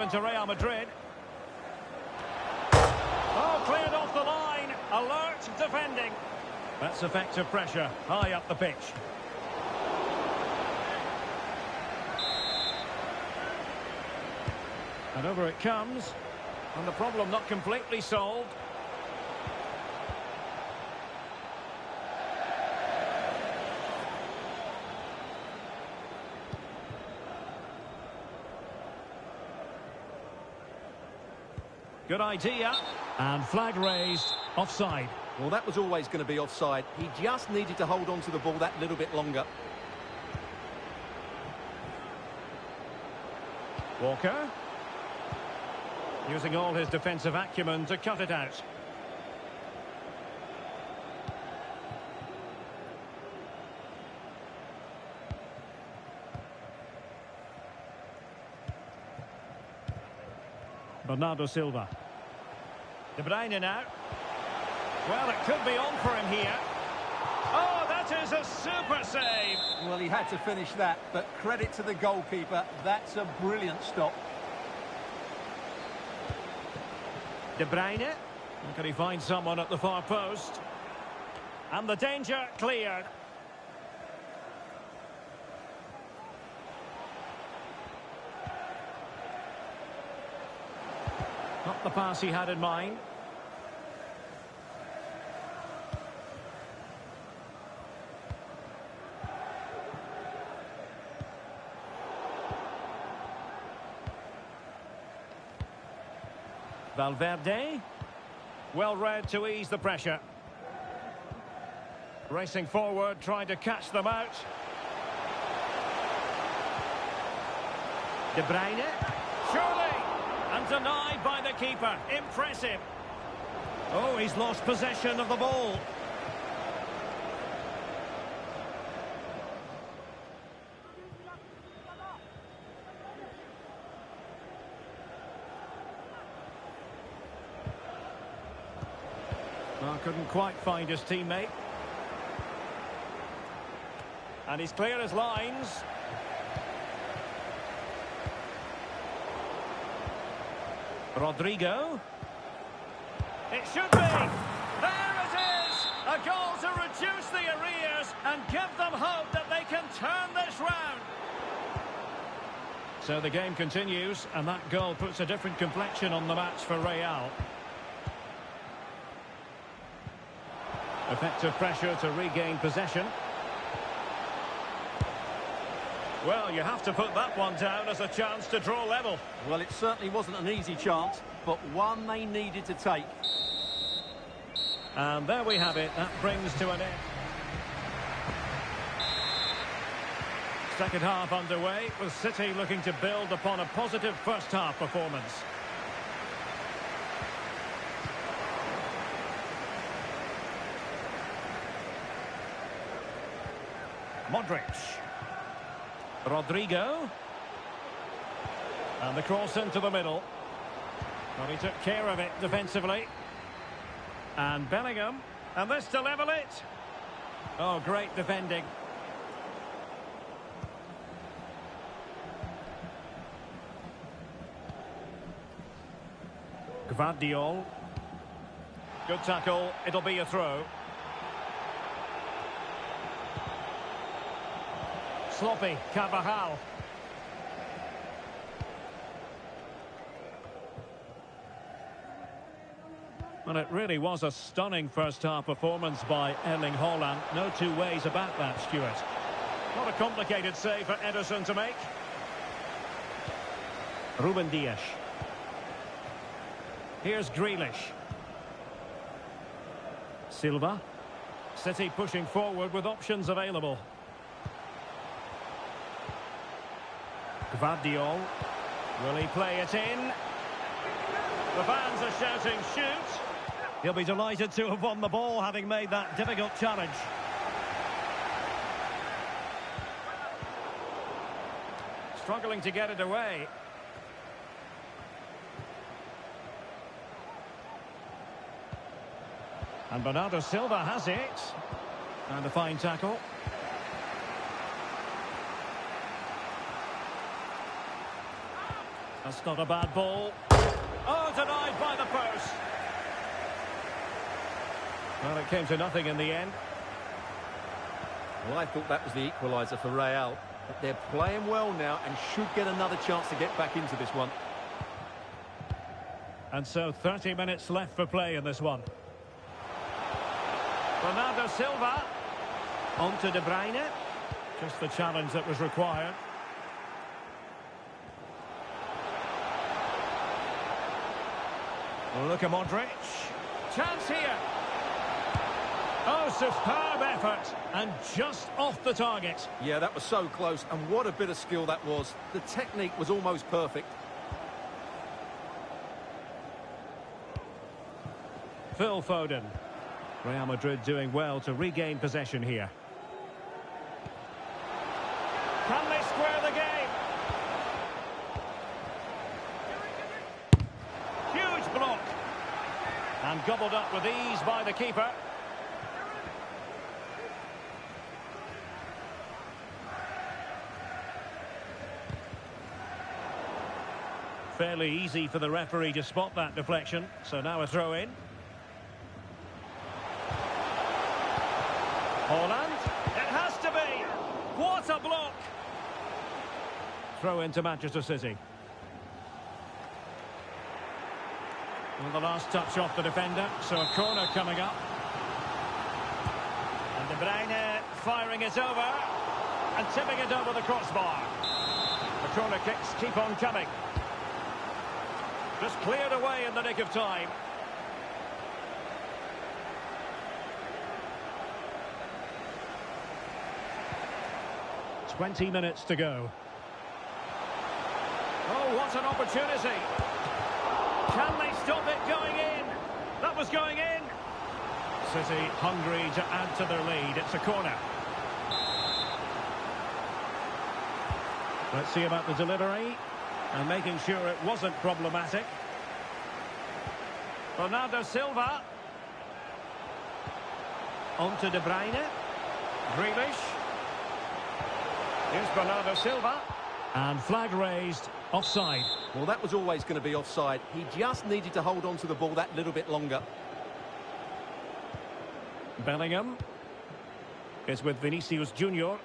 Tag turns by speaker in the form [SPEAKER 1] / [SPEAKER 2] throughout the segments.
[SPEAKER 1] To Real Madrid. Oh, cleared off the line. Alert defending. That's effective pressure high up the pitch. And over it comes. And the problem not completely solved. Good idea. And flag raised. Offside.
[SPEAKER 2] Well, that was always going to be offside. He just needed to hold on to the ball that little bit longer.
[SPEAKER 1] Walker. Using all his defensive acumen to cut it out. Bernardo Silva. De Bruyne now. Well, it could be on for him here. Oh, that is a super save.
[SPEAKER 2] Well, he had to finish that, but credit to the goalkeeper. That's a brilliant stop.
[SPEAKER 1] De Bruyne. Can he find someone at the far post? And the danger cleared. Not the pass he had in mind. Valverde. Well read to ease the pressure. Racing forward, trying to catch them out. De Bruyne. Surely! And denied by the keeper. Impressive. Oh, he's lost possession of the ball. Well, couldn't quite find his teammate. And he's clear as lines. Rodrigo. It should be. There it is. A goal to reduce the arrears and give them hope that they can turn this round. So the game continues, and that goal puts a different complexion on the match for Real. Effective pressure to regain possession. Well, you have to put that one down as a chance to draw level.
[SPEAKER 2] Well, it certainly wasn't an easy chance, but one they needed to take.
[SPEAKER 1] And there we have it. That brings to an end. Second half underway, with City looking to build upon a positive first half performance. Modric. Rodrigo. And the cross into the middle. Well, he took care of it defensively. And Bellingham. And this to level it. Oh, great defending. Gvardiol. Good tackle. It'll be a throw. Sloppy, Carvajal. Well, it really was a stunning first-half performance by Erling Haaland. No two ways about that, Stuart. Not a complicated save for Ederson to make. Ruben Dias. Here's Grealish. Silva. City pushing forward with options available. Gvardiol. Will he play it in? The fans are shouting, shoot! He'll be delighted to have won the ball, having made that difficult challenge. Struggling to get it away. And Bernardo Silva has it. And a fine tackle. That's not a bad ball. Oh, denied by the post. Well, it came to nothing in the end.
[SPEAKER 2] Well, I thought that was the equaliser for Real. But they're playing well now and should get another chance to get back into this one.
[SPEAKER 1] And so 30 minutes left for play in this one. Bernardo Silva. On to De Bruyne. Just the challenge that was required. Look at Modric. Chance here. Oh, superb effort. And just off the target.
[SPEAKER 2] Yeah, that was so close. And what a bit of skill that was. The technique was almost perfect.
[SPEAKER 1] Phil Foden. Real Madrid doing well to regain possession here. Can they square the game? Huge block. And gobbled up with ease by the keeper. Fairly easy for the referee to spot that deflection. So now a throw in. Holland. It has to be. What a block. Throw into Manchester City. Well, the last touch off the defender, so a corner coming up. And De Bruyne firing it over and tipping it over the crossbar. The corner kicks keep on coming. Just cleared away in the nick of time. "20 minutes to go. Oh, what an opportunity. Can they stop it going in? That was going in. City hungry to add to their lead. It's a corner. Let's see about the delivery. And making sure it wasn't problematic. Bernardo Silva. On to De Bruyne. Grealish. Here's Bernardo Silva. And flag raised. Offside.
[SPEAKER 2] Well, that was always going to be offside. He just needed to hold on to the ball that little bit longer.
[SPEAKER 1] Bellingham is with Vinicius Junior.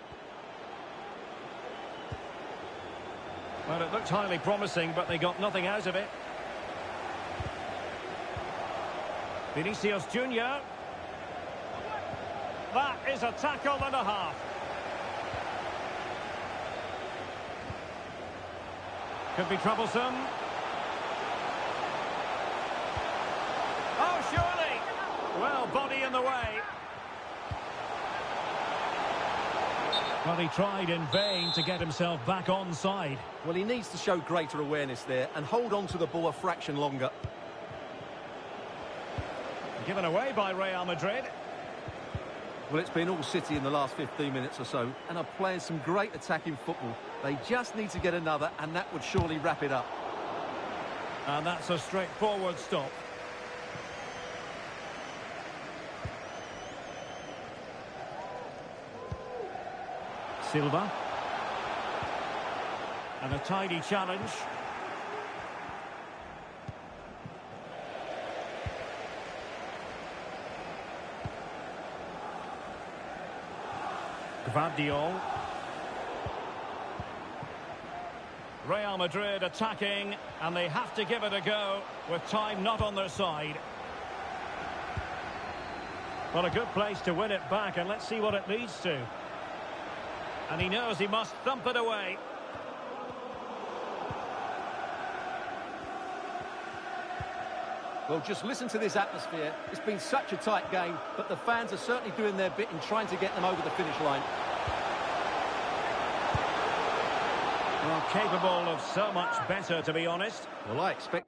[SPEAKER 1] Well, it looked highly promising, but they got nothing out of it. Vinicius Junior. That is a tackle and a half. Could be troublesome. Oh, surely. Well, body in the way. Well, he tried in vain to get himself back onside.
[SPEAKER 2] Well, he needs to show greater awareness there and hold on to the ball a fraction longer.
[SPEAKER 1] Given away by Real Madrid.
[SPEAKER 2] Well, it's been all City in the last 15 minutes or so, and are playing some great attacking football. They just need to get another, and that would surely wrap it up.
[SPEAKER 1] And that's a straightforward stop. Silva. And a tidy challenge. Gvardiol. Real Madrid attacking, and they have to give it a go with time not on their side. Well, a good place to win it back, and let's see what it leads to. And he knows he must thump it away.
[SPEAKER 2] Well, just listen to this atmosphere. It's been such a tight game, but the fans are certainly doing their bit in trying to get them over the finish line.
[SPEAKER 1] Well, capable of so much better, to be honest.
[SPEAKER 2] Well, I expect...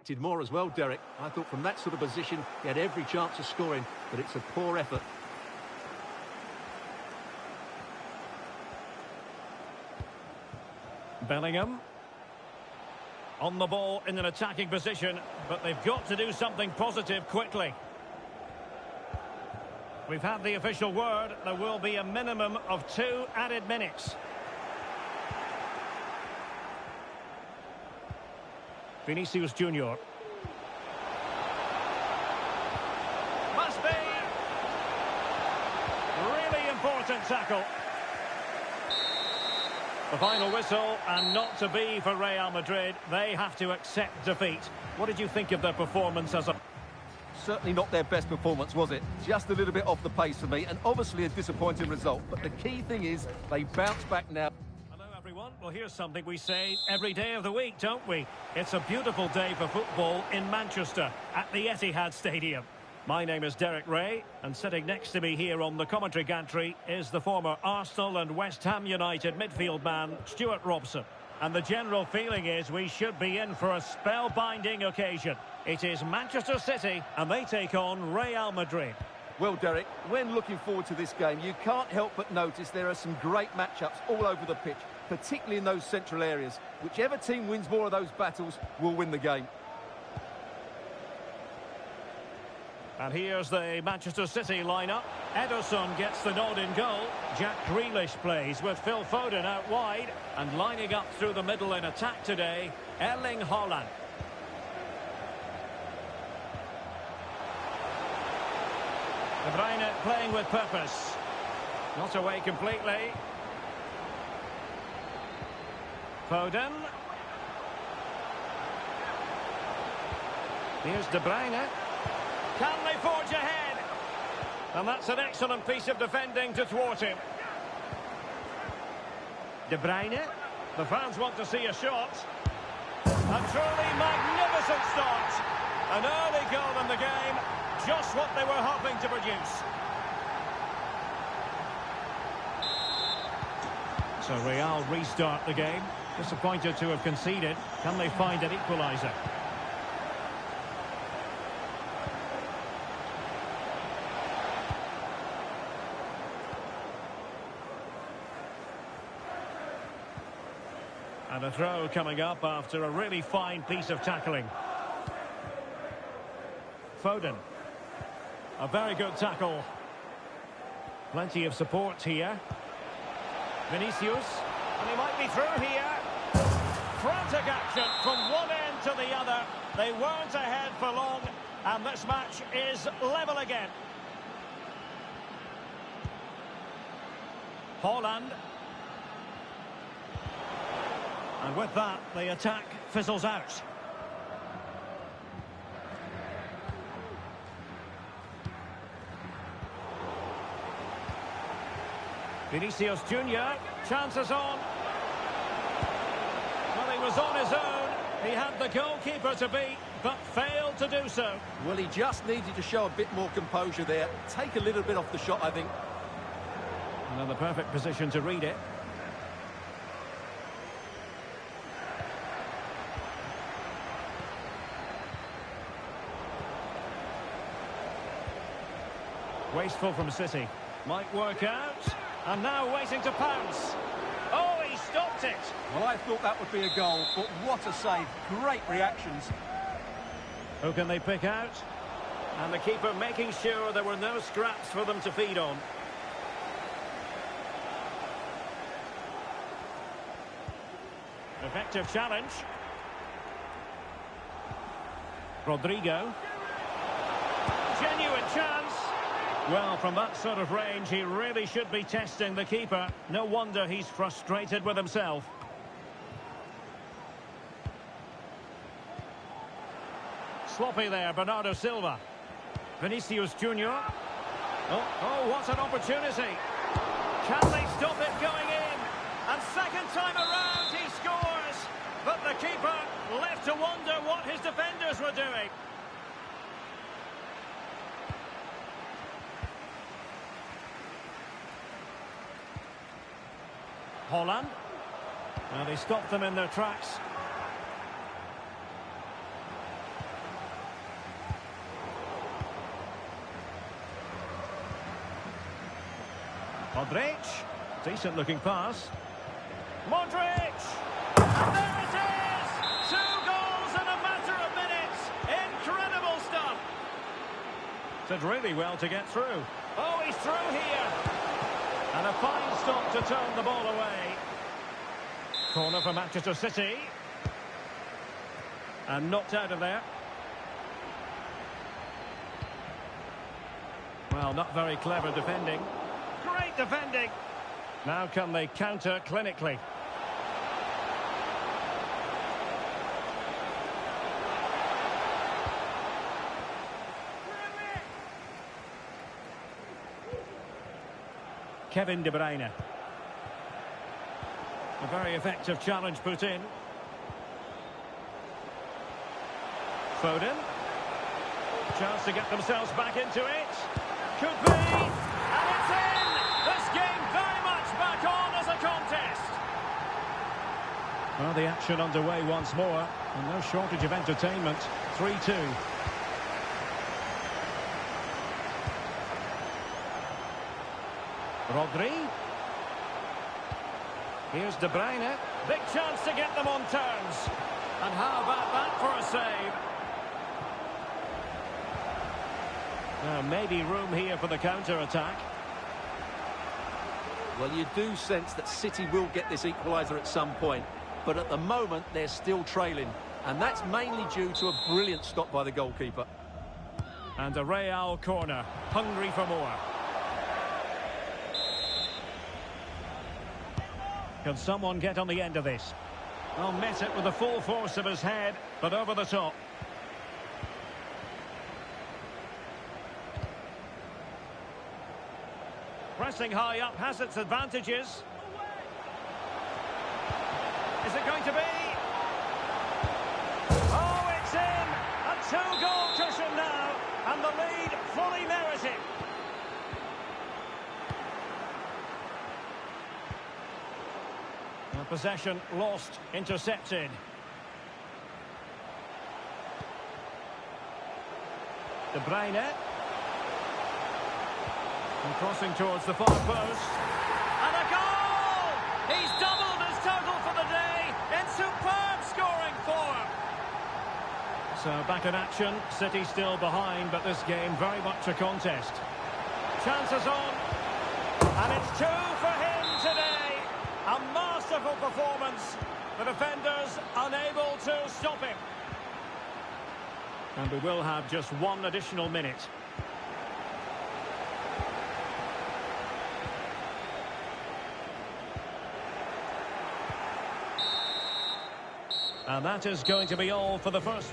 [SPEAKER 2] expected more as well, Derek. I thought from that sort of position, he had every chance of scoring, but it's a poor effort.
[SPEAKER 1] Bellingham. On the ball in an attacking position, but they've got to do something positive quickly. We've had the official word. There will be a minimum of 2 added minutes. Vinicius Junior. Must be. Really important tackle. The final whistle, and not to be for Real Madrid. They have to accept defeat. What did you think of their performance as a...
[SPEAKER 2] Certainly not their best performance, was it? Just a little bit off the pace for me, and obviously a disappointing result. But the key thing is, they bounce back now.
[SPEAKER 1] Hello, everyone. Well, here's something we say every day of the week, don't we? It's a beautiful day for football in Manchester at the Etihad Stadium. My name is Derek Ray, and sitting next to me here on the commentary gantry is the former Arsenal and West Ham United midfield man, Stuart Robson. And the general feeling is we should be in for a spellbinding occasion. It is Manchester City, and they take on Real Madrid.
[SPEAKER 2] Well, Derek, when looking forward to this game, you can't help but notice there are some great matchups all over the pitch, particularly in those central areas. Whichever team wins more of those battles will win the game.
[SPEAKER 1] And here's the Manchester City lineup. Ederson gets the nod in goal. Jack Grealish plays with Phil Foden out wide. And lining up through the middle in attack today, Erling Haaland. De Bruyne playing with purpose. Not away completely. Foden. Here's De Bruyne. Can they forge ahead? And that's an excellent piece of defending to thwart him. De Bruyne. The fans want to see a shot. A truly magnificent start. An early goal in the game. Just what they were hoping to produce. So Real restart the game. Disappointed to have conceded. Can they find an equaliser? And a throw coming up after a really fine piece of tackling. Foden. A very good tackle. Plenty of support here. Vinicius. And he might be through here. Frantic action from one end to the other. They weren't ahead for long. And this match is level again. Haaland. And with that, the attack fizzles out. Vinicius Junior, chances on. Well, he was on his own. He had the goalkeeper to beat, but failed to do so.
[SPEAKER 2] Well, he just needed to show a bit more composure there. Take a little bit off the shot, I think.
[SPEAKER 1] And the perfect position to read it. Wasteful from City. Might work out. And now waiting to pounce. Oh, he stopped it.
[SPEAKER 2] Well, I thought that would be a goal, but what a save. Great reactions.
[SPEAKER 1] Who can they pick out? And the keeper making sure there were no scraps for them to feed on. Effective challenge. Rodrigo. Genuine chance. Well, from that sort of range, he really should be testing the keeper. No wonder he's frustrated with himself. Sloppy there, Bernardo Silva. Vinicius Junior. Oh, what an opportunity. Can they stop it going in? And second time around, he scores. But the keeper left to wonder what his defenders were doing. Haaland. And he stopped them in their tracks. Modric. Decent looking pass. Modric! And there it is! 2 goals in a matter of minutes. Incredible stuff. Did really well to get through. Oh, he's through here. And a fine stop to turn the ball away. Corner for Manchester City. And knocked out of there. Well, not very clever defending. Great defending. Now can they counter clinically? Kevin De Bruyne. A very effective challenge put in. Foden. Chance to get themselves back into it. Could be. And it's in! This game very much back on as a contest. Well, the action underway once more. And no shortage of entertainment. 3-2. Rodri. Here's De Bruyne. Big chance to get them on terms. And how about that for a save? Now, maybe room here for the counter-attack.
[SPEAKER 2] Well, you do sense that City will get this equaliser at some point. But at the moment, they're still trailing. And that's mainly due to a brilliant stop by the goalkeeper.
[SPEAKER 1] And a Real corner. Hungry for more. Can someone get on the end of this? Well, met it with the full force of his head, but over the top. Pressing high up has its advantages. Is it going to be? Oh, it's in! A 2-goal cushion now, and the lead fully merited. Possession lost, intercepted. De Bruyne. And crossing towards the far post. And a goal! He's doubled his total for the day in superb scoring form. So back in action, City still behind, but this game very much a contest. Chances on. And it's 2 for him today. A masterful performance. The defenders unable to stop him. And we will have just 1 additional minute. And that is going to be all for the first.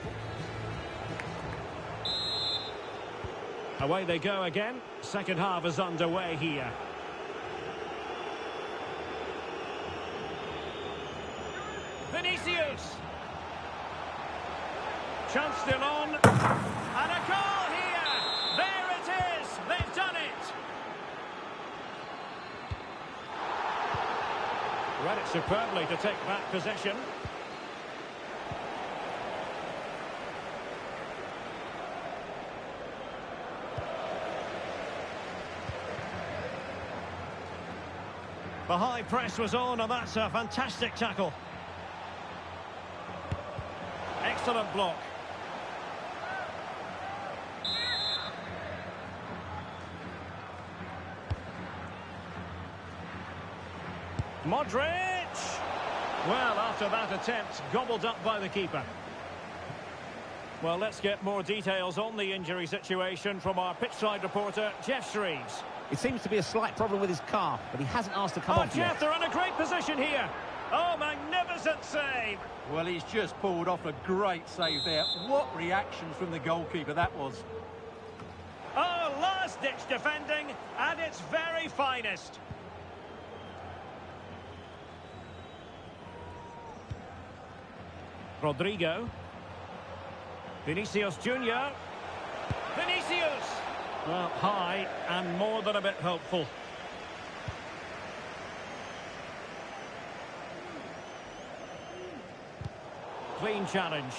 [SPEAKER 1] Away they go again. Second half is underway here. Vinicius. Chance still on. And a goal here. There it is. They've done it. Read it superbly to take back possession. The high press was on, and that's a fantastic tackle. Excellent block. Modric! Well, after that attempt, gobbled up by the keeper. Well, let's get more details on the injury situation from our pitchside reporter, Jeff Shreves.
[SPEAKER 3] It seems to be a slight problem with his calf, but he hasn't asked to come off
[SPEAKER 1] Jeff,
[SPEAKER 3] yet.
[SPEAKER 1] they're in a great position here. Oh, magnificent save.
[SPEAKER 2] Well, he's just pulled off a great save there. What reactions from the goalkeeper that was.
[SPEAKER 1] Oh, last-ditch defending at its very finest. Rodrigo. Vinicius Junior. Vinicius! Well, high and more than a bit hopeful. Clean challenge.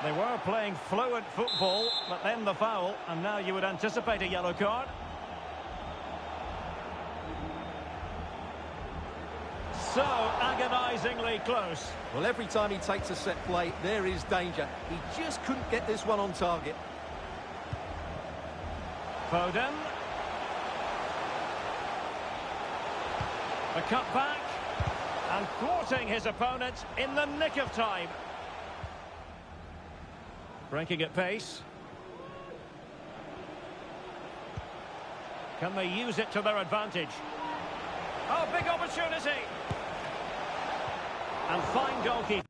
[SPEAKER 1] They were playing fluent football, but then the foul, and now you would anticipate a yellow card. So agonisingly close.
[SPEAKER 2] Well, every time he takes a set play, there is danger. He just couldn't get this one on target.
[SPEAKER 1] Foden. The cut back. And thwarting his opponent in the nick of time. Breaking at pace. Can they use it to their advantage? Oh, big opportunity. And fine goalkeeping.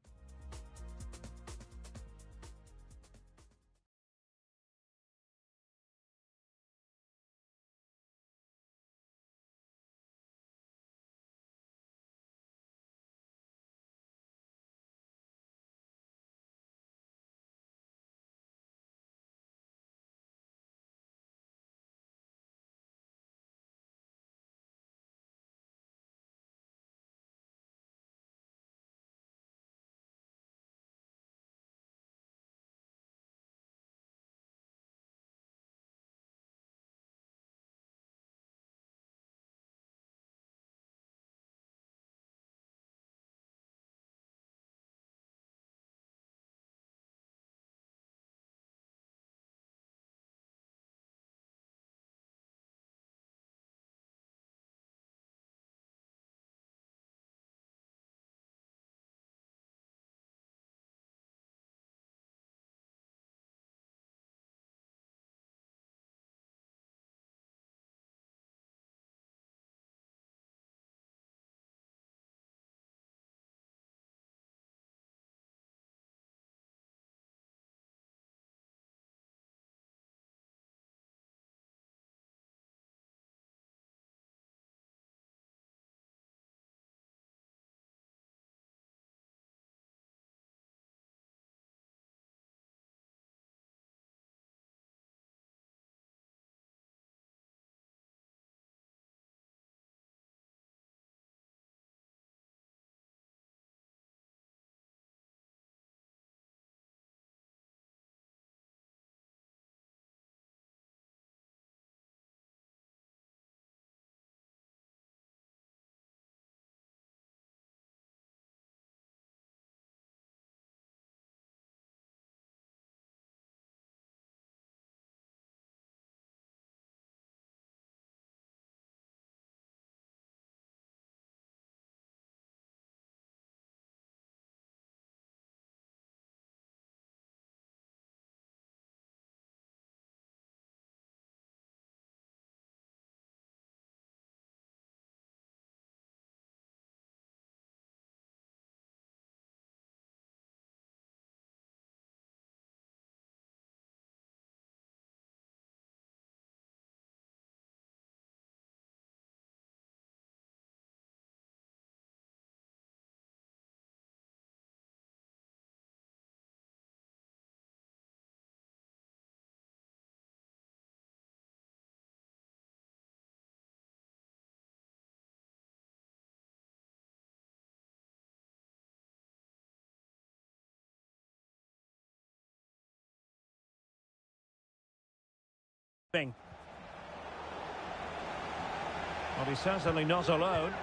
[SPEAKER 1] Well, he's certainly not alone.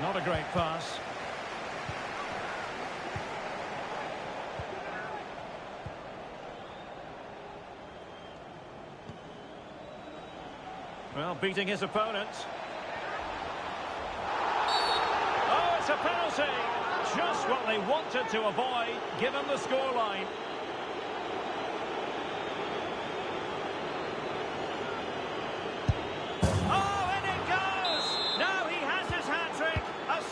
[SPEAKER 1] Not a great pass. Well, beating his opponent. Oh, it's a penalty! Just what they wanted to avoid, given the scoreline.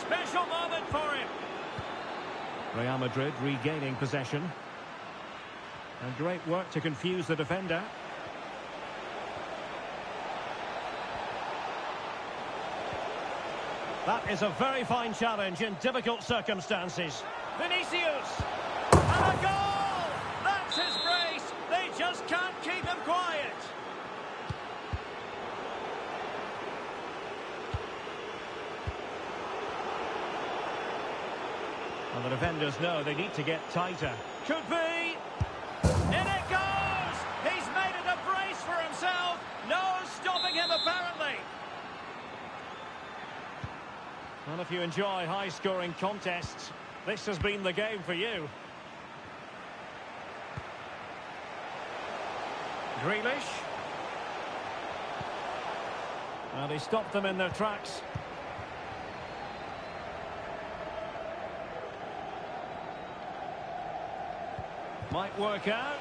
[SPEAKER 1] Special moment for him. Real Madrid regaining possession. And great work to confuse the defender. That is a very fine challenge in difficult circumstances. Vinicius! And a goal! That's his brace! They just can't keep him quiet. And the defenders know they need to get tighter. Could be! Well, if you enjoy high-scoring contests, this has been the game for you. Grealish. And he stopped them in their tracks. Might work out.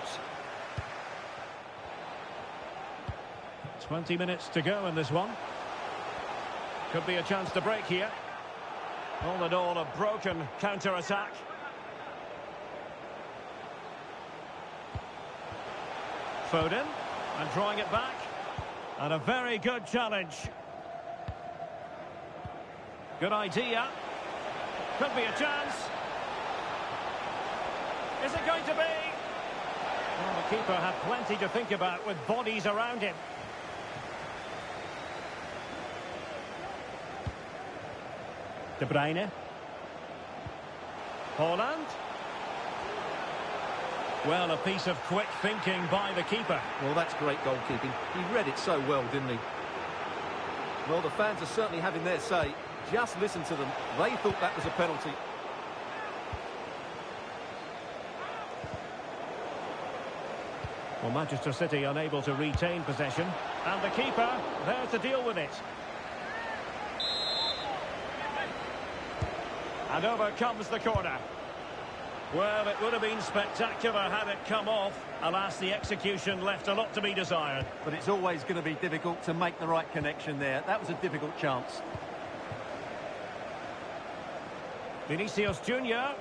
[SPEAKER 1] 20 minutes to go in this one. Could be a chance to break here. All in all, a broken counter-attack. Foden, and drawing it back. And a very good challenge. Good idea. Could be a chance. Is it going to be? Well, the keeper had plenty to think about with bodies around him. De Bruyne. Haaland. Well, a piece of quick thinking by the keeper.
[SPEAKER 2] Well, that's great goalkeeping. He read it so well, didn't he? Well, the fans are certainly having their say. Just listen to them. They thought that was a penalty.
[SPEAKER 1] Well, Manchester City unable to retain possession. And the keeper there to deal with it. And over comes the corner. Well, it would have been spectacular had it come off. Alas, the execution left a lot to be desired.
[SPEAKER 2] But it's always going to be difficult to make the right connection there. That was a difficult chance.
[SPEAKER 1] Vinicius Junior.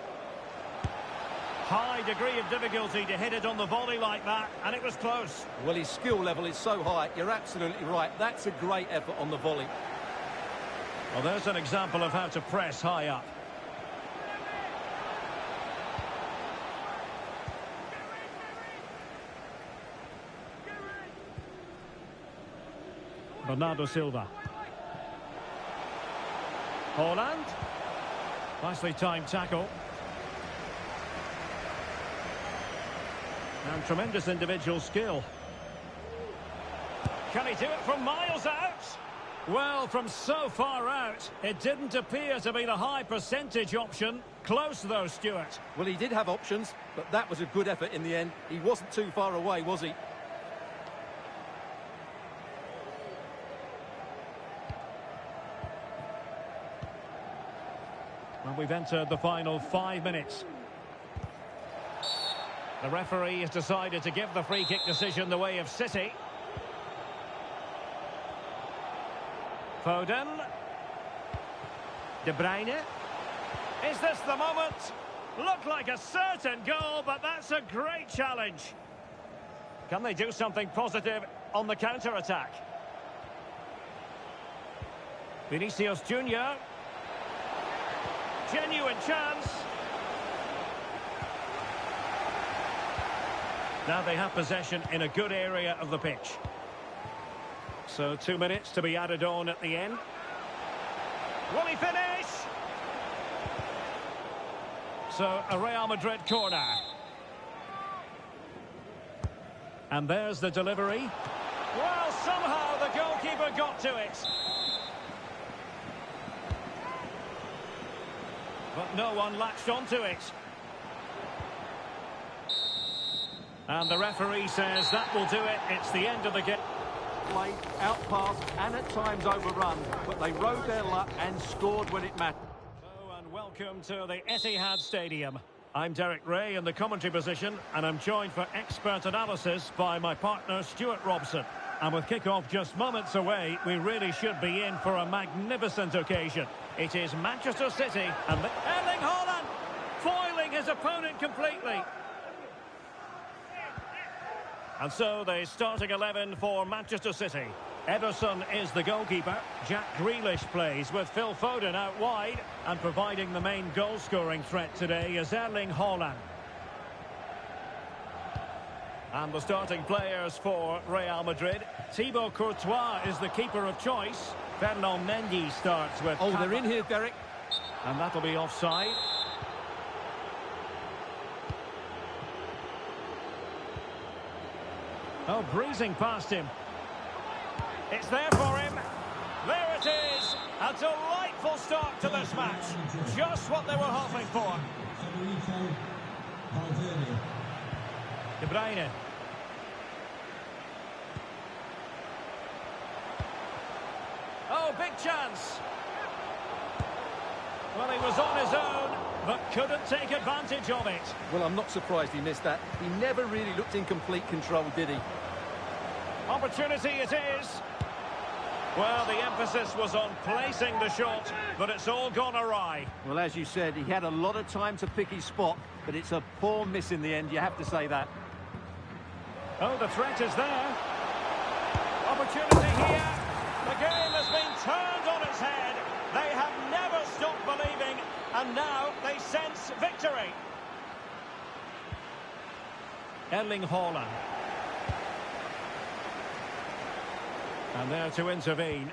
[SPEAKER 1] High degree of difficulty to hit it on the volley like that, and it was close.
[SPEAKER 2] Well, his skill level is so high. You're absolutely right. That's a great effort on the volley.
[SPEAKER 1] Well, there's an example of how to press high up. Bernardo Silva. Haaland. Nicely timed tackle. And tremendous individual skill. Can he do it from miles out? Well, from so far out, it didn't appear to be the high percentage option. Close though, Stuart.
[SPEAKER 2] Well, he did have options, but that was a good effort in the end. He wasn't too far away, was he?
[SPEAKER 1] Well, we've entered the final 5 minutes. The referee has decided to give the free kick decision the way of City. Foden. De Bruyne. Is this the moment? Looked like a certain goal, but that's a great challenge. Can they do something positive on the counter-attack? Vinicius Junior. Genuine chance. Now they have possession in a good area of the pitch. So 2 minutes to be added on at the end. Will he finish? So a Real Madrid corner. And there's the delivery. Well, somehow the goalkeeper got to it. But no one latched onto it. And the referee says that will do it. It's the end of the game.
[SPEAKER 2] Played, outpassed and at times overrun, but they rode their luck and scored when it mattered.
[SPEAKER 1] Hello and welcome to the Etihad Stadium. I'm Derek Ray in the commentary position, and I'm joined for expert analysis by my partner Stuart Robson. And with kick-off just moments away, we really should be in for a magnificent occasion. It is Manchester City and Erling Haaland foiling his opponent completely. And so the starting 11 for Manchester City. Ederson is the goalkeeper. Jack Grealish plays with Phil Foden out wide. And providing the main goal-scoring threat today is Erling Haaland. And the starting players for Real Madrid. Thibaut Courtois is the keeper of choice. Fernand Mendy starts with...
[SPEAKER 2] Oh, they're in here, Derek.
[SPEAKER 1] And that'll be offside. Oh, breezing past him. It's there for him. There it is. A delightful start to this match. Just what they were hoping for. De Bruyne. Oh, big chance. Well, he was on his own, but couldn't take advantage of it.
[SPEAKER 2] Well, I'm not surprised he missed that. He never really looked in complete control, did he?
[SPEAKER 1] Opportunity it is. Well, the emphasis was on placing the shot, but it's all gone awry.
[SPEAKER 2] Well, as you said, he had a lot of time to pick his spot, but it's a poor miss in the end, you have to say that.
[SPEAKER 1] Oh, the threat is there. Opportunity here. The game has been turned on its head. They have never stopped believing, and now they sense victory. Erling Haaland. And there to intervene.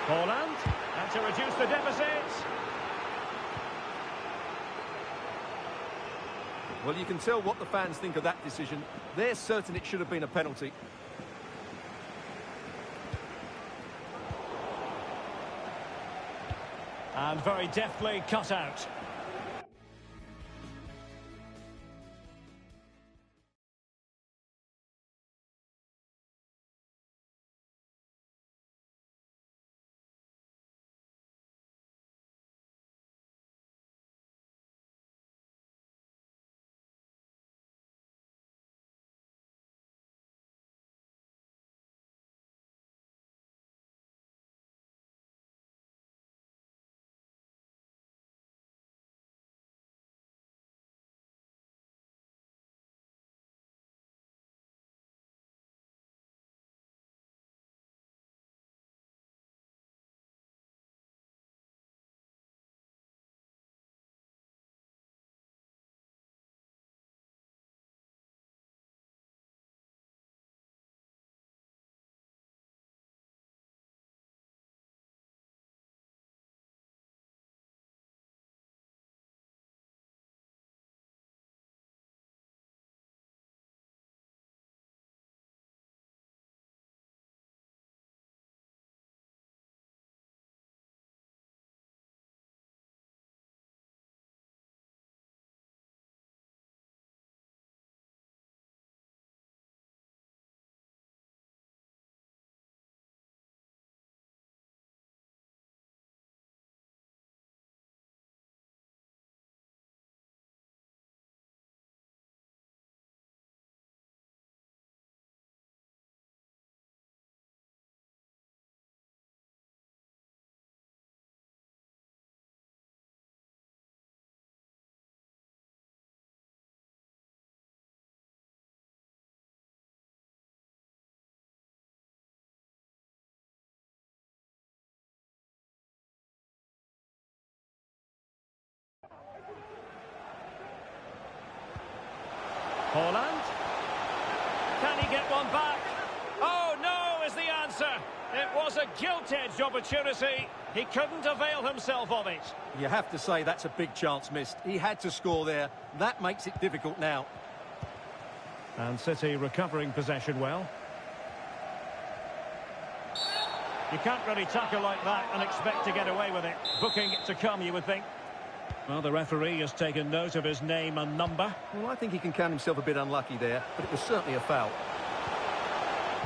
[SPEAKER 1] Haaland, and to reduce the deficit.
[SPEAKER 2] Well, you can tell what the fans think of that decision. They're certain it should have been a penalty.
[SPEAKER 1] And very deftly cut out. Haaland. Can he get one back? Oh, no, is the answer. It was a gilt-edged opportunity. He couldn't avail himself of it.
[SPEAKER 2] You have to say that's a big chance missed. He had to score there. That makes it difficult now.
[SPEAKER 1] And City recovering possession well. You can't really tackle like that and expect to get away with it. Booking to come, you would think. Well, the referee has taken note of his name and number.
[SPEAKER 2] Well, I think he can count himself a bit unlucky there, but it was certainly a foul.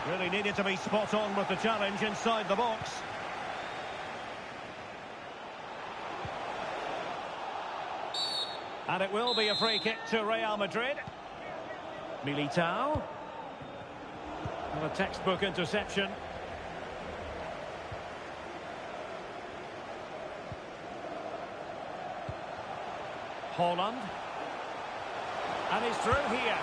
[SPEAKER 1] Really needed to be spot on with the challenge inside the box. And it will be a free kick to Real Madrid. Militao. And a textbook interception. Haaland. And he's through here.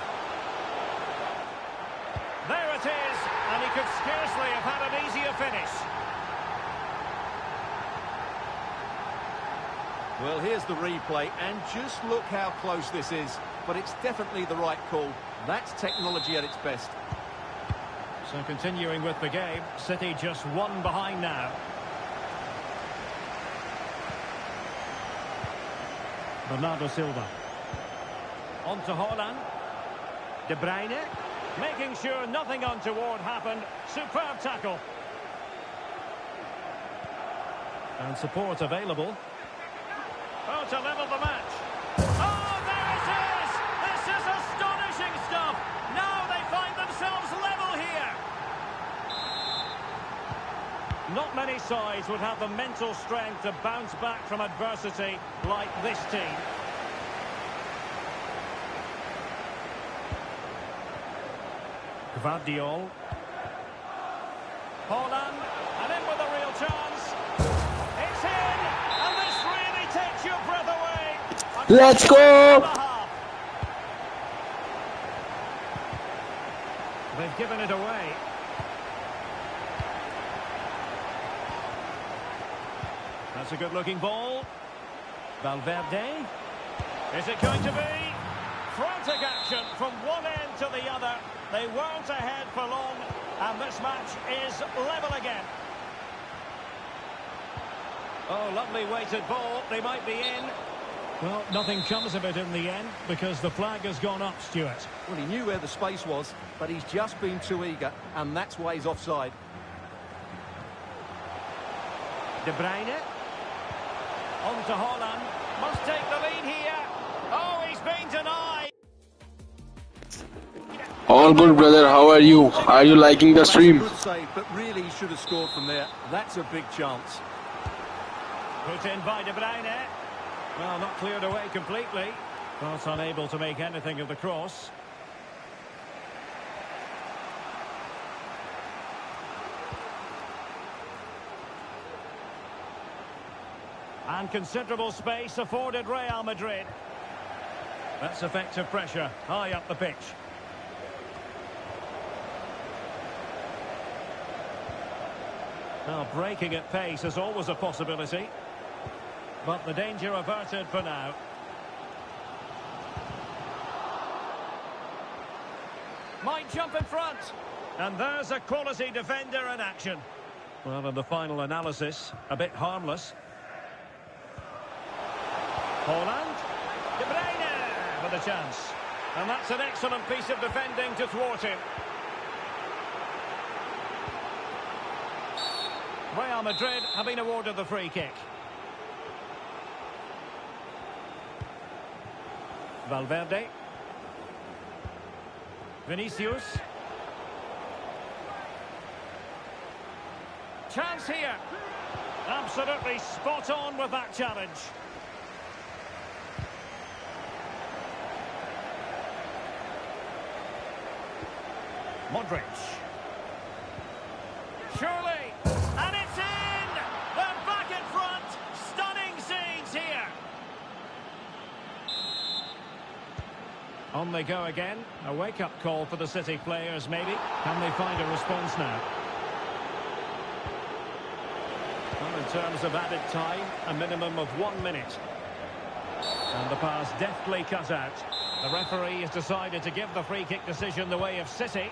[SPEAKER 1] There it is. And he could scarcely have had an easier finish.
[SPEAKER 2] Well, here's the replay, and just look how close this is. But it's definitely the right call. That's technology at its best.
[SPEAKER 1] So continuing with the game, City just one behind now. Bernardo Silva. On to Haaland. De Bruyne. Making sure nothing untoward happened. Superb tackle. And support available. Oh, to level the match. Oh, there it is! This is astonishing stuff! Now they find themselves level here. Not many sides would have the mental strength to bounce back from adversity like this team. Gvardiol. Haaland, and in with a real chance. It's in, and this really takes your breath away.
[SPEAKER 4] Let's go!
[SPEAKER 1] They've given it away. That's a good-looking ball. Valverde. Is it going to be? Frantic action from one end to the other. They weren't ahead for long, and this match is level again. Oh, lovely weighted ball. They might be in. Well, nothing comes of it in the end because the flag has gone up, Stuart.
[SPEAKER 2] Well, he knew where the space was, but he's just been too eager, and that's why he's offside.
[SPEAKER 1] De Bruyne. On to Haaland. Must take the lead here. Oh, he's been denied.
[SPEAKER 4] All good, brother. How are you? Are you liking the stream?
[SPEAKER 2] Good save, but really he should have scored from there. That's a big chance.
[SPEAKER 1] Put in by De Bruyne. Well, not cleared away completely. But unable to make anything of the cross. And considerable space afforded Real Madrid. That's effective pressure high up the pitch. Now, breaking at pace is always a possibility. But the danger averted for now. Might jump in front. And there's a quality defender in action. Well, in the final analysis, a bit harmless. Haaland. De Bruyne with a chance. And that's an excellent piece of defending to thwart him. Real Madrid have been awarded the free kick. Valverde. Vinicius. Chance here. Absolutely spot on with that challenge. Modric. Surely. And it's in! They're back in front. Stunning scenes here. On they go again. A wake-up call for the City players, maybe. Can they find a response now? Well, in terms of added time, a minimum of 1 minute. And the pass deftly cut out. The referee has decided to give the free kick decision the way of City.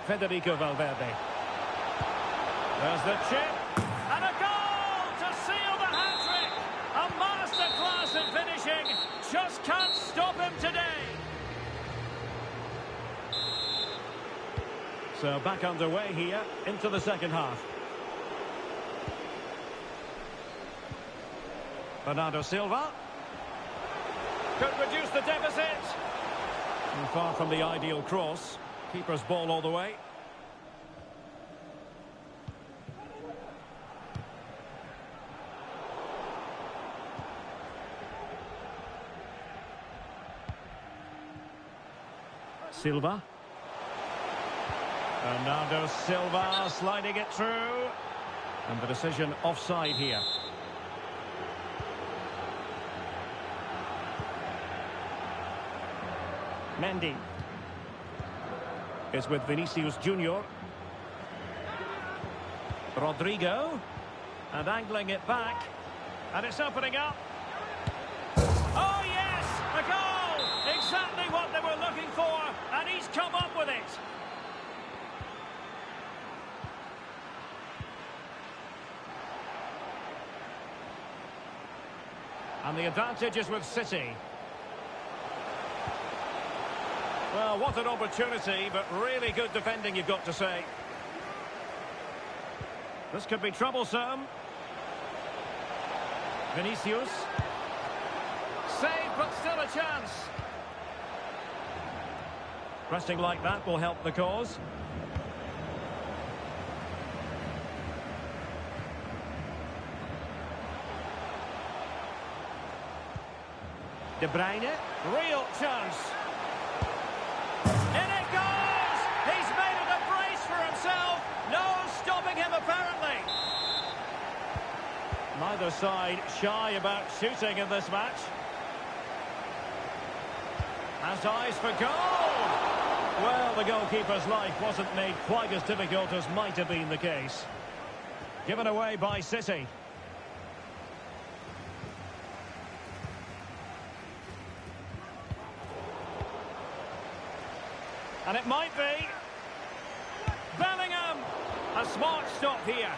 [SPEAKER 1] Federico Valverde. There's the chip. And a goal to seal the hat-trick. A masterclass in finishing. Just can't stop him today. So back underway here into the second half. Bernardo Silva. Could reduce the deficit. And far from the ideal cross. Keeper's ball all the way. Silva. Bernardo Silva sliding it through. And the decision offside here. Mendy is with Vinicius Junior. Rodrigo. And angling it back. And it's opening up. Oh yes! A goal! Exactly what they were looking for. And he's come up with it. And the advantage is with City. Well, what an opportunity, but really good defending, you've got to say. This could be troublesome. Vinicius. Save, but still a chance. Pressing like that will help the cause. De Bruyne, real chance. In it goes! He's made it a brace for himself. No stopping him, apparently. Neither side shy about shooting in this match. Has eyes for goal. Well, the goalkeeper's life wasn't made quite as difficult as might have been the case. Given away by City. And it might be. Bellingham! A smart stop here.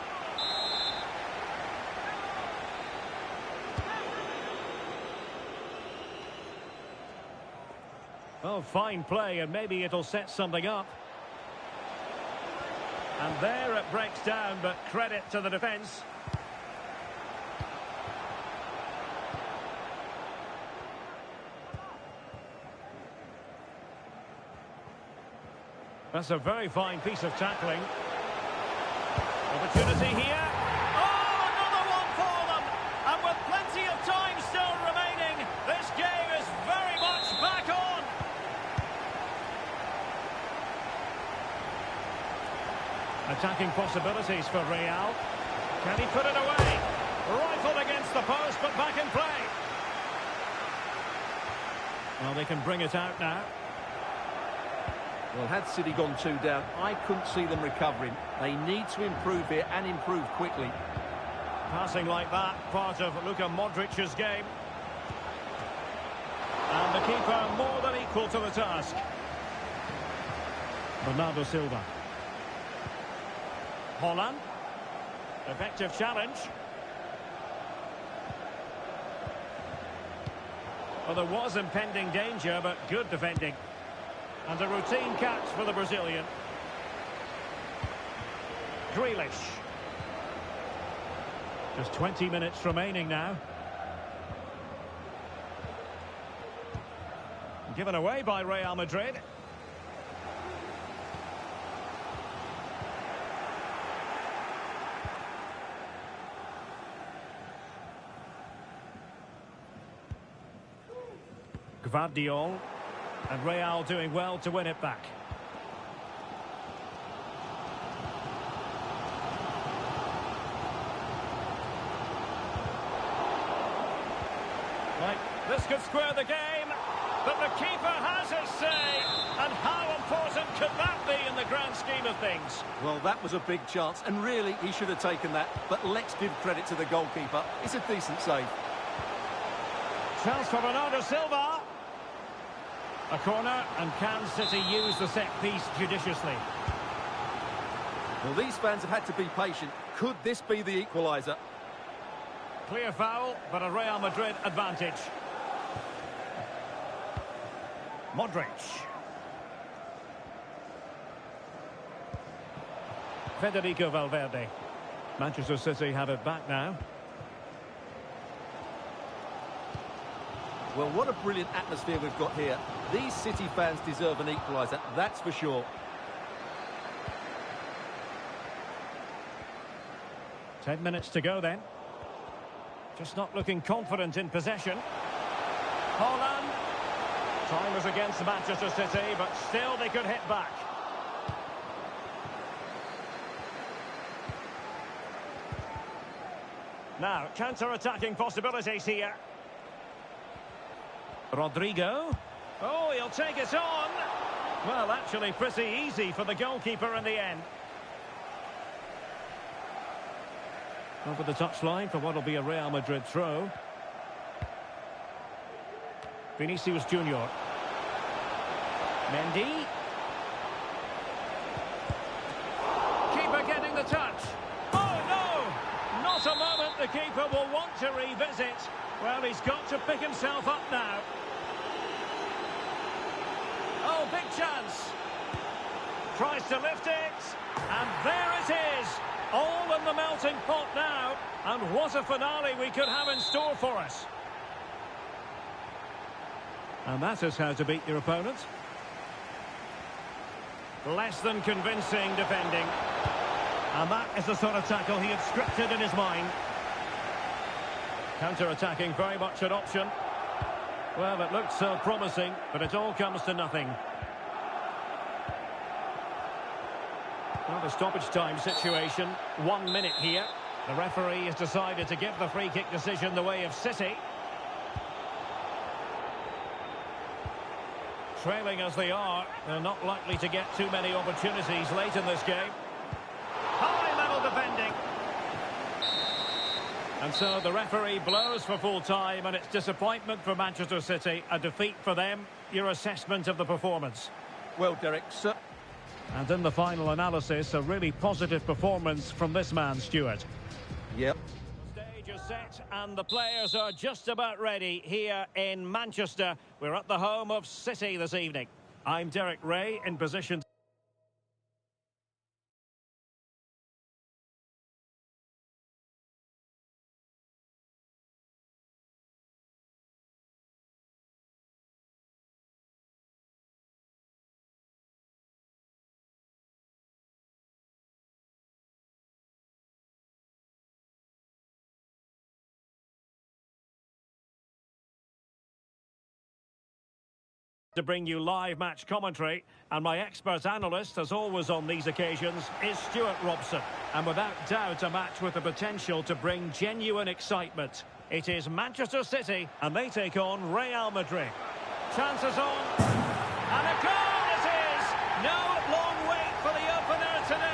[SPEAKER 1] Oh, fine play, and maybe it'll set something up. And there it breaks down, but credit to the defence. That's a very fine piece of tackling. Opportunity here. Oh, another one for them! And with plenty of time still remaining, this game is very much back on. Attacking possibilities for Real. Can he put it away? Rifled against the post, but back in play. Well, they can bring it out now.
[SPEAKER 2] Well, had City gone 2 down, I couldn't see them recovering. They need to improve here and improve quickly.
[SPEAKER 1] Passing like that, part of Luka Modric's game. And the keeper more than equal to the task. Bernardo Silva. Holland. Effective challenge. Well, there was impending danger, but good defending. And a routine catch for the Brazilian. Grealish. Just 20 minutes remaining now. Given away by Real Madrid. Gvardiol. And Real doing well to win it back. Right, this could square the game, but the keeper has his say. And how important could that be in the grand scheme of things?
[SPEAKER 2] Well, that was a big chance, and really, he should have taken that. But let's give credit to the goalkeeper. It's a decent save.
[SPEAKER 1] Chance for Bernardo Silva. A corner, and can City use the set piece judiciously?
[SPEAKER 2] Well, these fans have had to be patient. Could this be the equaliser?
[SPEAKER 1] Clear foul, but a Real Madrid advantage. Modric. Federico Valverde. Manchester City have it back now.
[SPEAKER 2] Well, what a brilliant atmosphere we've got here. These City fans deserve an equaliser, that's for sure.
[SPEAKER 1] Ten minutes to go then. Just not looking confident in possession. Holland. Time was against Manchester City, but still they could hit back. Now, counter-attacking possibilities here. Rodrigo. Oh, he'll take it on. Well, actually pretty easy for the goalkeeper in the end. Over the touchline for what will be a Real Madrid throw. Vinicius Junior. Mendy. Keeper getting the touch. Oh, no! Not a moment that the keeper will want to revisit. Well, he's got to pick himself up now. Oh, big chance. Tries to lift it. And there it is. All in the melting pot now. And what a finale we could have in store for us. And that is how to beat your opponent. Less than convincing defending. And that is the sort of tackle he had scripted in his mind. Counter-attacking, very much an option. Well, it looked so promising, but it all comes to nothing. Well, the stoppage time situation, 1 minute here. The referee has decided to give the free kick decision the way of City. Trailing as they are, they're not likely to get too many opportunities late in this game. High-level defending. And so the referee blows for full time, and it's disappointment for Manchester City, a defeat for them. Your assessment of the performance?
[SPEAKER 2] Well, Derek, sir.
[SPEAKER 1] And in the final analysis, a really positive performance from this man, Stuart.
[SPEAKER 2] Yep.
[SPEAKER 1] The stage is set, and the players are just about ready here in Manchester. We're at the home of City this evening. I'm Derek Ray, in position to bring you live match commentary, and my expert analyst, as always on these occasions, is Stuart Robson, and without doubt a match with the potential to bring genuine excitement. It is Manchester City, and they take on Real Madrid. Chances on, and a goal it is! No long wait for the opener today.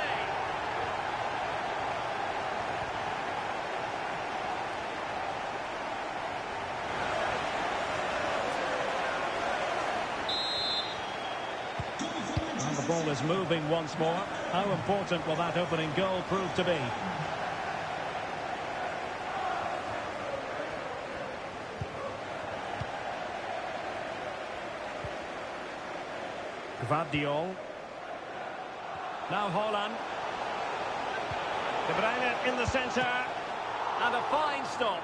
[SPEAKER 1] The ball is moving once more. How important will that opening goal prove to be? Gvardiol. Now Haaland. De Bruyne in the centre. And a fine stop.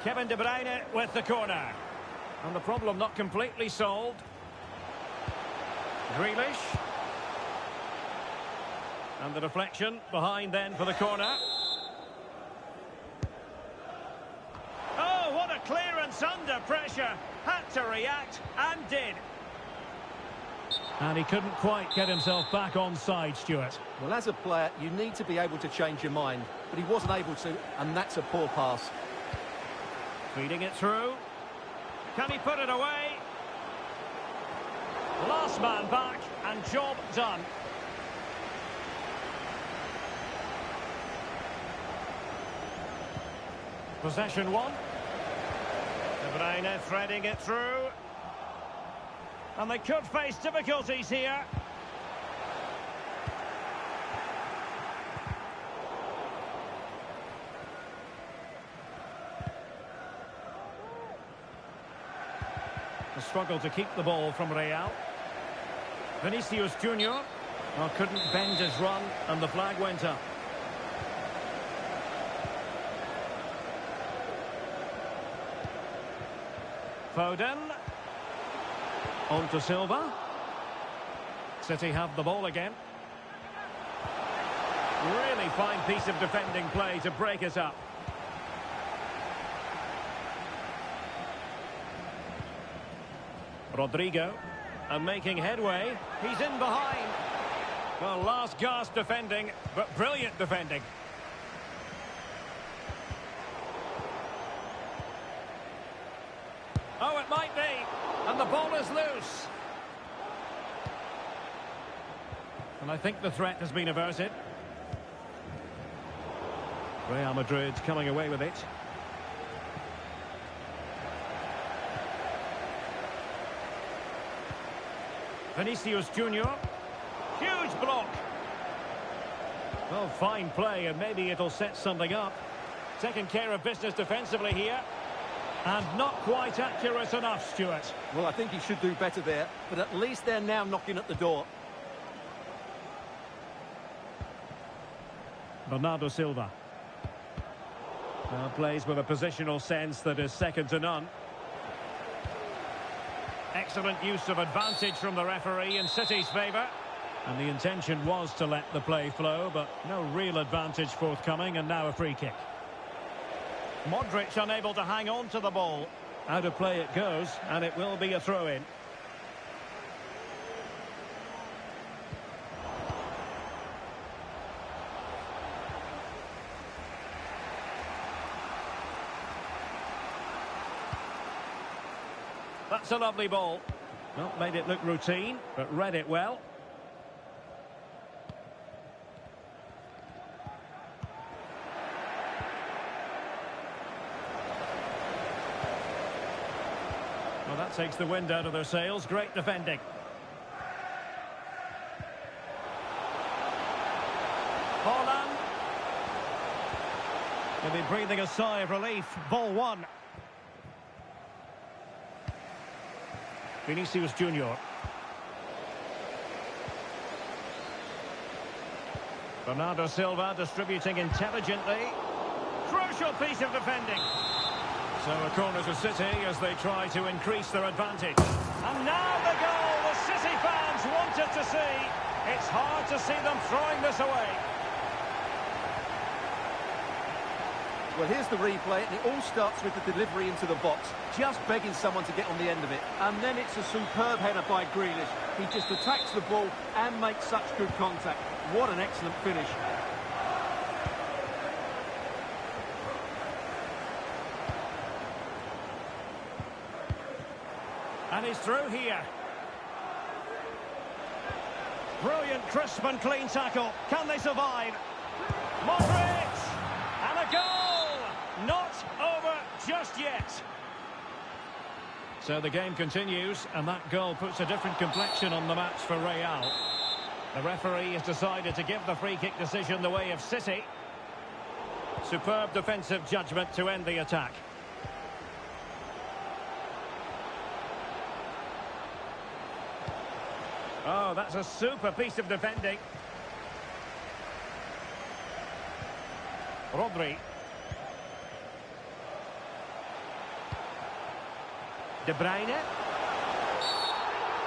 [SPEAKER 1] Kevin De Bruyne with the corner. And the problem not completely solved. Grealish. And the deflection behind then for the corner. Oh, what a clearance under pressure. Had to react and did. And he couldn't quite get himself back on side, Stuart.
[SPEAKER 2] Well, as a player, you need to be able to change your mind. But he wasn't able to, and that's a poor pass.
[SPEAKER 1] Feeding it through. Can he put it away? Last man back and job done. Possession one. De Bruyne threading it through. And they could face difficulties here. The struggle to keep the ball from Real. Vinicius Junior. Well, couldn't bend his run, and the flag went up. Foden. On to Silva. City have the ball again. Really fine piece of defending play to break it up. Rodrigo, and making headway. He's in behind. Well, last gasp defending, but brilliant defending. Oh, it might be. And the ball is loose. And I think the threat has been averted. Real Madrid coming away with it. Vinicius Junior. Huge block. Well, fine play, and maybe it'll set something up. Taking care of business defensively here. And not quite accurate enough, Stuart.
[SPEAKER 2] Well, I think he should do better there, but at least they're now knocking at the door.
[SPEAKER 1] Bernardo Silva. Now plays with a positional sense that is second to none. Excellent use of advantage from the referee in City's favour. And the intention was to let the play flow, but no real advantage forthcoming, and now a free kick. Modric unable to hang on to the ball. Out of play it goes, and it will be a throw-in. That's a lovely ball. Well, made it look routine, but read it well. Well, that takes the wind out of their sails. Great defending. Haaland. He'll be breathing a sigh of relief. Ball one. Vinicius Junior. Bernardo Silva distributing intelligently. Crucial piece of defending. So a corner to City as they try to increase their advantage. And now the goal the City fans wanted to see. It's hard to see them throwing this away.
[SPEAKER 2] Well, here's the replay, and it all starts with the delivery into the box, just begging someone to get on the end of it. And then it's a superb header by Grealish. He just attacks the ball and makes such good contact. What an excellent finish.
[SPEAKER 1] And he's through here. Brilliant, crisp and clean tackle. Can they survive? Modric! And a goal! Not over just yet. So the game continues, and that goal puts a different complexion on the match for Real. The referee has decided to give the free kick decision the way of City. Superb defensive judgment to end the attack. Oh, that's a super piece of defending. Rodri. De Bruyne.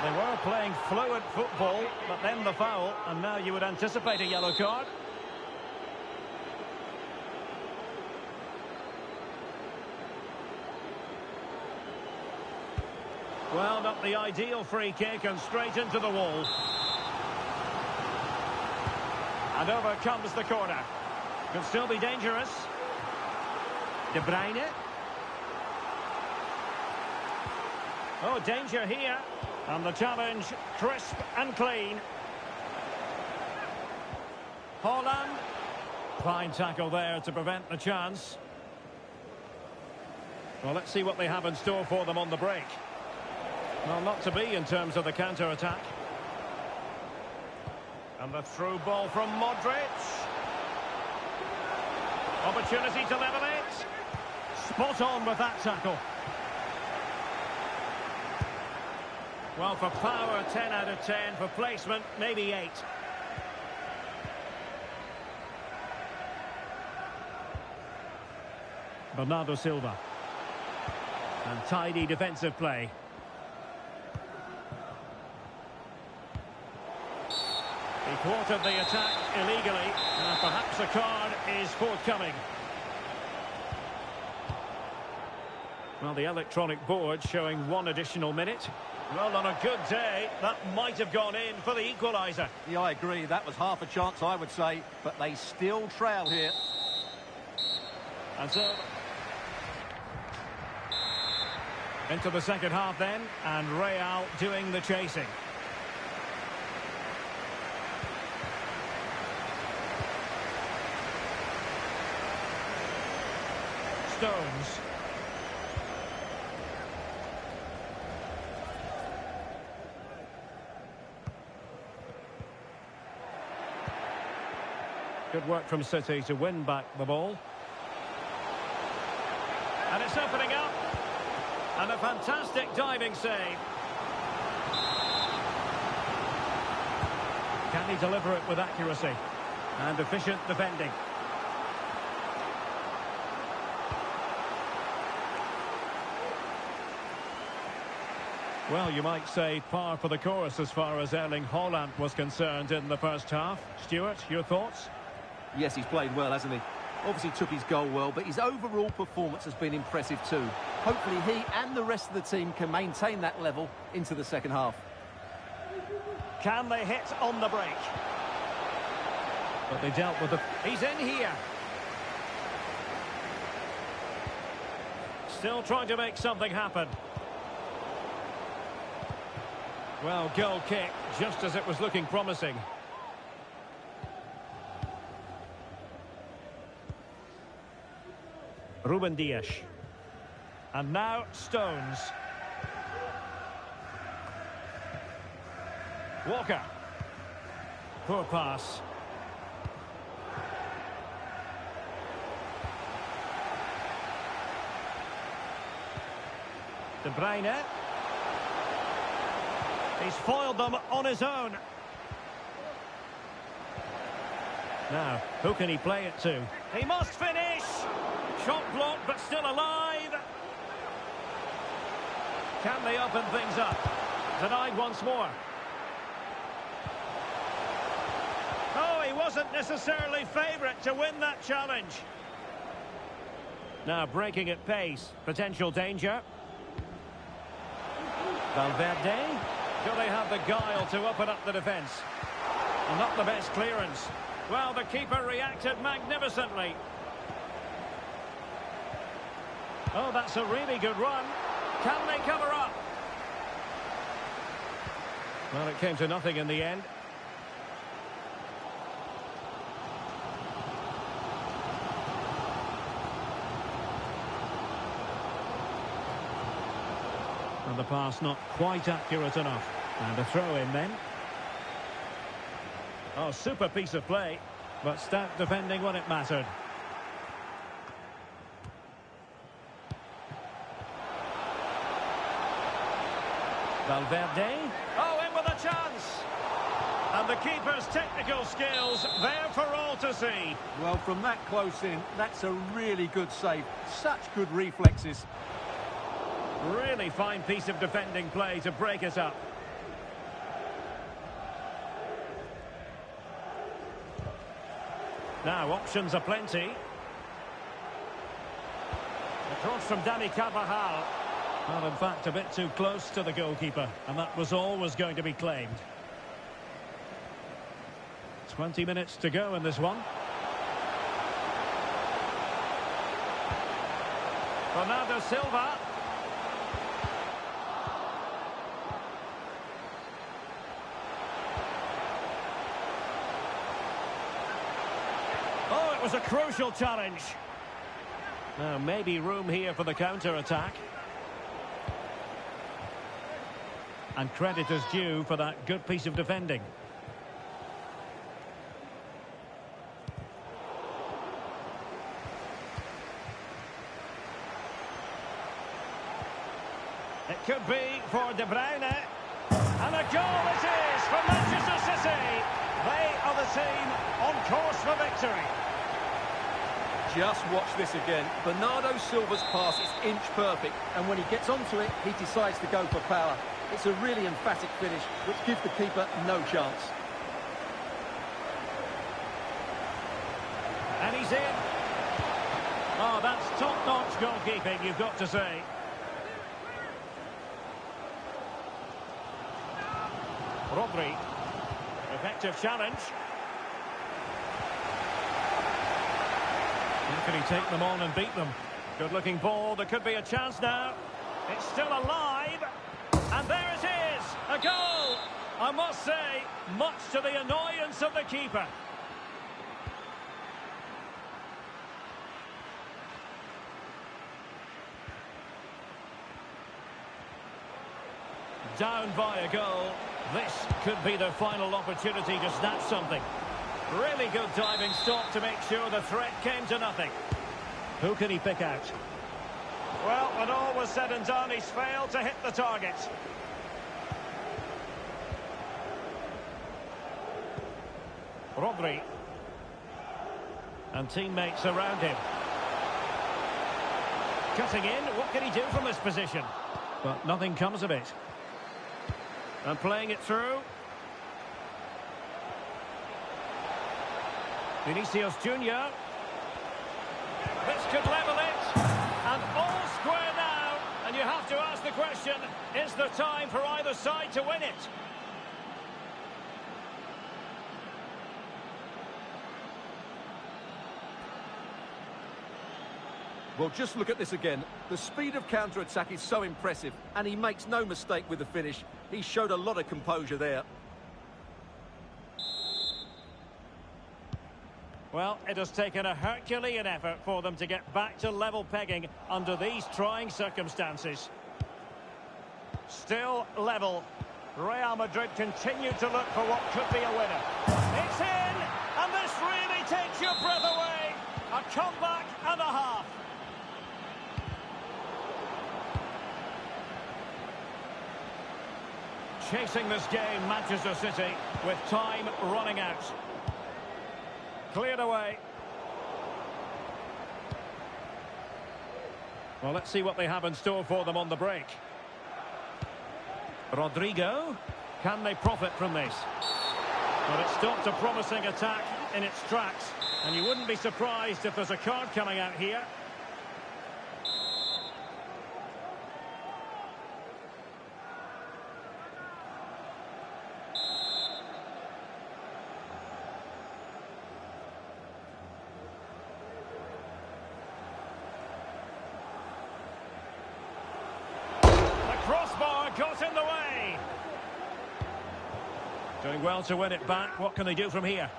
[SPEAKER 1] They were playing fluid football, but then the foul, and now you would anticipate a yellow card. Well, not the ideal free kick, and straight into the wall. And over comes the corner. Could still be dangerous. De Bruyne. Oh, danger here. And the challenge, crisp and clean. Haaland. Fine tackle there to prevent the chance. Well, let's see what they have in store for them on the break. Well, not to be in terms of the counter-attack. And the through ball from Modric. Opportunity to level it. Spot on with that tackle. Well, for power, 10 out of 10. For placement, maybe 8. Bernardo Silva. And tidy defensive play. He thwarted the attack illegally, and perhaps a card is forthcoming. Well, the electronic board showing 1 additional minute. Well, on a good day, that might have gone in for the equaliser.
[SPEAKER 2] Yeah, I agree. That was half a chance, I would say, but they still trail here.
[SPEAKER 1] And so, into the second half then, and Real doing the chasing. Stones. Good work from City to win back the ball. And it's opening up. And a fantastic diving save. Can he deliver it with accuracy? And efficient defending. Well, you might say par for the course as far as Erling Haaland was concerned in the first half. Stuart, your thoughts?
[SPEAKER 2] Yes, he's played well, hasn't he? Obviously took his goal well, but his overall performance has been impressive too. Hopefully he and the rest of the team can maintain that level into the second half.
[SPEAKER 1] Can they hit on the break? But they dealt with the... He's in here. Still trying to make something happen. Well, goal kick, just as it was looking promising. Ruben Dias. And now Stones. Walker. Poor pass. De Bruyne. He's foiled them on his own. Now, who can he play it to? He must finish! Shot blocked, but still alive. Can they open things up? Denied once more. Oh, he wasn't necessarily favourite to win that challenge. Now breaking at pace. Potential danger. Valverde. Do they have the guile to open up the defence? Well, not the best clearance. Well, the keeper reacted magnificently. Oh, that's a really good run. Can they cover up? Well, it came to nothing in the end. And the pass not quite accurate enough. And a throw in then. Oh, super piece of play. But stout defending when it mattered. Valverde. Oh, in with a chance. And the keeper's technical skills there for all to see.
[SPEAKER 2] Well, from that close in, that's a really good save. Such good reflexes.
[SPEAKER 1] Really fine piece of defending play to break it up. Now, options are plenty. A cross from Dani Carvajal. Well, in fact, a bit too close to the goalkeeper, and that was always going to be claimed. 20 minutes to go in this one. Bernardo Silva. Oh, it was a crucial challenge. Now, maybe room here for the counter-attack. And credit is due for that good piece of defending. It could be for De Bruyne. And a goal it is for Manchester City. They are the team on course for victory.
[SPEAKER 2] Just watch this again. Bernardo Silva's pass is inch perfect, and when he gets onto it, he decides to go for power. It's a really emphatic finish, which gives the keeper no chance.
[SPEAKER 1] And he's in. Oh, that's top-notch goalkeeping, you've got to say. Rodri. Effective challenge. How can he take them on and beat them? Good-looking ball. There could be a chance now. It's still alive. And there it is. A goal. I must say, much to the annoyance of the keeper. Down by a goal. This could be their final opportunity to snatch something. Really good diving stop to make sure the threat came to nothing. Who can he pick out? Well, when all was said and done, he's failed to hit the target. Rodri. And teammates around him. Cutting in, what can he do from this position? But nothing comes of it. And playing it through. Vinicius Junior. This could level it. And all square now. And you have to ask the question, is there time for either side to win it?
[SPEAKER 2] Well, just look at this again. The speed of counter-attack is so impressive, and he makes no mistake with the finish. He showed a lot of composure there.
[SPEAKER 1] Well, it has taken a Herculean effort for them to get back to level pegging under these trying circumstances. Still level. Real Madrid continue to look for what could be a winner. It's in, and this really takes your breath away. A comeback and a half. Chasing this game, Manchester City, with time running out. Cleared away. Well, let's see what they have in store for them on the break. Rodrigo. Can they profit from this? But it stopped a promising attack in its tracks. And you wouldn't be surprised if there's a card coming out here. Crossbar got in the way. Doing well to win it back. What can they do from here?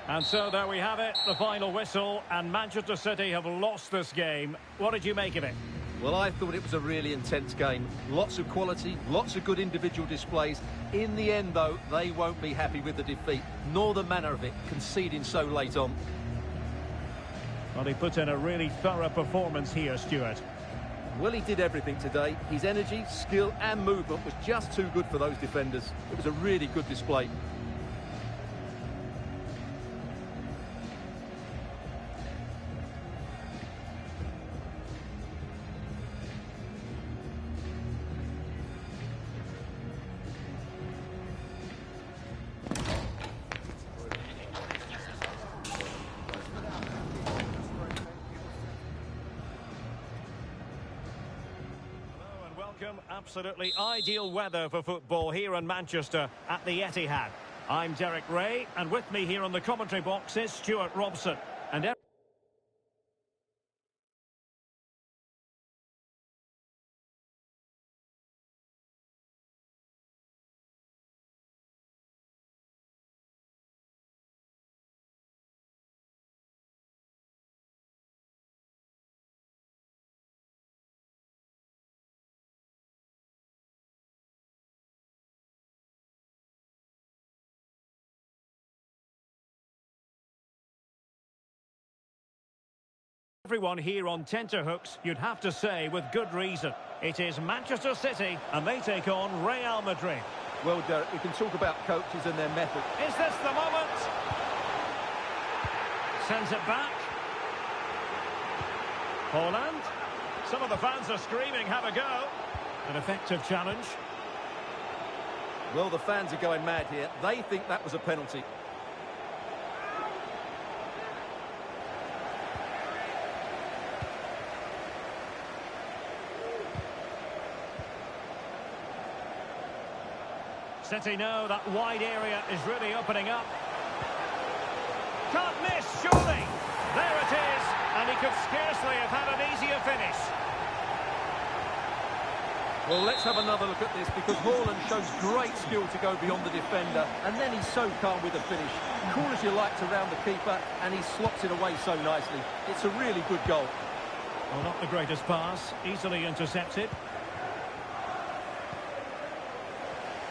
[SPEAKER 1] And so there we have it, the final whistle, and Manchester City have lost this game. What did you make of it?
[SPEAKER 2] Well, I thought it was a really intense game. Lots of quality, lots of good individual displays. In the end, though, they won't be happy with the defeat, nor the manner of it, conceding so late on.
[SPEAKER 1] Well, he put in a really thorough performance here, Stuart.
[SPEAKER 2] Well, he did everything today. His energy, skill and movement was just too good for those defenders. It was a really good display.
[SPEAKER 1] Absolutely ideal weather for football here in Manchester at the Etihad. I'm Derek Ray, and with me here on the commentary box is Stuart Robson. And everyone here on tenterhooks, you'd have to say with good reason. It is Manchester City, and they take on Real Madrid.
[SPEAKER 2] Well, Derek, we can talk about coaches and their method.
[SPEAKER 1] Is this the moment? Sends it back. Holland. Some of the fans are screaming, have a go. An effective challenge.
[SPEAKER 2] Well, the fans are going mad here. They think that was a penalty.
[SPEAKER 1] City know that wide area is really opening up. Can't miss, surely. There it is, and he could scarcely have had an easier finish.
[SPEAKER 2] Well, let's have another look at this, because Haaland shows great skill to go beyond the defender, and then he's so calm with the finish. Cool as you like to round the keeper, and he slots it away so nicely. It's a really good goal.
[SPEAKER 1] Well, not the greatest pass, easily intercepted.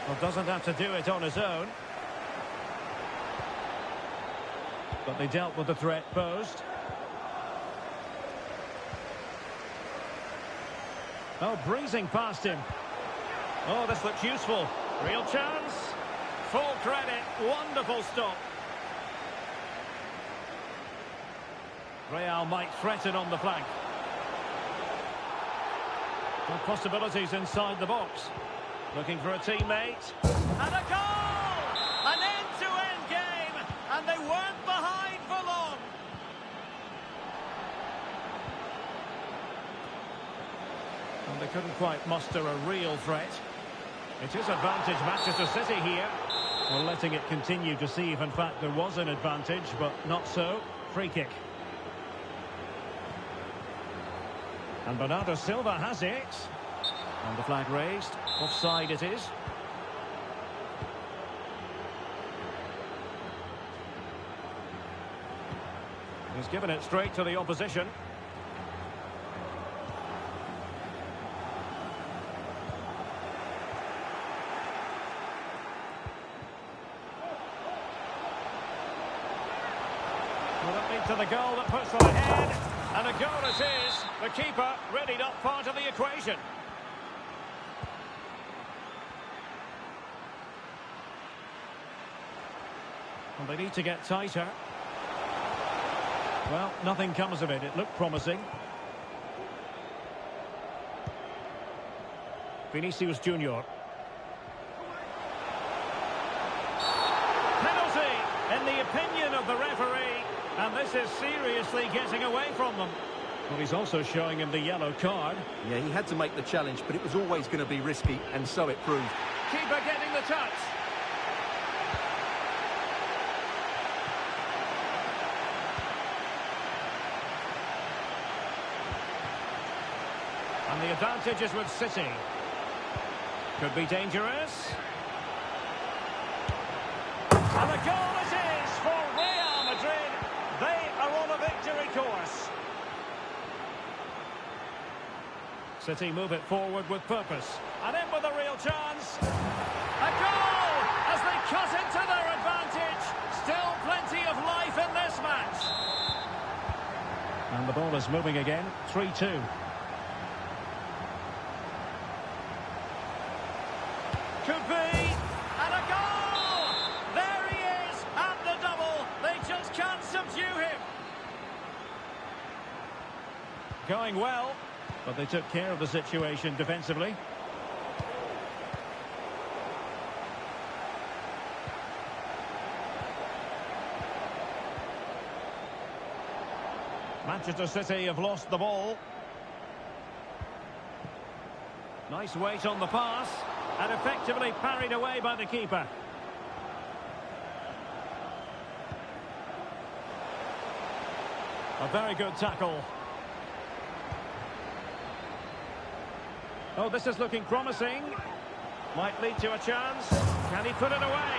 [SPEAKER 1] Well, doesn't have to do it on his own. But they dealt with the threat posed. Oh, breezing past him. Oh, this looks useful. Real chance. Full credit. Wonderful stop. Real might threaten on the flank. Good possibilities inside the box. Looking for a teammate. And a goal! An end-to-end game. And they weren't behind for long. And they couldn't quite muster a real threat. It is advantage Manchester City here. Well, letting it continue to see if in fact there was an advantage, but not so. Free kick. And Bernardo Silva has it. And the flag raised. Offside it is. He's given it straight to the opposition. Will it lead to the goal that puts them ahead? And a goal it is. The keeper really not part of the equation. And they need to get tighter. Well, nothing comes of it. It looked promising. Vinicius Junior. Penalty, in the opinion of the referee. And this is seriously getting away from them. Well, he's also showing him the yellow card.
[SPEAKER 2] Yeah, he had to make the challenge, but it was always going to be risky, and so it proved.
[SPEAKER 1] Keeper getting the touch. And the advantage is with City. Could be dangerous. And the goal it is for Real Madrid. They are on a victory course. City move it forward with purpose. And in with a real chance. A goal as they cut into their advantage. Still plenty of life in this match. And the ball is moving again. 3-2. Could be. And a goal! There he is at the double. They just can't subdue him. Going well, but they took care of the situation defensively. Manchester City have lost the ball. Nice weight on the pass. And effectively parried away by the keeper. A very good tackle. Oh, this is looking promising. Might lead to a chance. Can he put it away?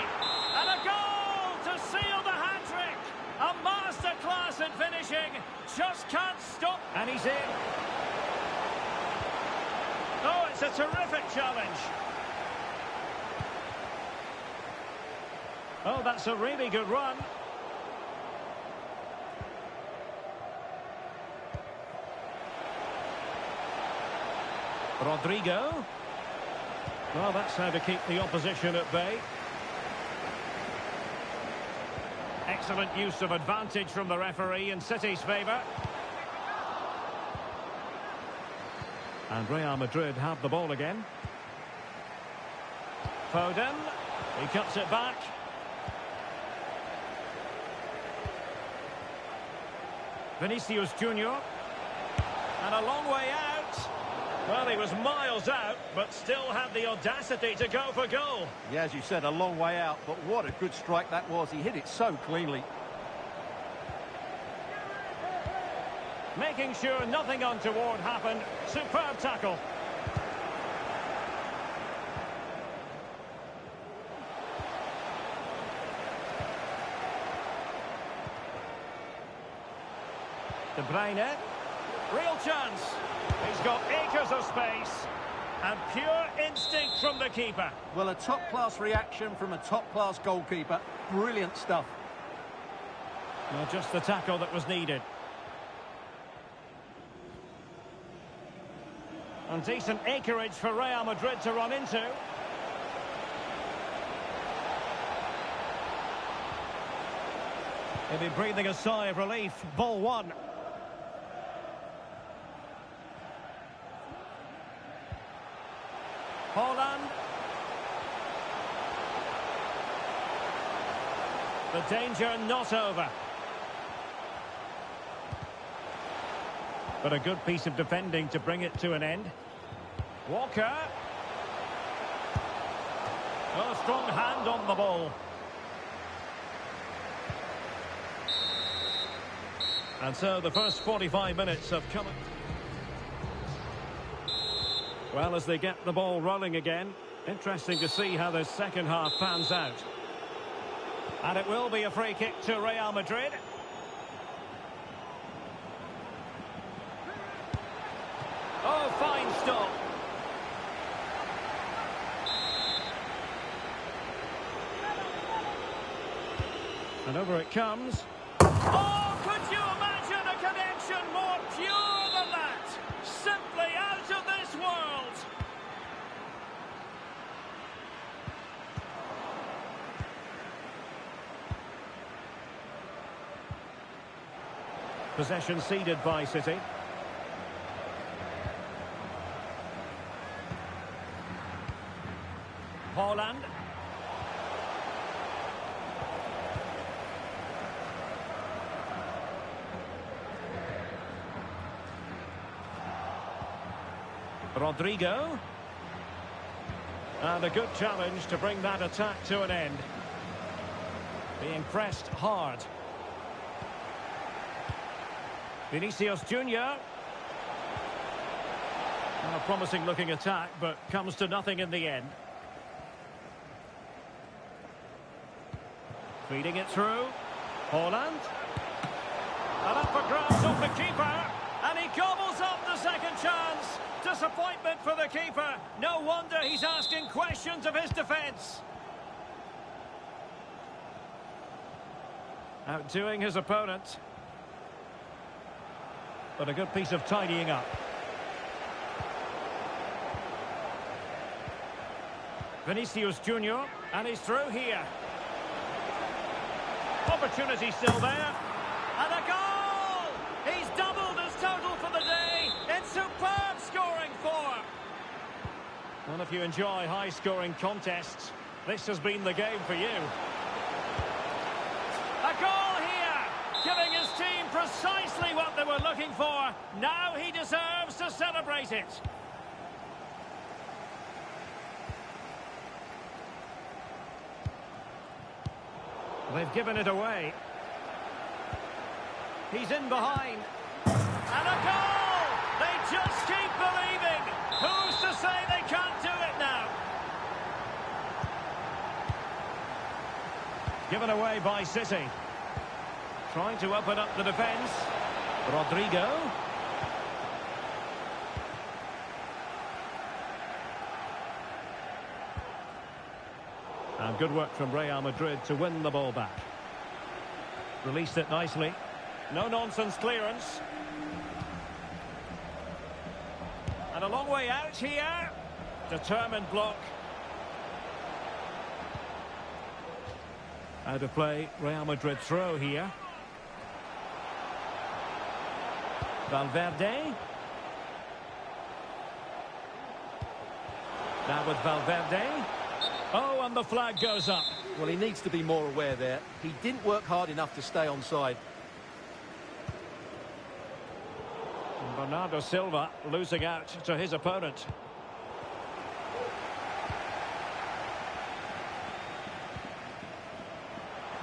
[SPEAKER 1] And a goal to seal the hat-trick. A masterclass in finishing. Just can't stop. And he's in. Oh, it's a terrific challenge. Oh, that's a really good run. Rodrigo. Well, that's how to keep the opposition at bay. Excellent use of advantage from the referee in City's favour. And Real Madrid have the ball again. Foden. He cuts it back. Vinicius Junior. And a long way out. Well, he was miles out, but still had the audacity to go for goal.
[SPEAKER 2] Yeah, as you said, a long way out, but what a good strike that was. He hit it so cleanly.
[SPEAKER 1] Making sure nothing untoward happened. Superb tackle. De Bruyne. Real chance. He's got acres of space. And pure instinct from the keeper.
[SPEAKER 2] Well, a top-class reaction from a top-class goalkeeper. Brilliant stuff.
[SPEAKER 1] Well, just the tackle that was needed. And decent acreage for Real Madrid to run into. He'll be breathing a sigh of relief. Ball one. Holland. The danger not over. But a good piece of defending to bring it to an end. Walker. Oh, a strong hand on the ball. And so the first 45 minutes have come. Well, as they get the ball rolling again, interesting to see how the second half pans out. And it will be a free kick to Real Madrid. Oh, fine stop. And over it comes. Oh, could you imagine a connection more pure than that? Simply out of this world. Possession ceded by City. Holland. Rodrigo. And a good challenge to bring that attack to an end. Being pressed hard. Vinicius Junior. A promising looking attack, but comes to nothing in the end. Feeding it through. Holland. And up for grabs off the keeper. And he gobbles up the second chance. Disappointment for the keeper. No wonder he's asking questions of his defence. Outdoing his opponent. But a good piece of tidying up. Vinicius Junior. And he's through here. Opportunity still there. And a goal! He's doubled his total for the day. It's superb scoring form. Well, if you enjoy high-scoring contests, this has been the game for you. A goal here, giving his team precisely what they were looking for. Now he deserves to celebrate it. They've given it away. He's in behind. And a goal! They just keep believing. Who's to say they can't do it now? Given away by City. Trying to open up the defence. Rodrigo. And good work from Real Madrid to win the ball back. Released it nicely. No-nonsense clearance. And a long way out here. Determined block. Out of play, Real Madrid throw here. Valverde. Now with Valverde. Oh, and the flag goes up.
[SPEAKER 2] Well, he needs to be more aware there. He didn't work hard enough to stay onside.
[SPEAKER 1] Bernardo Silva losing out to his opponent.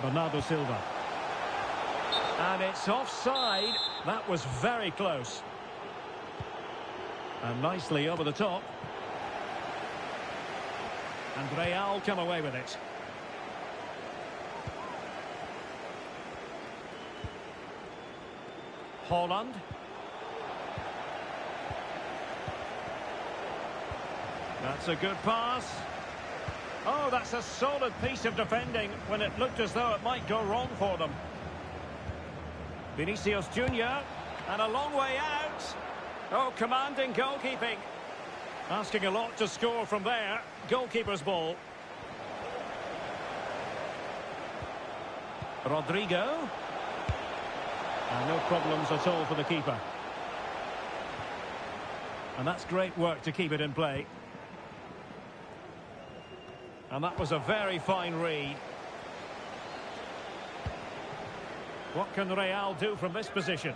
[SPEAKER 1] Bernardo Silva. And it's offside. That was very close. And nicely over the top. And Real come away with it. Holland. That's a good pass. Oh, that's a solid piece of defending when it looked as though it might go wrong for them. Vinicius Junior, and a long way out. Oh, commanding goalkeeping. Asking a lot to score from there. Goalkeeper's ball. Rodrigo. And no problems at all for the keeper. And that's great work to keep it in play. And that was a very fine read. What can Real do from this position?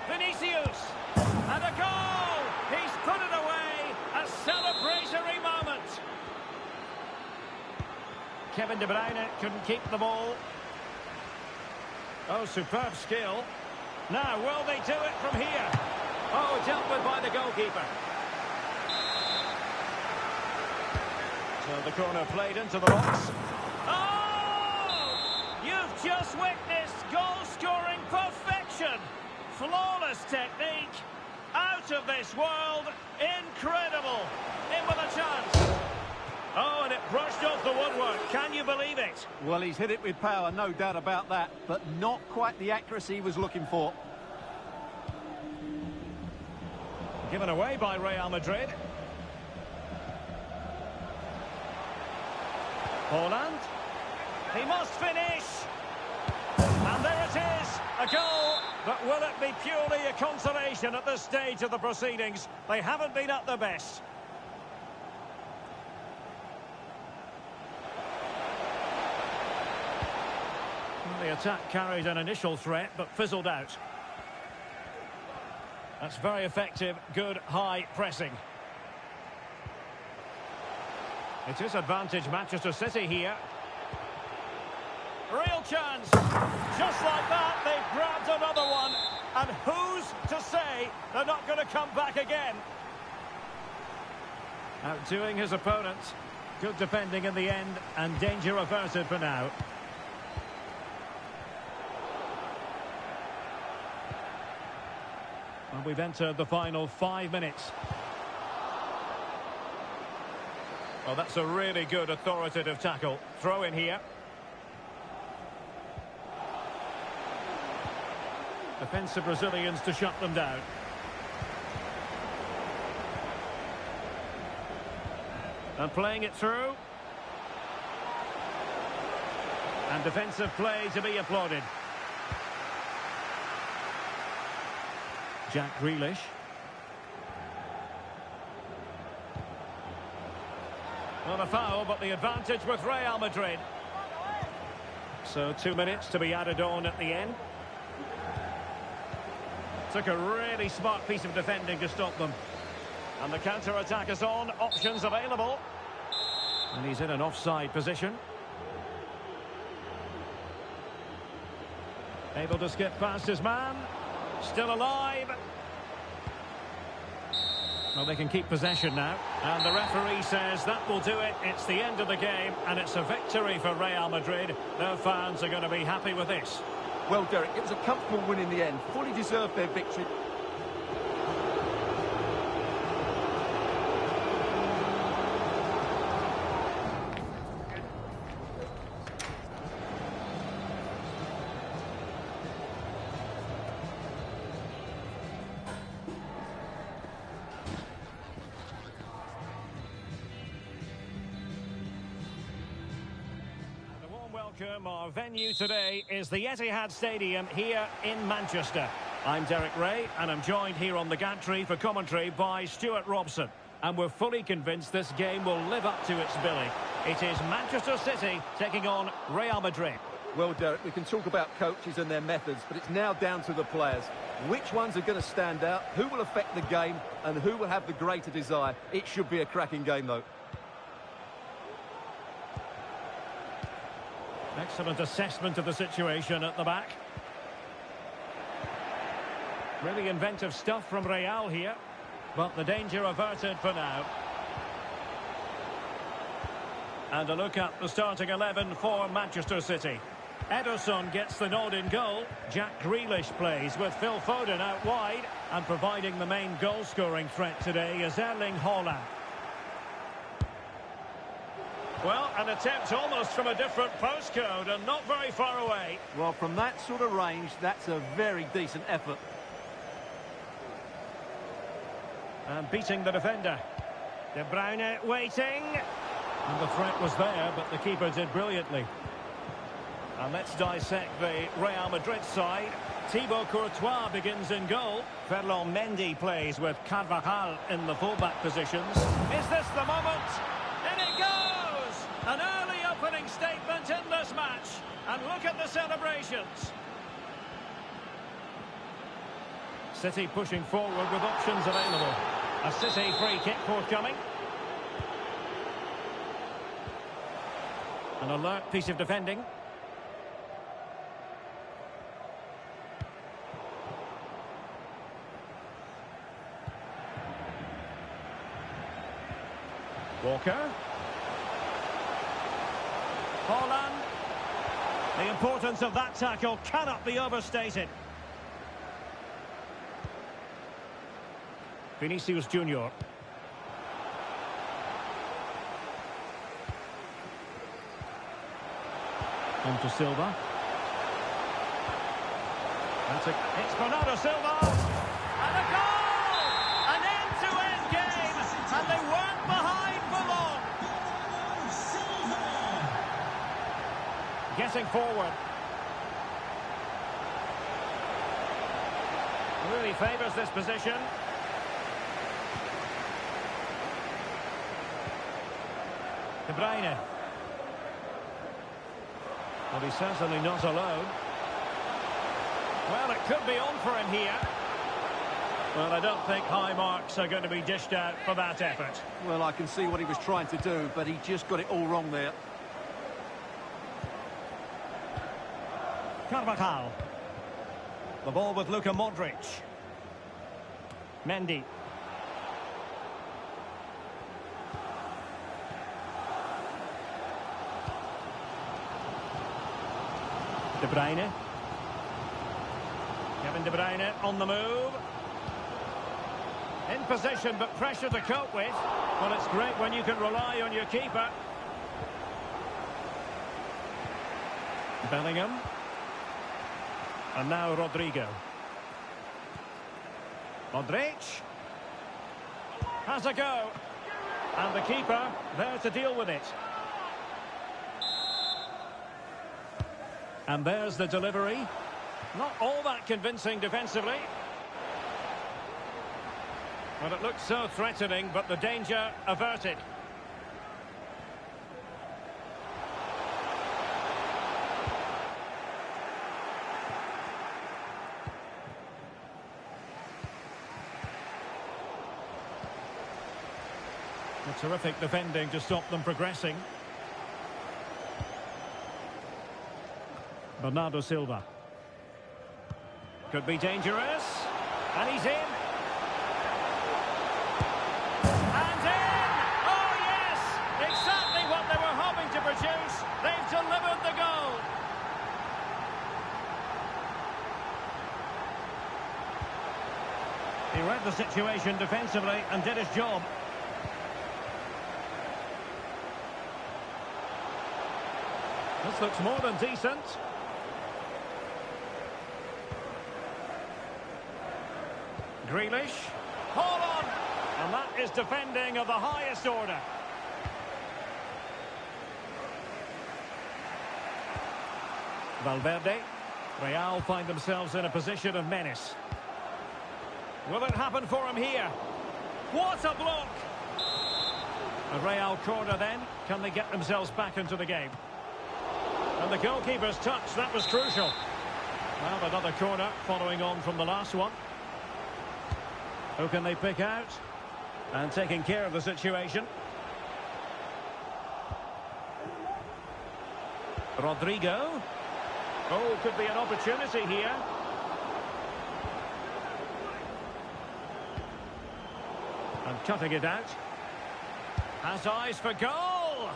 [SPEAKER 1] Vinicius! And a goal! He's put it away! A celebratory moment! Kevin De Bruyne couldn't keep the ball. Oh, superb skill. Now, will they do it from here? Oh, dealt with by the goalkeeper. So the corner played into the box. Oh! You've just witnessed goal-scoring perfection. Flawless technique. Out of this world. Incredible. In with a chance. Oh, and it brushed off the woodwork. Can you believe it?
[SPEAKER 2] Well, he's hit it with power, no doubt about that, but not quite the accuracy he was looking for.
[SPEAKER 1] Given away by Real Madrid. Holland. He must finish. And there it is. A goal. But will it be purely a consolation at this stage of the proceedings? They haven't been at their best. The attack carried an initial threat, but fizzled out. That's very effective, good, high pressing. It is advantage Manchester City here. Real chance. Just like that, they've grabbed another one. And who's to say they're not going to come back again? Outdoing his opponent. Good defending in the end, and danger averted for now. And we've entered the final 5 minutes. Well, that's a really good authoritative tackle. Throw in here. Defensive Brazilians to shut them down. And playing it through. And defensive play to be applauded. Jack Grealish. Not a foul, but the advantage with Real Madrid. So 2 minutes to be added on at the end. Took a really smart piece of defending to stop them. And the counter-attack is on, options available. And he's in an offside position. Able to skip past his man. Still alive. Well, they can keep possession now. And the referee says that will do it. It's the end of the game, and it's a victory for Real Madrid. Their fans are going to be happy with this.
[SPEAKER 2] Well, Derek, it was a comfortable win in the end. Fully deserved their victory.
[SPEAKER 1] Our venue today is the Etihad Stadium here in Manchester. I'm Derek Ray, and I'm joined here on the gantry for commentary by Stuart Robson. And we're fully convinced this game will live up to its billing. It is Manchester City taking on Real Madrid.
[SPEAKER 2] Well, Derek, we can talk about coaches and their methods, but it's now down to the players. Which ones are going to stand out, who will affect the game, and who will have the greater desire? It should be a cracking game, though.
[SPEAKER 1] Excellent assessment of the situation at the back. Really inventive stuff from Real here, but the danger averted for now. And a look at the starting 11 for Manchester City. Ederson gets the nod in goal. Jack Grealish plays with Phil Foden out wide, and providing the main goal-scoring threat today is Erling Haaland. Well, an attempt almost from a different postcode and not very far away.
[SPEAKER 2] Well, from that sort of range, that's a very decent effort.
[SPEAKER 1] And beating the defender. De Bruyne waiting. And the threat was there, but the keeper did brilliantly. And let's dissect the Real Madrid side. Thibaut Courtois begins in goal. Ferland Mendy plays with Carvajal in the fullback positions. Is this the moment? In it goes! An early opening statement in this match. And look at the celebrations. City pushing forward with options available. A City free kick forthcoming. An alert piece of defending. Walker. Haaland. The importance of that tackle cannot be overstated. Vinicius Junior. On to Silva. It's Bernardo Silva. And a goal! An end-to-end game. And they weren't behind for long. Getting forward. Really favours this position. De Bruyne. Well, he's certainly not alone. Well, it could be on for him here. Well, I don't think high marks are going to be dished out for that effort.
[SPEAKER 2] Well, I can see what he was trying to do, but he just got it all wrong there.
[SPEAKER 1] Carvajal. The ball with Luka Modric. Mendy. De Bruyne. Kevin De Bruyne on the move. In position, but pressure to cope with. Well, it's great when you can rely on your keeper. Bellingham. And now Rodrigo. Modric. Has a go. And the keeper there to deal with it. And there's the delivery. Not all that convincing defensively. Well, it looks so threatening, but the danger averted. A terrific defending to stop them progressing. Bernardo Silva. Could be dangerous. And he's in. And in! Oh, yes! Exactly what they were hoping to produce. They've delivered the goal. He read the situation defensively and did his job. This looks more than decent. Grealish. Haaland! And that is defending of the highest order. Valverde. Real find themselves in a position of menace. Will it happen for him here? What a block! A Real corner then. Can they get themselves back into the game? And the goalkeeper's touch, that was crucial. Well, another corner following on from the last one. Who can they pick out? And taking care of the situation. Rodrigo. Oh, could be an opportunity here. And cutting it out. Has eyes for goal.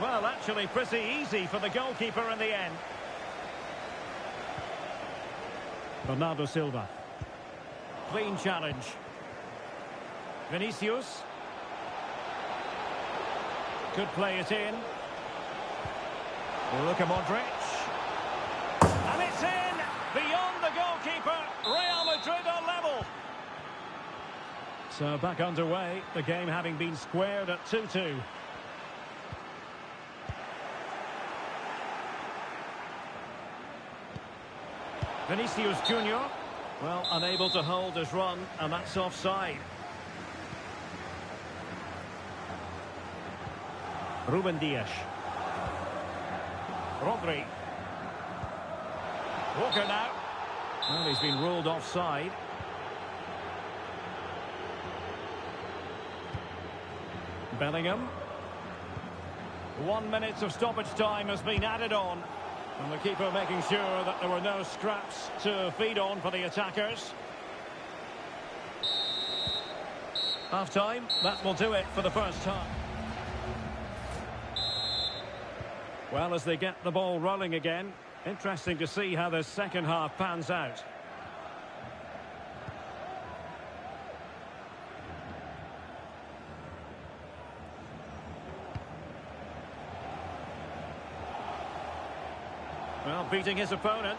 [SPEAKER 1] Well, actually pretty easy for the goalkeeper in the end. Bernardo Silva. Clean challenge. Vinicius. Could play it in. Luka Modric. And it's in! Beyond the goalkeeper. Real Madrid are level. So back underway. The game having been squared at 2-2. Vinicius Junior. Well, unable to hold his run, and that's offside. Ruben Dias. Rodri. Walker now. Well, he's been ruled offside. Bellingham. 1 minute of stoppage time has been added on. And the keeper making sure that there were no scraps to feed on for the attackers. Half-time, that will do it for the first half. Well, as they get the ball rolling again, interesting to see how the second half pans out. Well, beating his opponent.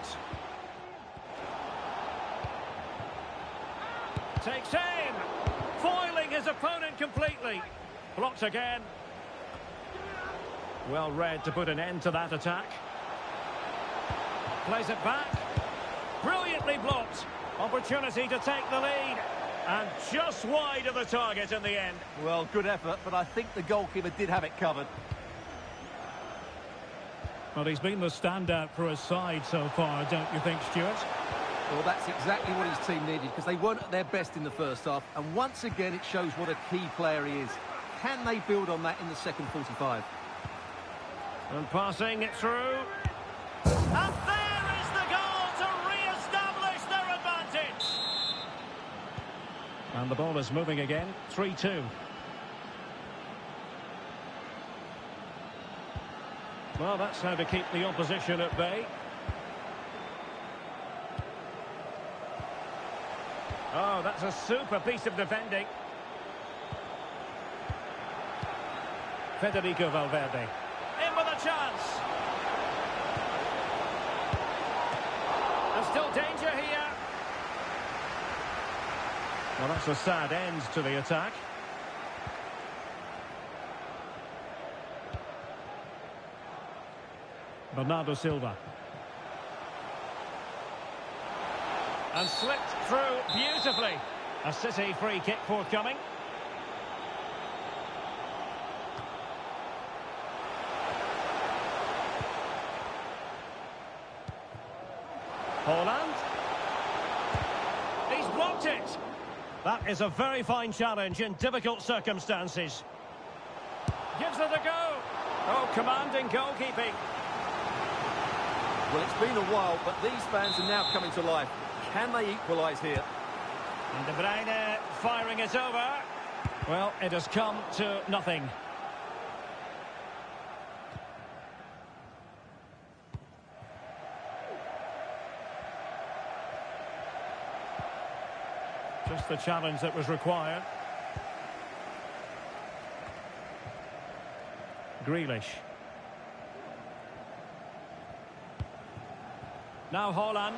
[SPEAKER 1] Takes aim. Foiling his opponent completely. Blocked again. Well read to put an end to that attack. Plays it back. Brilliantly blocked. Opportunity to take the lead. And just wide of the target in the end.
[SPEAKER 2] Well, good effort, but I think the goalkeeper did have it covered.
[SPEAKER 1] Well, he's been the standout for his side so far, don't you think, Stuart?
[SPEAKER 2] Well, that's exactly what his team needed, because they weren't at their best in the first half. And once again, it shows what a key player he is. Can they build on that in the second 45?
[SPEAKER 1] And passing it through. And there is the goal to re-establish their advantage. And the ball is moving again. 3-2. Well, that's how to keep the opposition at bay. Oh, that's a super piece of defending. Federico Valverde. In with a chance. There's still danger here. Well, that's a sad end to the attack. Bernardo Silva. And slipped through beautifully. A City free kick forthcoming. Haaland. He's blocked it. That is a very fine challenge in difficult circumstances. Gives it a go. Oh, commanding goalkeeping.
[SPEAKER 2] Well, it's been a while, but these fans are now coming to life. Can they equalise here?
[SPEAKER 1] And De Bruyne firing it over. Well, it has come to nothing. Just the challenge that was required. Grealish. Now Haaland.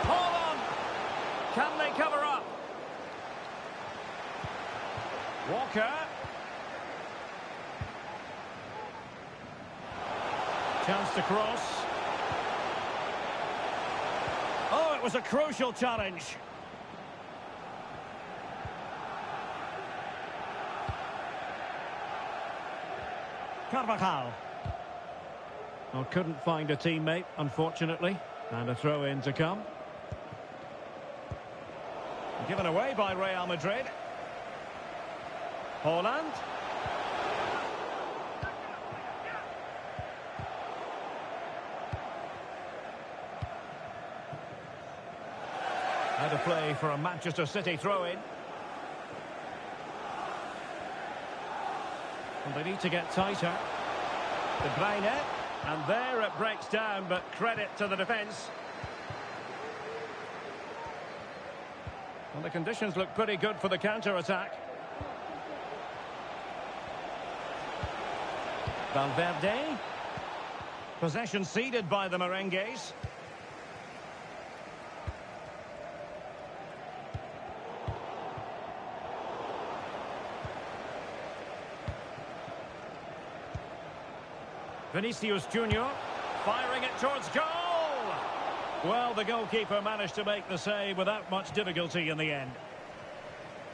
[SPEAKER 1] Haaland! Can they cover up? Walker. Chance to cross. Oh, it was a crucial challenge. Carvajal. Well, couldn't find a teammate, unfortunately. And a throw-in to come. Given away by Real Madrid. Haaland. How to play for a Manchester City throw-in. Well, they need to get tighter. De Bruyne. And there it breaks down, but credit to the defence. Well, the conditions look pretty good for the counter-attack. Valverde. Possession ceded by the Merengues. Vinicius Junior firing it towards goal. Well, the goalkeeper managed to make the save without much difficulty in the end.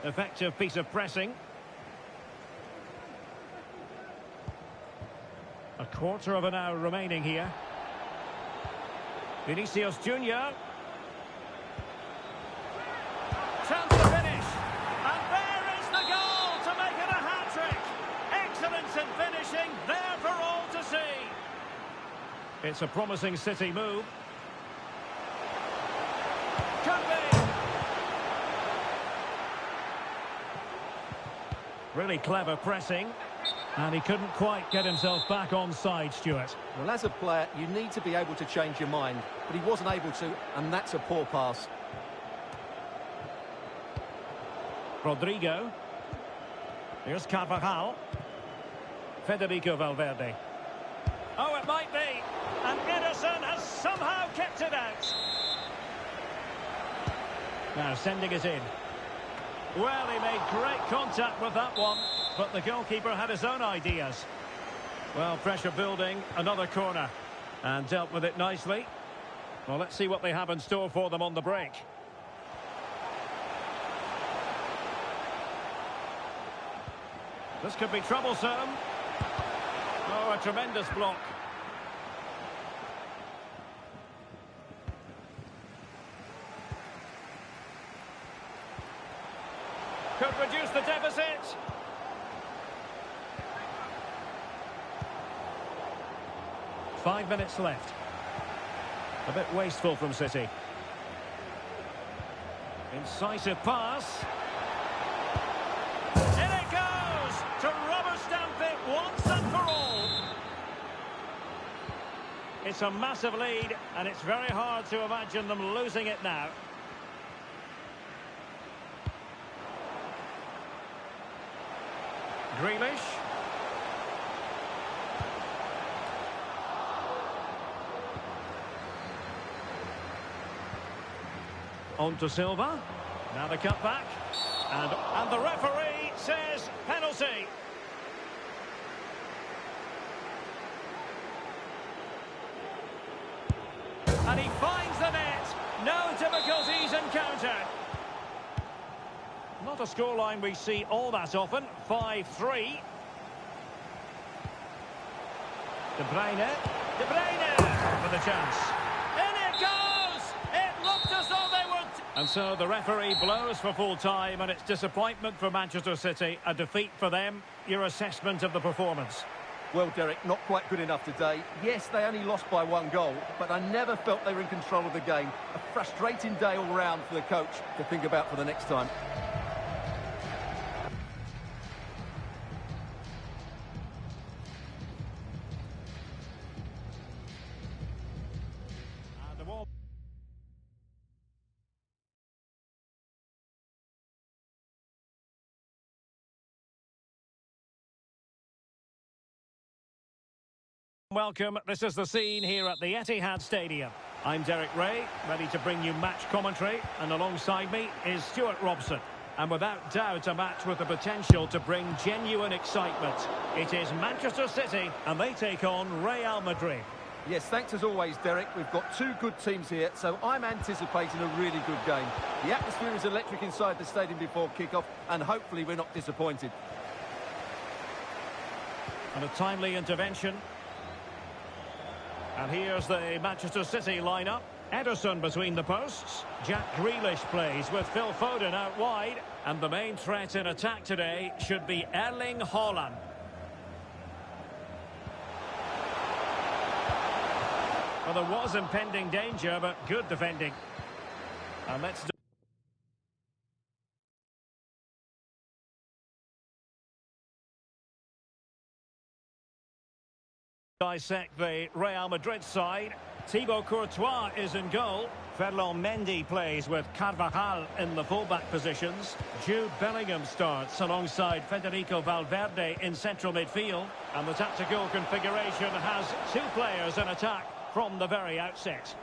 [SPEAKER 1] Effective piece of pressing. A quarter of an hour remaining here. Vinicius Junior. Chance to finish. And there is the goal to make it a hat-trick. Excellence in finishing, there for all to see. It's a promising City move. Could be. Really clever pressing. And he couldn't quite get himself back on side, Stuart.
[SPEAKER 2] Well, as a player, you need to be able to change your mind. But he wasn't able to, and that's a poor pass.
[SPEAKER 1] Rodrigo. Here's Carvajal. Federico Valverde. Oh, it might be. And Ederson has somehow kept it out. Now sending it in. Well, he made great contact with that one, but the goalkeeper had his own ideas. Well, pressure building, another corner, and dealt with it nicely. Well, let's see what they have in store for them on the break. This could be troublesome. Oh, a tremendous block. Could reduce the deficit. Five minutes left. A bit wasteful from City. Incisive pass. In it goes! To rubber stamp it once and for all. It's a massive lead, and it's very hard to imagine them losing it now. Grealish. On to Silva. Now the cut back. And the referee says penalty. And he finds the net. No difficulties encountered. Not a scoreline we see all that often. 5-3. De Bruyne. De Bruyne with a chance. In it goes! It looked as though they would. And so the referee blows for full time, and it's disappointment for Manchester City. A defeat for them. Your assessment of the performance?
[SPEAKER 2] Well, Derek, not quite good enough today. Yes, they only lost by 1 goal, but I never felt they were in control of the game. A frustrating day all round for the coach to think about for the next time.
[SPEAKER 1] Welcome, this is the scene here at the Etihad Stadium. I'm Derek Ray, ready to bring you match commentary, and alongside me is Stuart Robson. And without doubt, a match with the potential to bring genuine excitement. It is Manchester City, and they take on Real Madrid.
[SPEAKER 2] Yes, thanks as always, Derek. We've got two good teams here, so I'm anticipating a really good game. The atmosphere is electric inside the stadium before kick-off, and hopefully we're not disappointed.
[SPEAKER 1] And a timely intervention. And here's the Manchester City lineup. Ederson between the posts. Jack Grealish plays with Phil Foden out wide. And the main threat in attack today should be Erling Haaland. Well, there was impending danger, but good defending. And let's dissect the Real Madrid side. Thibaut Courtois is in goal. Ferland Mendy plays with Carvajal in the fullback positions. Jude Bellingham starts alongside Federico Valverde in central midfield. And the tactical configuration has two players in attack from the very outset.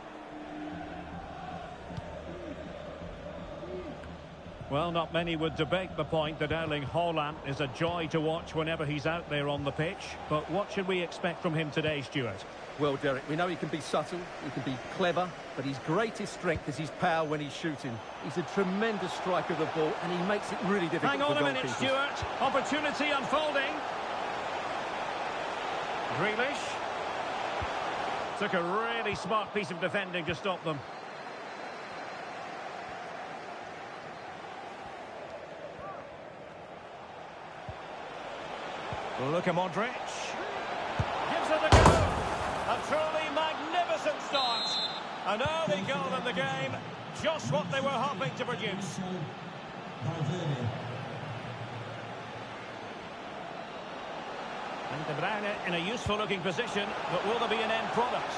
[SPEAKER 1] Well, not many would debate the point that Erling Haaland is a joy to watch whenever he's out there on the pitch. But what should we expect from him today, Stuart?
[SPEAKER 2] Well, Derek, we know he can be subtle, he can be clever, but his greatest strength is his power when he's shooting. He's a tremendous striker of the ball, and he makes it really difficult
[SPEAKER 1] Hang on
[SPEAKER 2] for
[SPEAKER 1] a minute,
[SPEAKER 2] goalkeepers.
[SPEAKER 1] Stuart. Opportunity unfolding. Grealish. Took a really smart piece of defending to stop them. Luka Modric. Gives it a go. A truly magnificent start. An early goal in the game. Just what they were hoping to produce. And De Bruyne in a useful looking position, but will there be an end product?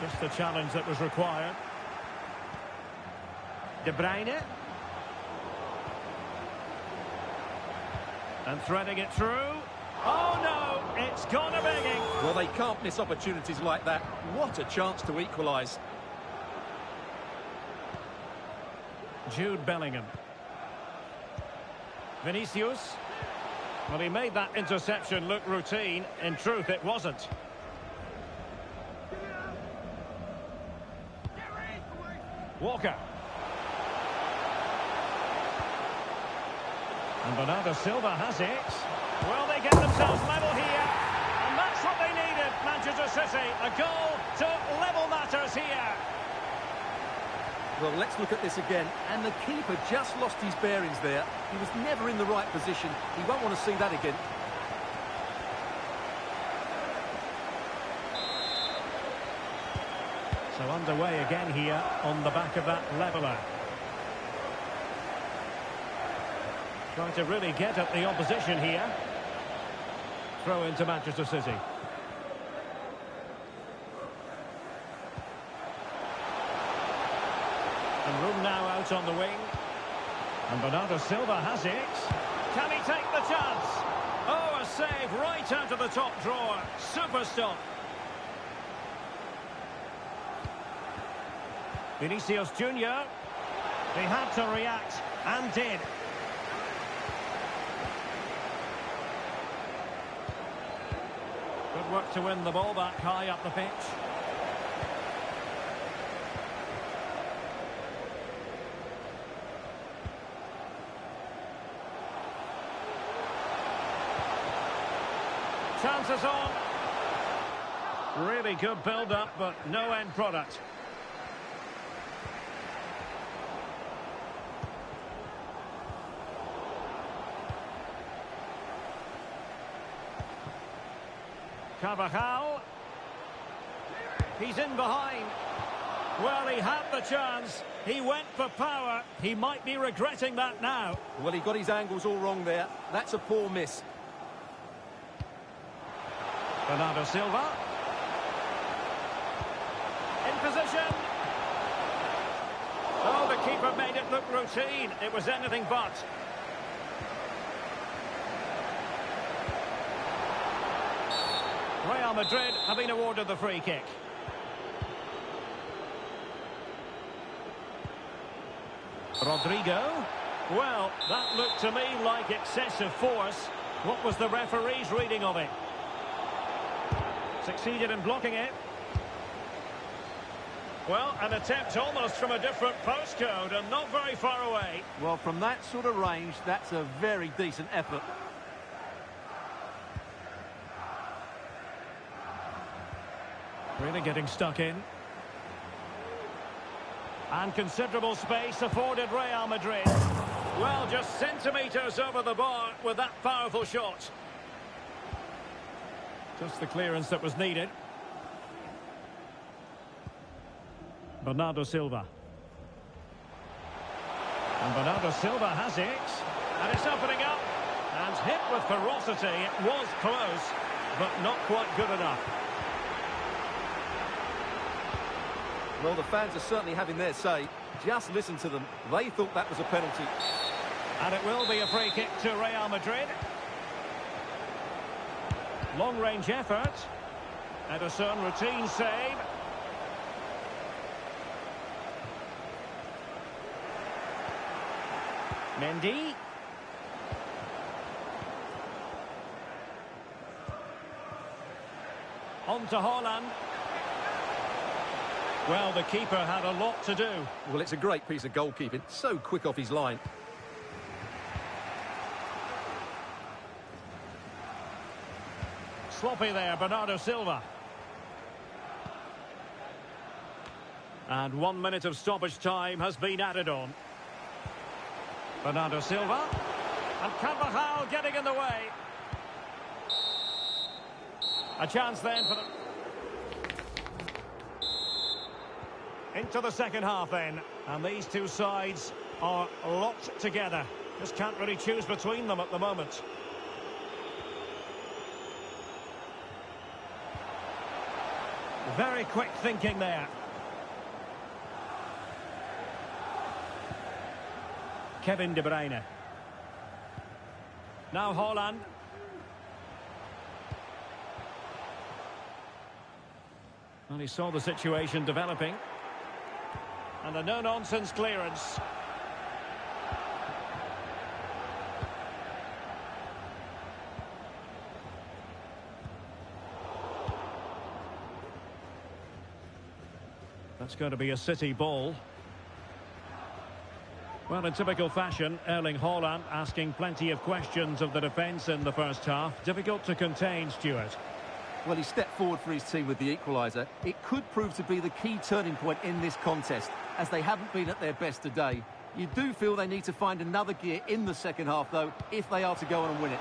[SPEAKER 1] Just the challenge that was required. De Bruyne. And threading it through. Oh no, it's gone a begging.
[SPEAKER 2] Well, they can't miss opportunities like that. What a chance to equalise.
[SPEAKER 1] Jude Bellingham. Vinicius. Well, he made that interception look routine. In truth, it wasn't. Walker. And Bernardo Silva has it. Well, they get themselves level here. And that's what they needed, Manchester City. A goal to level matters here.
[SPEAKER 2] Well, let's look at this again. And the keeper just lost his bearings there. He was never in the right position. He won't want to see that again.
[SPEAKER 1] So underway again here on the back of that leveller. Trying to really get at the opposition here. Throw into Manchester City. And room now out on the wing. And Bernardo Silva has it. Can he take the chance? Oh, a save right out of the top drawer. Super stop. Vinicius Junior. He had to react and did. Good work to win the ball back high up the pitch. Chances on. Really good build-up, but no end product. Carvajal. He's in behind. Well, he had the chance. He went for power. He might be regretting that now.
[SPEAKER 2] Well, he got his angles all wrong there. That's a poor miss.
[SPEAKER 1] Bernardo Silva. In position. Oh, the keeper made it look routine. It was anything but. Real Madrid have been awarded the free kick. Rodrigo. Well, that looked to me like excessive force. What was the referee's reading of it? Succeeded in blocking it. Well, an attempt almost from a different postcode and not very far away.
[SPEAKER 2] Well, from that sort of range, that's a very decent effort.
[SPEAKER 1] Really getting stuck in. And considerable space afforded Real Madrid. Well, just centimetres over the bar with that powerful shot. Just the clearance that was needed. Bernardo Silva. And Bernardo Silva has it. And it's opening up. And hit with ferocity. It was close, but not quite good enough.
[SPEAKER 2] Well, the fans are certainly having their say. Just listen to them. They thought that was a penalty.
[SPEAKER 1] And it will be a free kick to Real Madrid. Long-range effort. Ederson, routine save. Mendy. On to Haaland. Well, the keeper had a lot to do.
[SPEAKER 2] Well, it's a great piece of goalkeeping. So quick off his line.
[SPEAKER 1] Sloppy there, Bernardo Silva. And 1 minute of stoppage time has been added on. Bernardo Silva. And Carvajal getting in the way. A chance then for the... Into the second half then. And these two sides are locked together. Just can't really choose between them at the moment. Very quick thinking there. Kevin De Bruyne. Now Haaland. And he saw the situation developing. And a no-nonsense clearance. That's going to be a City ball. Well, in typical fashion, Erling Haaland asking plenty of questions of the defence in the first half. Difficult to contain, Stuart.
[SPEAKER 2] Well, he stepped forward for his team with the equaliser. It could prove to be the key turning point in this contest, as they haven't been at their best today. You do feel they need to find another gear in the second half, though, if they are to go on and win it.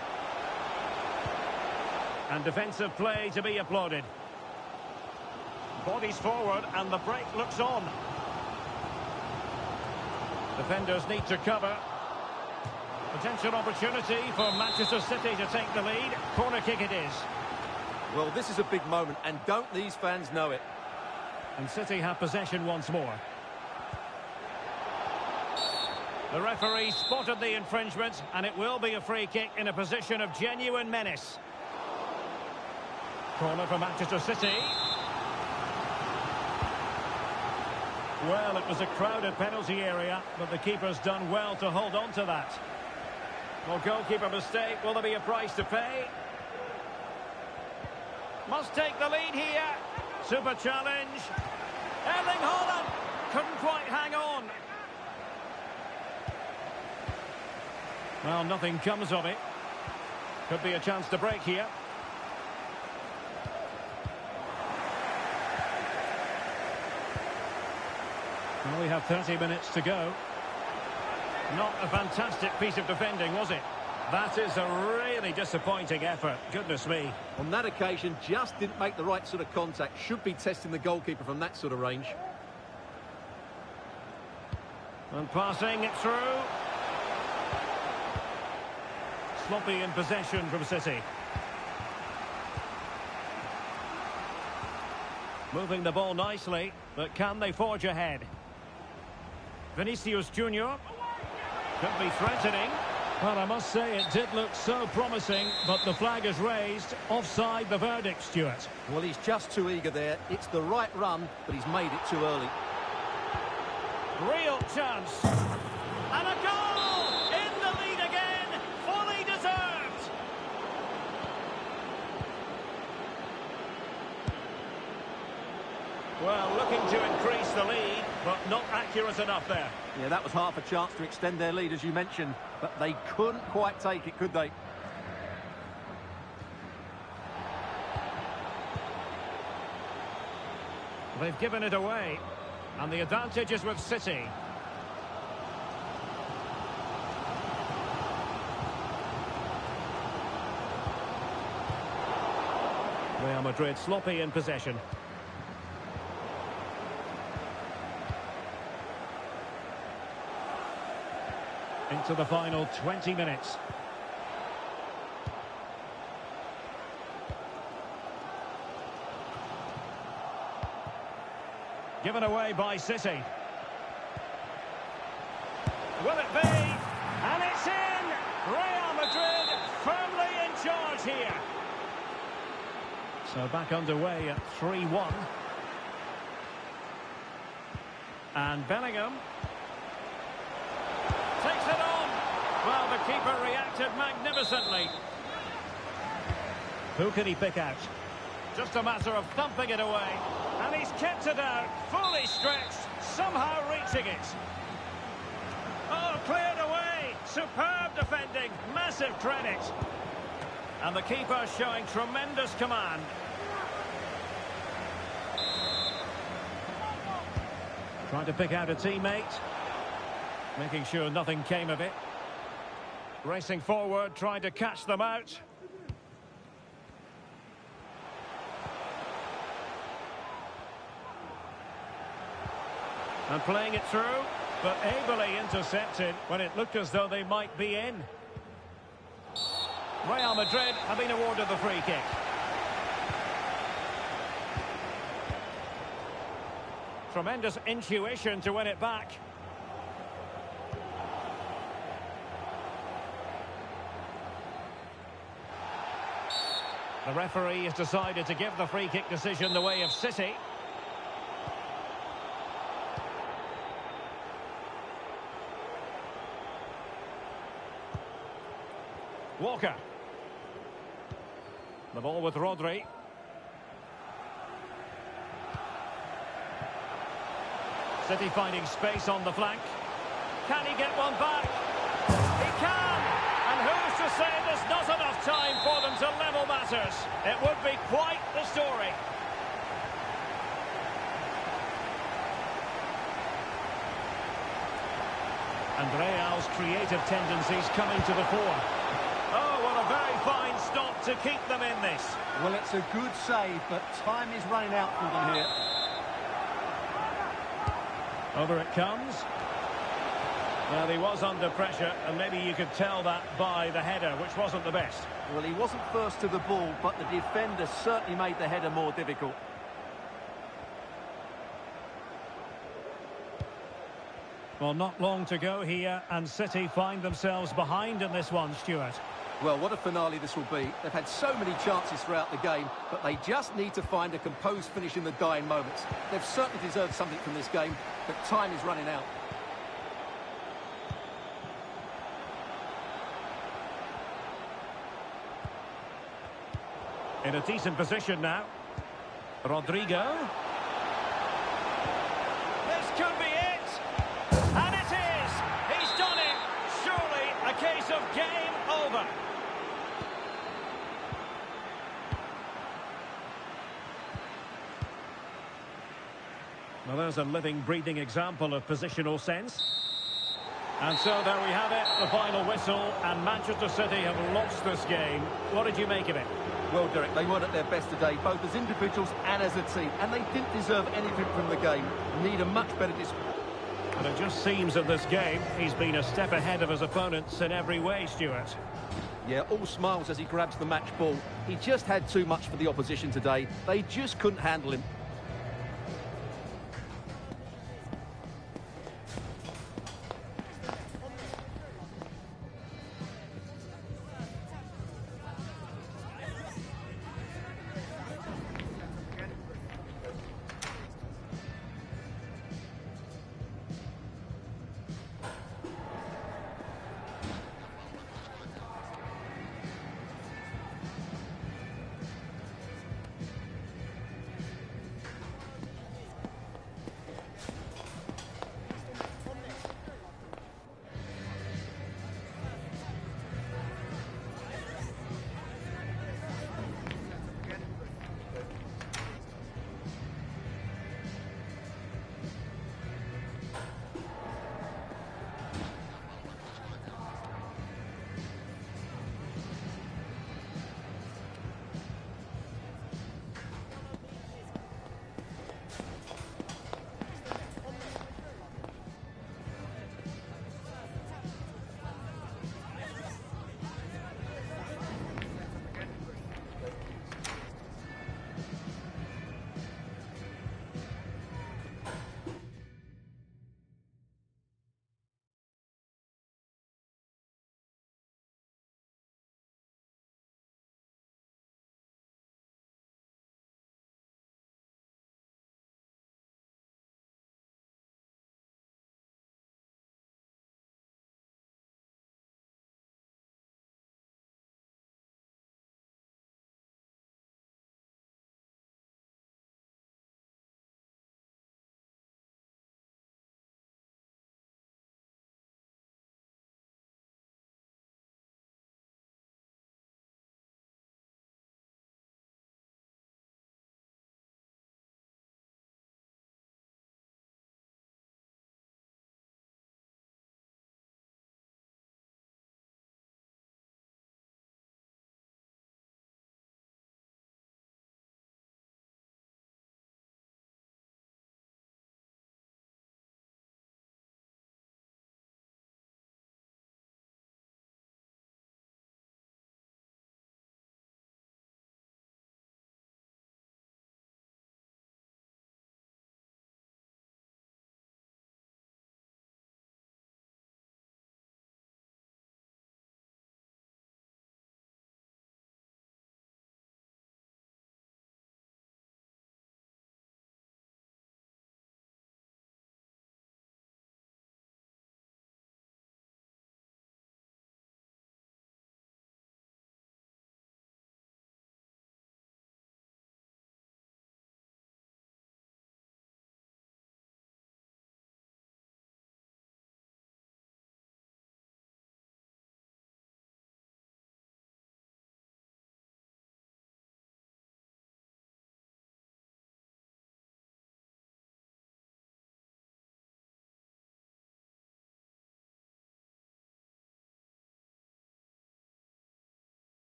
[SPEAKER 1] And defensive play to be applauded. Bodies forward and the break looks on. Defenders need to cover. Potential opportunity for Manchester City to take the lead. Corner kick it is.
[SPEAKER 2] Well, this is a big moment, and don't these fans know it?
[SPEAKER 1] And City have possession once more. The referee spotted the infringement, and it will be a free kick in a position of genuine menace. Corner for Manchester City. Well, it was a crowded penalty area, but the keeper's done well to hold on to that. Well, goalkeeper mistake. Will there be a price to pay? Must take the lead here. Super challenge. Erling Haaland couldn't quite hang on. Well, nothing comes of it. Could be a chance to break here. Well, we have 30 minutes to go. Not a fantastic piece of defending, was it? That is a really disappointing effort. Goodness me.
[SPEAKER 2] On that occasion, just didn't make the right sort of contact. Should be testing the goalkeeper from that sort of range.
[SPEAKER 1] And passing it through. Sloppy in possession from City. Moving the ball nicely, but can they forge ahead? Vinicius Junior could be threatening. Well, I must say it did look so promising, but the flag is raised. Offside the verdict, Stuart.
[SPEAKER 2] Well, he's just too eager there. It's the right run, but he's made it too early.
[SPEAKER 1] Real chance. And a goal! In the lead again. Fully deserved. Well, looking to increase the lead, but not accurate enough there.
[SPEAKER 2] Yeah, that was half a chance to extend their lead, as you mentioned, but they couldn't quite take it, could they?
[SPEAKER 1] They've given it away, and the advantage is with City. Real Madrid sloppy in possession. into the final 20 minutes. Given away by City. Will it be? And it's in! Real Madrid firmly in charge here. So back underway at 3-1. And Bellingham takes it on. Well, the keeper reacted magnificently. Who can he pick out? Just a matter of thumping it away. And he's kept it out, fully stretched, somehow reaching it. Oh, cleared away. Superb defending, massive credit. And the keeper showing tremendous command. Trying to pick out a teammate. Making sure nothing came of it. Racing forward, trying to catch them out. And playing it through, but ably intercepted when it looked as though they might be in. Real Madrid have been awarded the free kick. Tremendous intuition to win it back. The referee has decided to give the free kick decision the way of City. Walker. The ball with Rodri. City finding space on the flank. Can he get one back? He can! And who's to say there's not enough time for them to level matters? It would be quite the story. And Real's creative tendencies coming to the fore. Oh, what a very fine stop to keep them in this.
[SPEAKER 2] Well, it's a good save, but time is running out for them here.
[SPEAKER 1] Over it comes. Well, he was under pressure, and maybe you could tell that by the header, which wasn't the best.
[SPEAKER 2] Well, he wasn't first to the ball, but the defender certainly made the header more difficult.
[SPEAKER 1] Well, not long to go here, and City find themselves behind in this one, Stuart.
[SPEAKER 2] Well, what a finale this will be. They've had so many chances throughout the game, but they just need to find a composed finish in the dying moments. They've certainly deserved something from this game, but time is running out.
[SPEAKER 1] In a decent position now. Rodrigo. This could be it! And it is! He's done it! Surely a case of game over. Well, there's a living, breathing example of positional sense. And so there we have it, the final whistle, and Manchester City have lost this game. What did you make of it?
[SPEAKER 2] Well, Derek, they weren't at their best today, both as individuals and as a team, and they didn't deserve anything from the game. Need a much better display.
[SPEAKER 1] But it just seems that this game, he's been a step ahead of his opponents in every way, Stuart.
[SPEAKER 2] Yeah, all smiles as he grabs the match ball. He just had too much for the opposition today. They just couldn't handle him.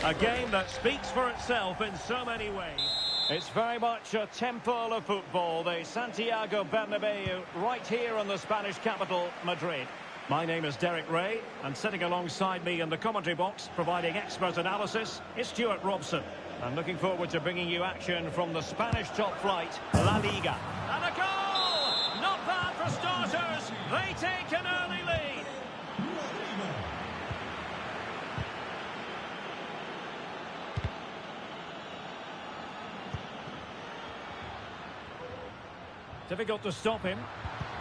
[SPEAKER 1] A game that speaks for itself in so many ways. It's very much a temple of football, the Santiago Bernabeu, right here in the Spanish capital, Madrid. My name is Derek Ray, and sitting alongside me in the commentary box, providing expert analysis, is Stuart Robson. I'm looking forward to bringing you action from the Spanish top flight, La Liga. And a goal! Not bad for starters. They take an early lead. Difficult to stop him.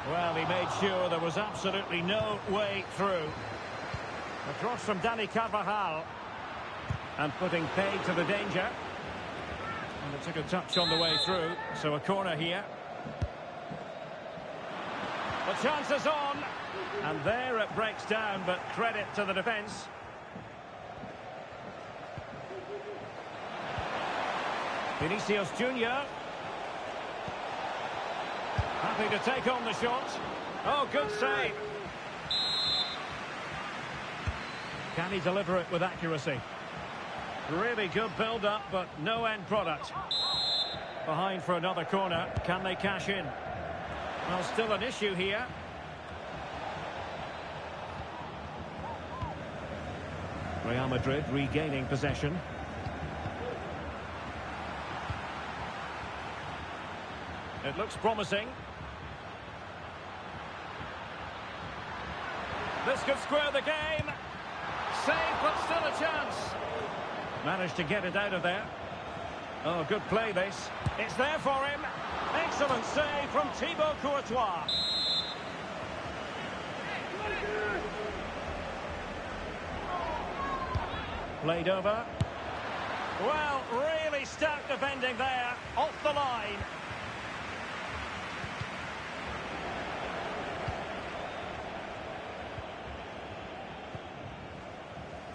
[SPEAKER 1] Well, he made sure there was absolutely no way through. A cross from Dani Carvajal. And putting paid to the danger. And it took a touch on the way through. So a corner here. The chance is on. And there it breaks down, but credit to the defence. Vinicius Junior. Happy to take on the shot. Oh, good save. Can he deliver it with accuracy? Really good build-up, but no end product. Behind for another corner. Can they cash in? Well, still an issue here. Real Madrid regaining possession. It looks promising. This could square the game. Save, but still a chance. Managed to get it out of there. Oh, good play this. It's there for him. Excellent save from Thibaut Courtois. Played over. Well, really stout defending there. Off the line.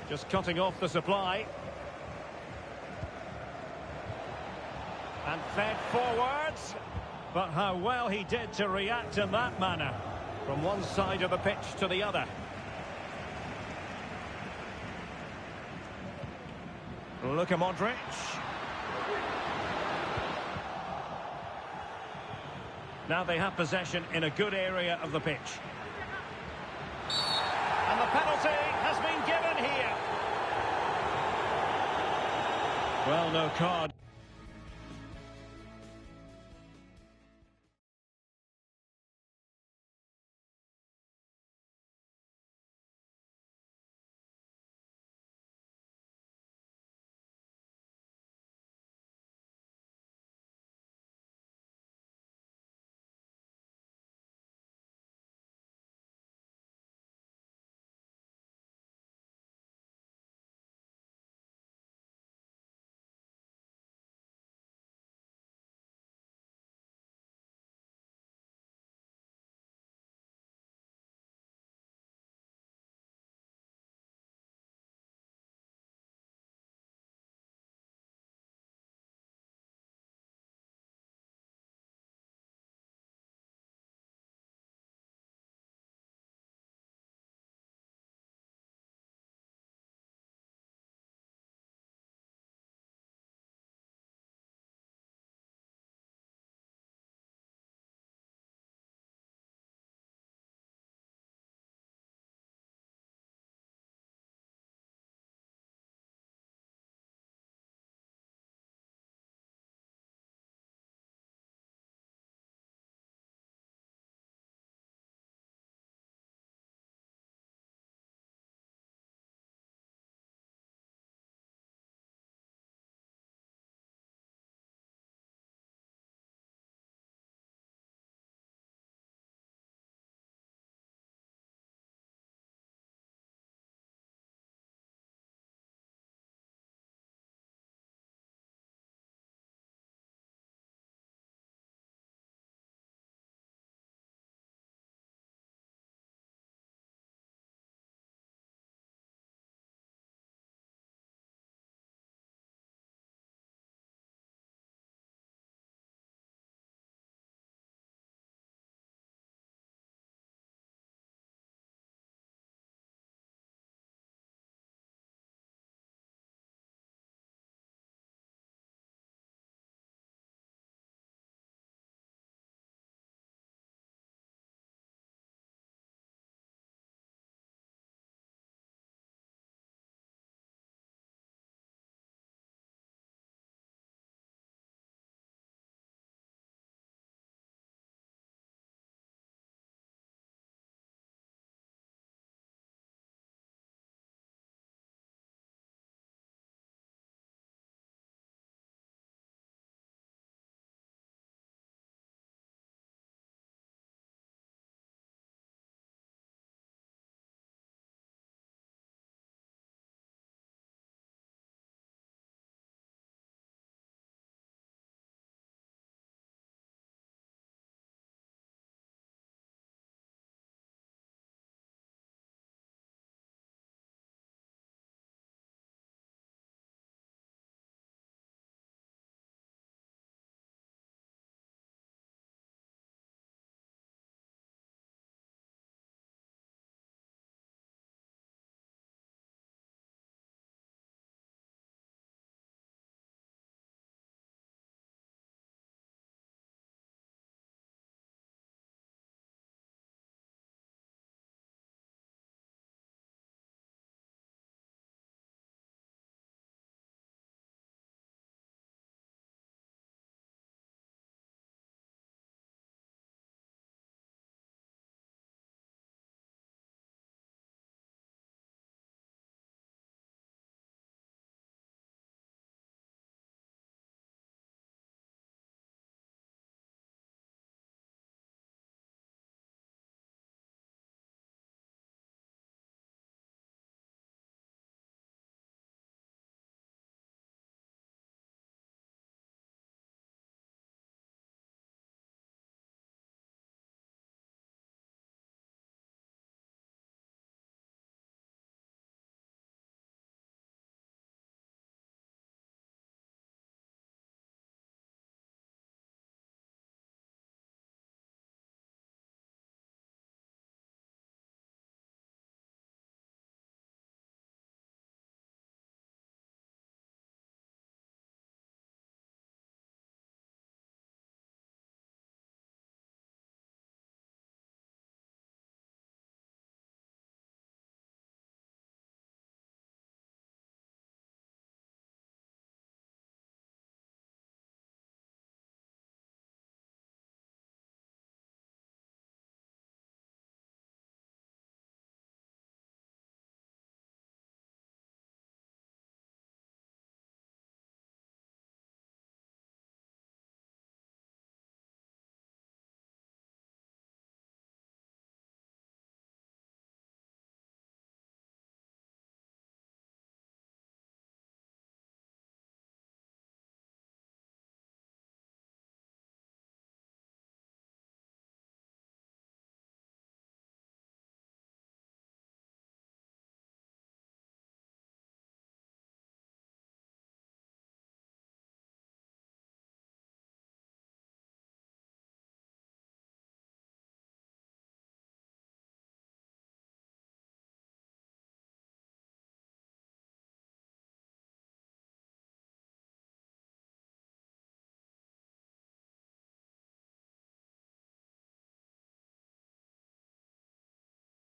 [SPEAKER 1] Just cutting off the supply. And fed forwards. But how well he did to react in that manner. From one side of the pitch to the other. Luka Modric. Now they have possession in a good area of the pitch. And the penalty has been given here. Well, no card.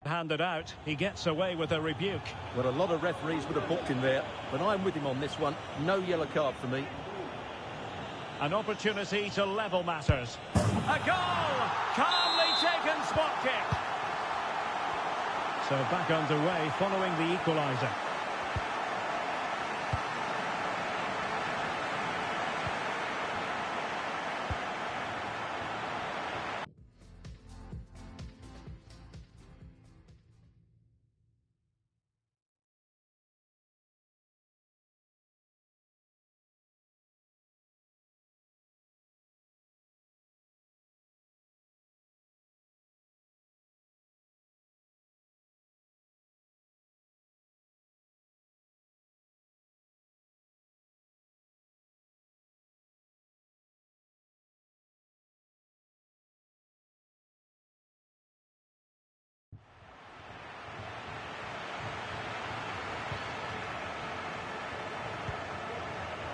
[SPEAKER 1] Handed out, he gets away with a rebuke.
[SPEAKER 2] Well, a lot of referees would have booked him there, but I'm with him on this one. No yellow card for me.
[SPEAKER 1] An opportunity to level matters. A goal! Calmly taken spot kick. So back underway following the equaliser.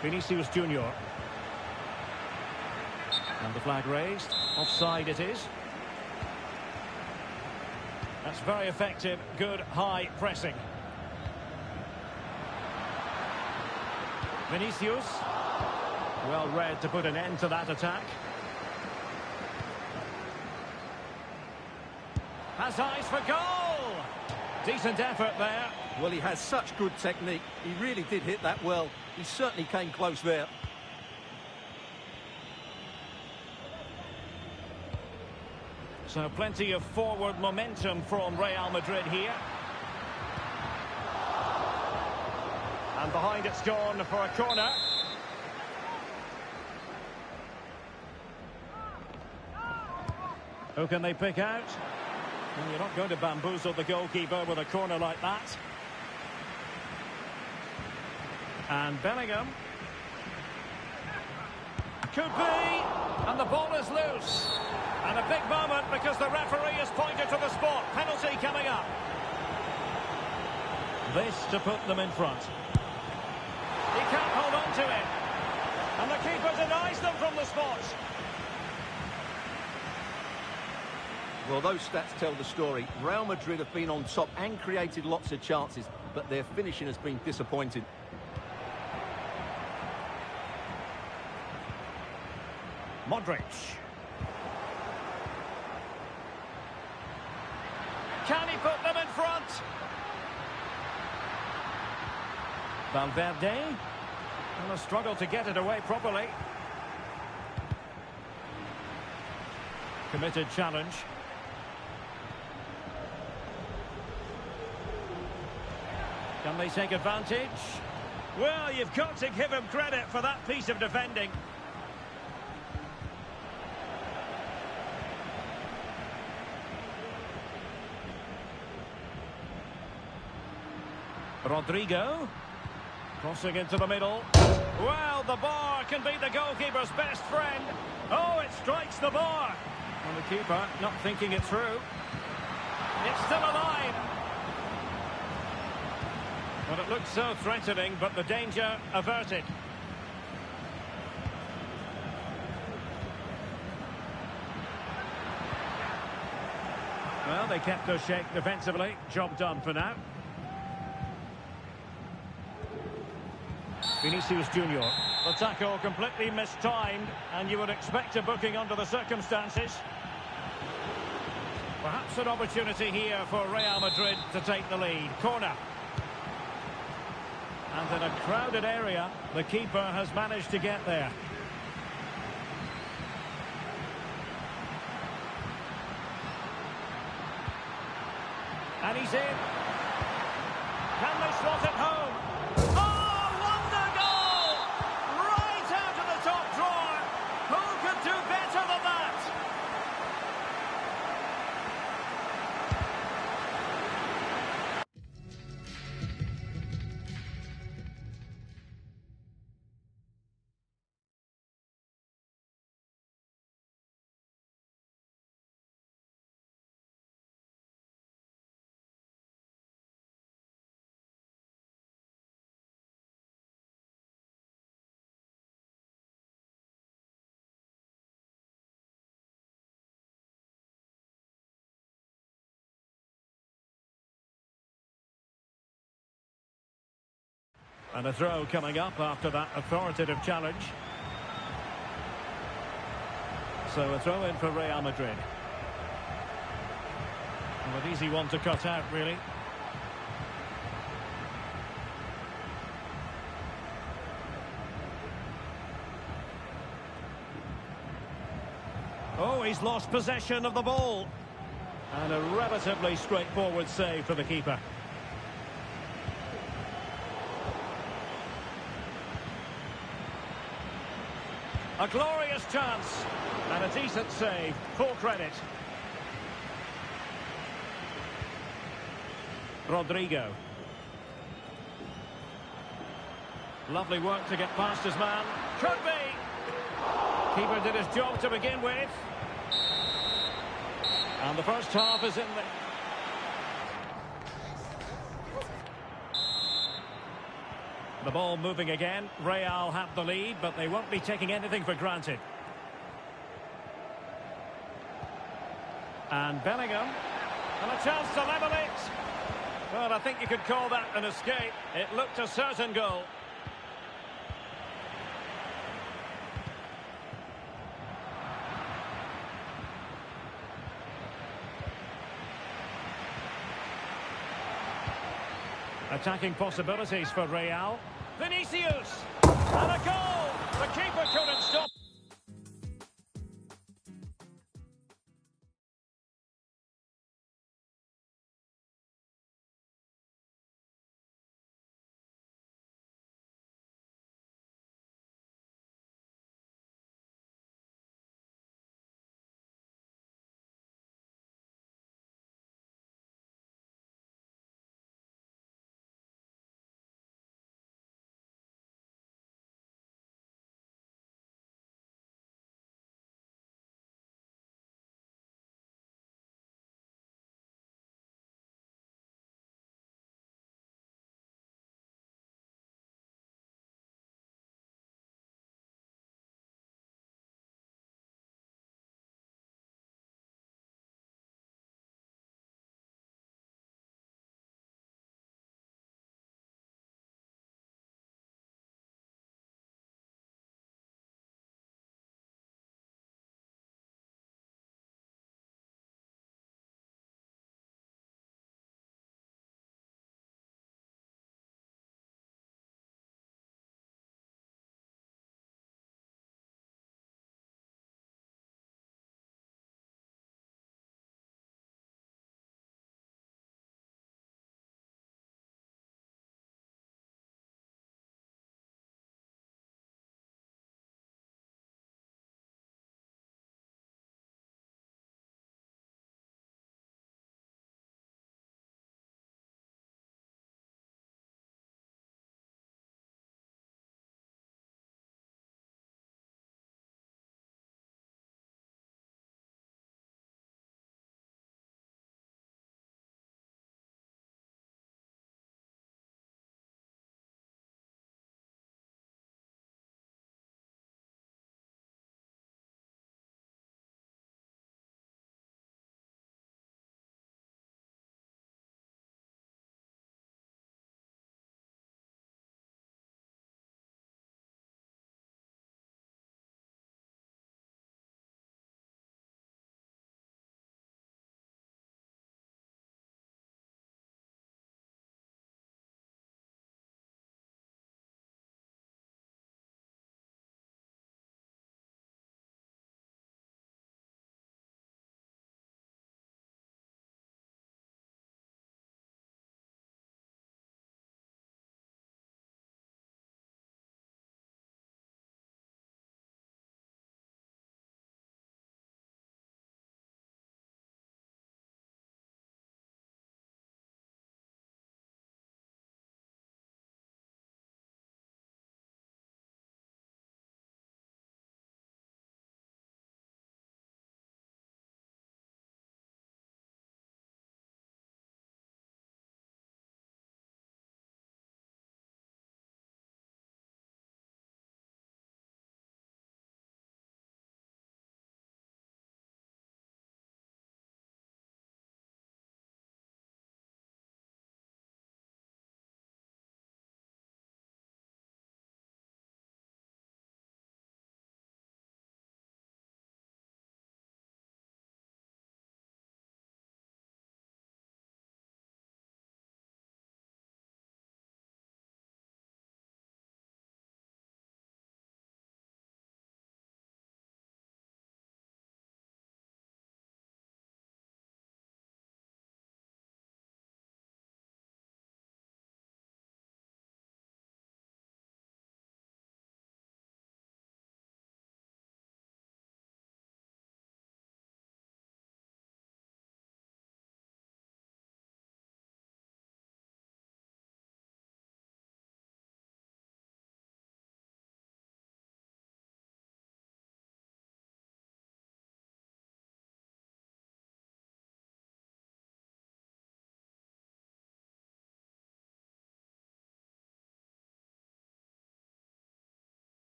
[SPEAKER 1] Vinicius Junior. And the flag raised. Offside it is. That's very effective. Good high pressing. Vinicius. Well read to put an end to that attack. Has eyes for goal. Decent effort there.
[SPEAKER 2] Well, he has such good technique. He really did hit that well. He certainly came close there.
[SPEAKER 1] So plenty of forward momentum from Real Madrid here. And behind it's gone for a corner. Who can they pick out? Well, you're not going to bamboozle the goalkeeper with a corner like that. And Bellingham. Could be. And the ball is loose. And a big moment because the referee has pointed to the spot. Penalty coming up. This to put them in front. He can't hold on to it. And the keeper denies them from the spot.
[SPEAKER 2] Well, those stats tell the story. Real Madrid have been on top and created lots of chances, but their finishing has been disappointing.
[SPEAKER 1] Modric. Can he put them in front? Valverde. And a struggle to get it away properly. Committed challenge. Can they take advantage? Well, you've got to give him credit for that piece of defending. Rodrigo. Crossing into the middle. Well, the bar can be the goalkeeper's best friend. Oh, it strikes the bar. And the keeper not thinking it through. It's still alive. Well, it looked so threatening, but the danger averted. Well, they kept their shape defensively. Job done for now. Vinicius Junior. The tackle completely mistimed, and you would expect a booking under the circumstances. Perhaps an opportunity here for Real Madrid to take the lead. Corner. And in a crowded area, the keeper has managed to get there. And he's in. Can they slot it home? And a throw coming up after that authoritative challenge. So a throw in for Real Madrid. Well, an easy one to cut out, really. Oh, he's lost possession of the ball. And a relatively straightforward save for the keeper. A glorious chance. And a decent save. Full credit. Rodrigo. Lovely work to get past his man. Could be. Keeper did his job to begin with. And the first half is in the... The ball moving again. Real have the lead, but they won't be taking anything for granted. And Bellingham. And a chance to level it. Well, I think you could call that an escape. It looked a certain goal. Attacking possibilities for Real. Vinicius! And a goal! The keeper couldn't stop.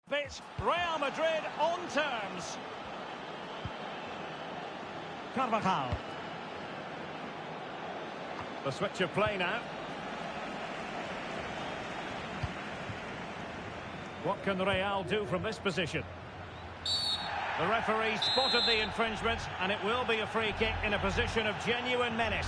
[SPEAKER 1] It's Real Madrid on terms. Carvajal. The switch of play now. What can Real do from this position? The referee spotted the infringement, and it will be a free kick in a position of genuine menace.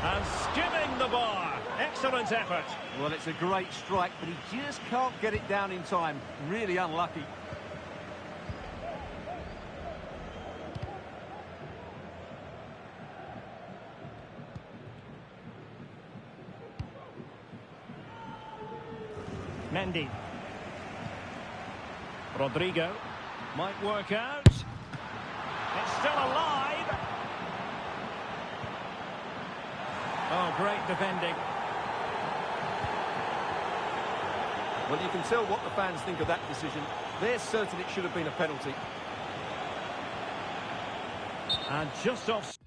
[SPEAKER 1] And skimming the bar. Excellent effort.
[SPEAKER 2] Well, it's a great strike, but he just can't get it down in time. Really unlucky.
[SPEAKER 1] Mendy. Rodrigo. Might work out. It's still alive. Oh, great defending.
[SPEAKER 2] Well, you can tell what the fans think of that decision. They're certain it should have been a penalty.
[SPEAKER 1] And just off.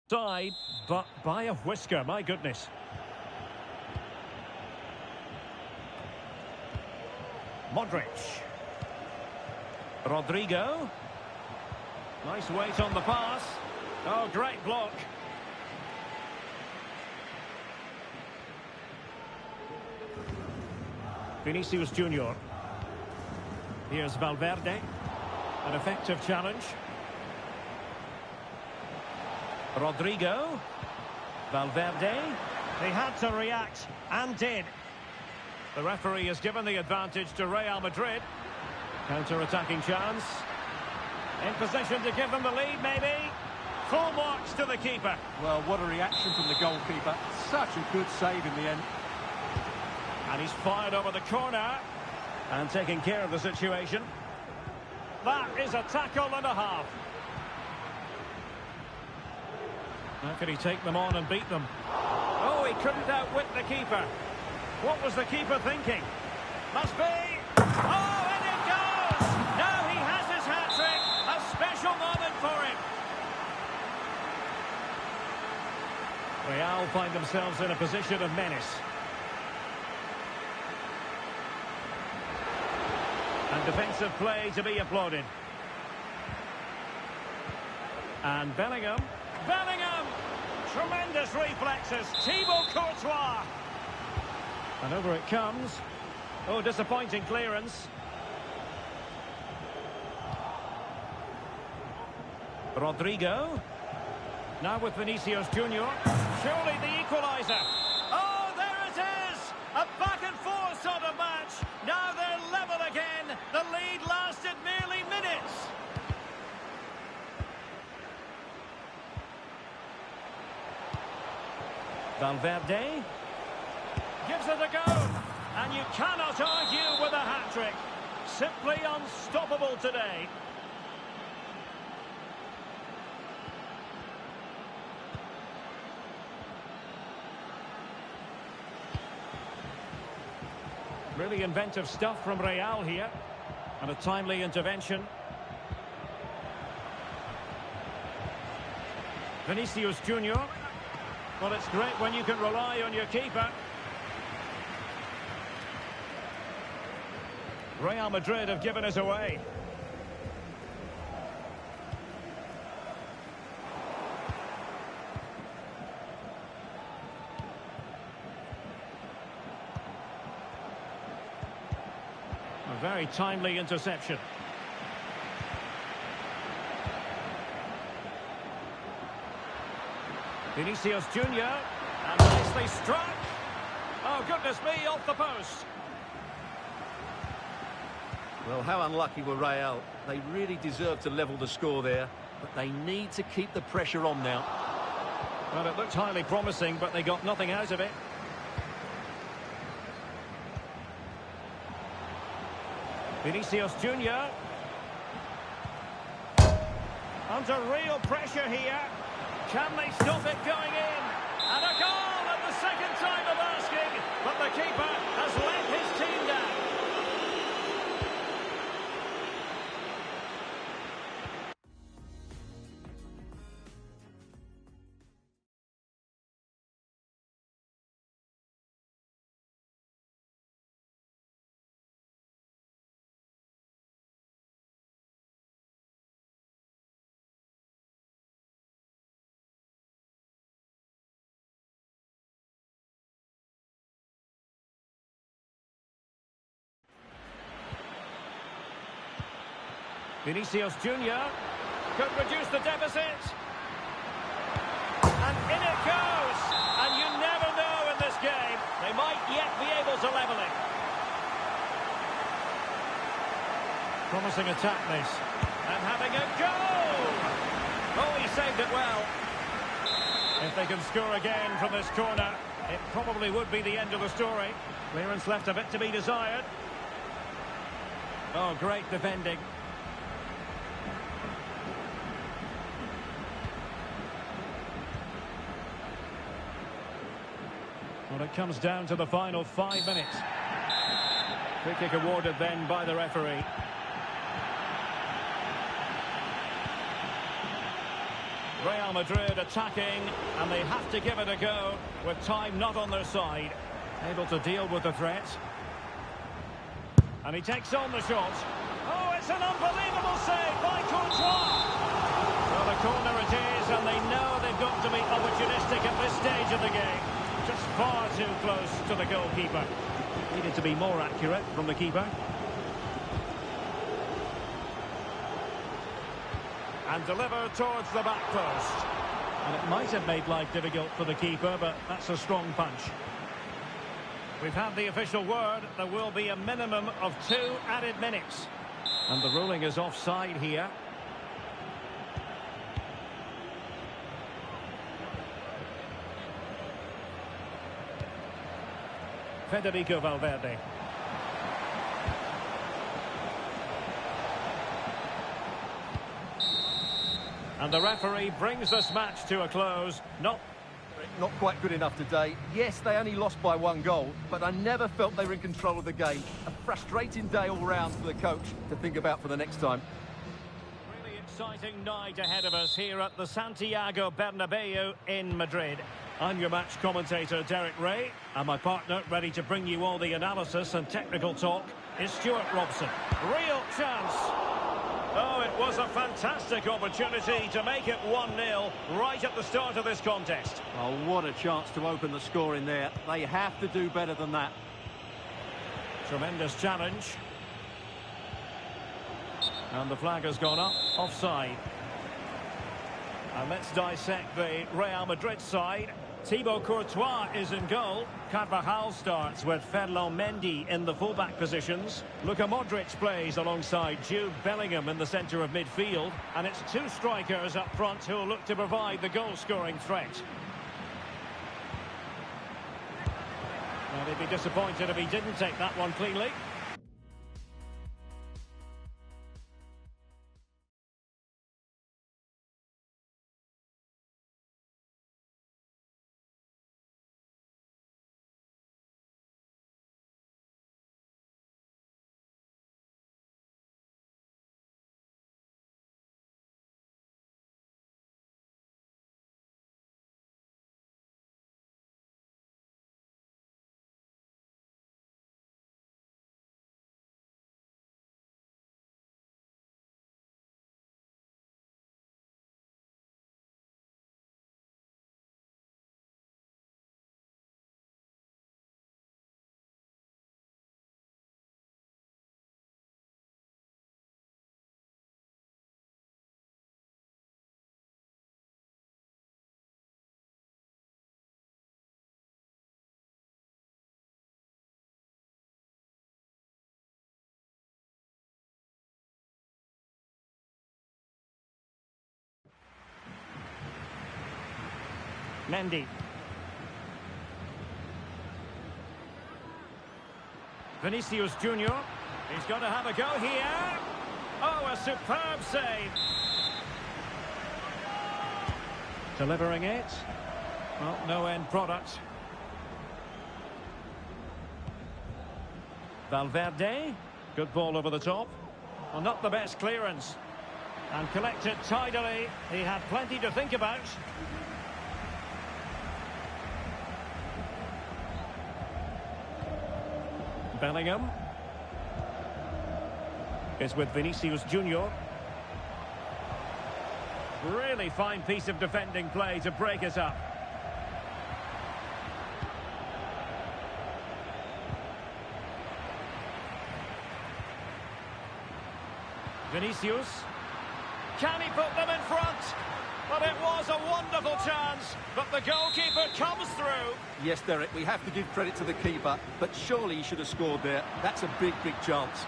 [SPEAKER 1] Side, but by a whisker, my goodness. Modric. Rodrigo. Nice weight on the pass. Oh, great block. Vinicius Junior. Here's Valverde. An effective challenge. Rodrigo. Valverde. He had to react, and did. The referee has given the advantage to Real Madrid. Counter-attacking chance. In position to give them the lead, maybe. Full marks to the keeper.
[SPEAKER 2] Well, what a reaction from the goalkeeper. Such a good save in the end.
[SPEAKER 1] And he's fired over the corner. And taking care of the situation. That is a tackle and a half. How could he take them on and beat them? Oh, he couldn't outwit the keeper. What was the keeper thinking? Must be. Oh, and it goes! Now he has his hat-trick. A special moment for him. Real find themselves in a position of menace. And defensive play to be applauded. And Bellingham. Bellingham! Tremendous reflexes. Thibaut Courtois. And over it comes. Oh, disappointing clearance. Rodrigo. Now with Vinicius Junior. Surely the equaliser. Oh, there it is! A back-and-forth sort of match. Now they're level again. The lead lasted merely minutes. Valverde gives it a go, and you cannot argue with a hat-trick. Simply unstoppable today. Really inventive stuff from Real here, and a timely intervention. Vinicius Junior. Well, it's great when you can rely on your keeper. Real Madrid have given us away. A very timely interception. Vinicius Junior, and nicely struck. Oh, goodness me, off the post.
[SPEAKER 2] Well, how unlucky were Real. They really deserve to level the score there, but they need to keep the pressure on now.
[SPEAKER 1] Well, it looked highly promising, but they got nothing out of it. Vinicius Junior. Under real pressure here. Can they stop it going in? And a goal at the second time of asking, but the keeper has let his team down. Vinicius Junior could reduce the deficit. And in it goes. And you never know in this game. They might yet be able to level it. Promising attack this. And having a goal. Oh, he saved it well. If they can score again from this corner, it probably would be the end of the story. Clearance left a bit to be desired. Oh, great defending. Well, it comes down to the final 5 minutes. Free kick awarded then by the referee. Real Madrid attacking, and they have to give it a go with time not on their side. Able to deal with the threat. And he takes on the shot. Oh, it's an unbelievable save by Courtois. Well, the corner it is, and they know they've got to be opportunistic at this stage of the game. Just far too close to the goalkeeper. Needed to be more accurate from the keeper. And delivered towards the back post. And it might have made life difficult for the keeper, but that's a strong punch. We've had the official word. There will be a minimum of 2 added minutes. And the ruling is offside here. Federico Valverde. And the referee brings this match to a close. Not
[SPEAKER 2] quite good enough today. Yes, they only lost by 1 goal, but I never felt they were in control of the game. A frustrating day all round for the coach to think about for the next time.
[SPEAKER 1] Really exciting night ahead of us here at the Santiago Bernabeu in Madrid. I'm your match commentator, Derek Ray, and my partner, ready to bring you all the analysis and technical talk, is Stuart Robson. Real chance. Oh, it was a fantastic opportunity to make it 1-0 right at the start of this contest.
[SPEAKER 2] Oh, what a chance to open the score in there. They have to do better than that.
[SPEAKER 1] Tremendous challenge. And the flag has gone up, offside. And let's dissect the Real Madrid side. Thibaut Courtois is in goal. Carvajal starts with Ferland Mendy in the fullback positions. Luka Modric plays alongside Jude Bellingham in the centre of midfield. And it's 2 strikers up front who will look to provide the goal-scoring threat. Well, they'd be disappointed if he didn't take that one cleanly. Mendy. Vinicius Junior. He's going to have a go here. Oh, a superb save. Delivering it. Well, no end product. Valverde. Good ball over the top. Well, not the best clearance. And collected tidily. He had plenty to think about. Bellingham. Is with Vinicius Junior. Really fine piece of defending play to break us up. Vinicius. Can he put them in front? Well, it was a wonderful chance, but the goalkeeper comes through.
[SPEAKER 2] Yes, Derek, we have to give credit to the keeper, but surely he should have scored there. That's a big, big chance.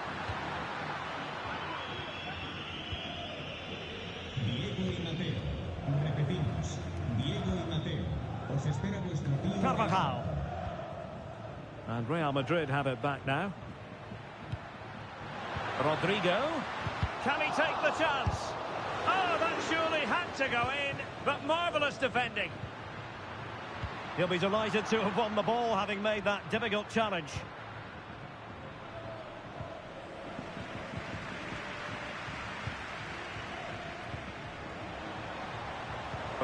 [SPEAKER 1] Carvajal. And Real Madrid have it back now. Rodrigo. Can he take the chance? Oh, that surely had to go in, but marvellous defending. He'll be delighted to have won the ball, having made that difficult challenge.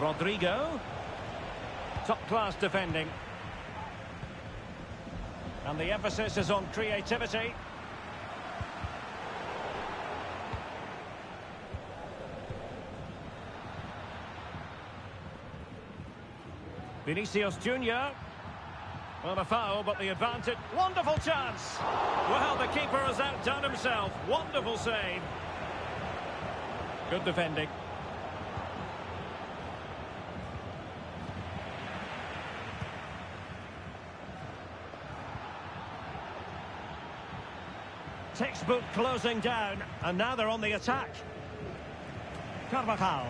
[SPEAKER 1] Rodrigo. Top-class defending. And the emphasis is on creativity. Vinicius Junior. Well, a foul, but the advantage. Wonderful chance. Well, the keeper has outdone himself. Wonderful save. Good defending. Textbook closing down, and now they're on the attack. Carvajal.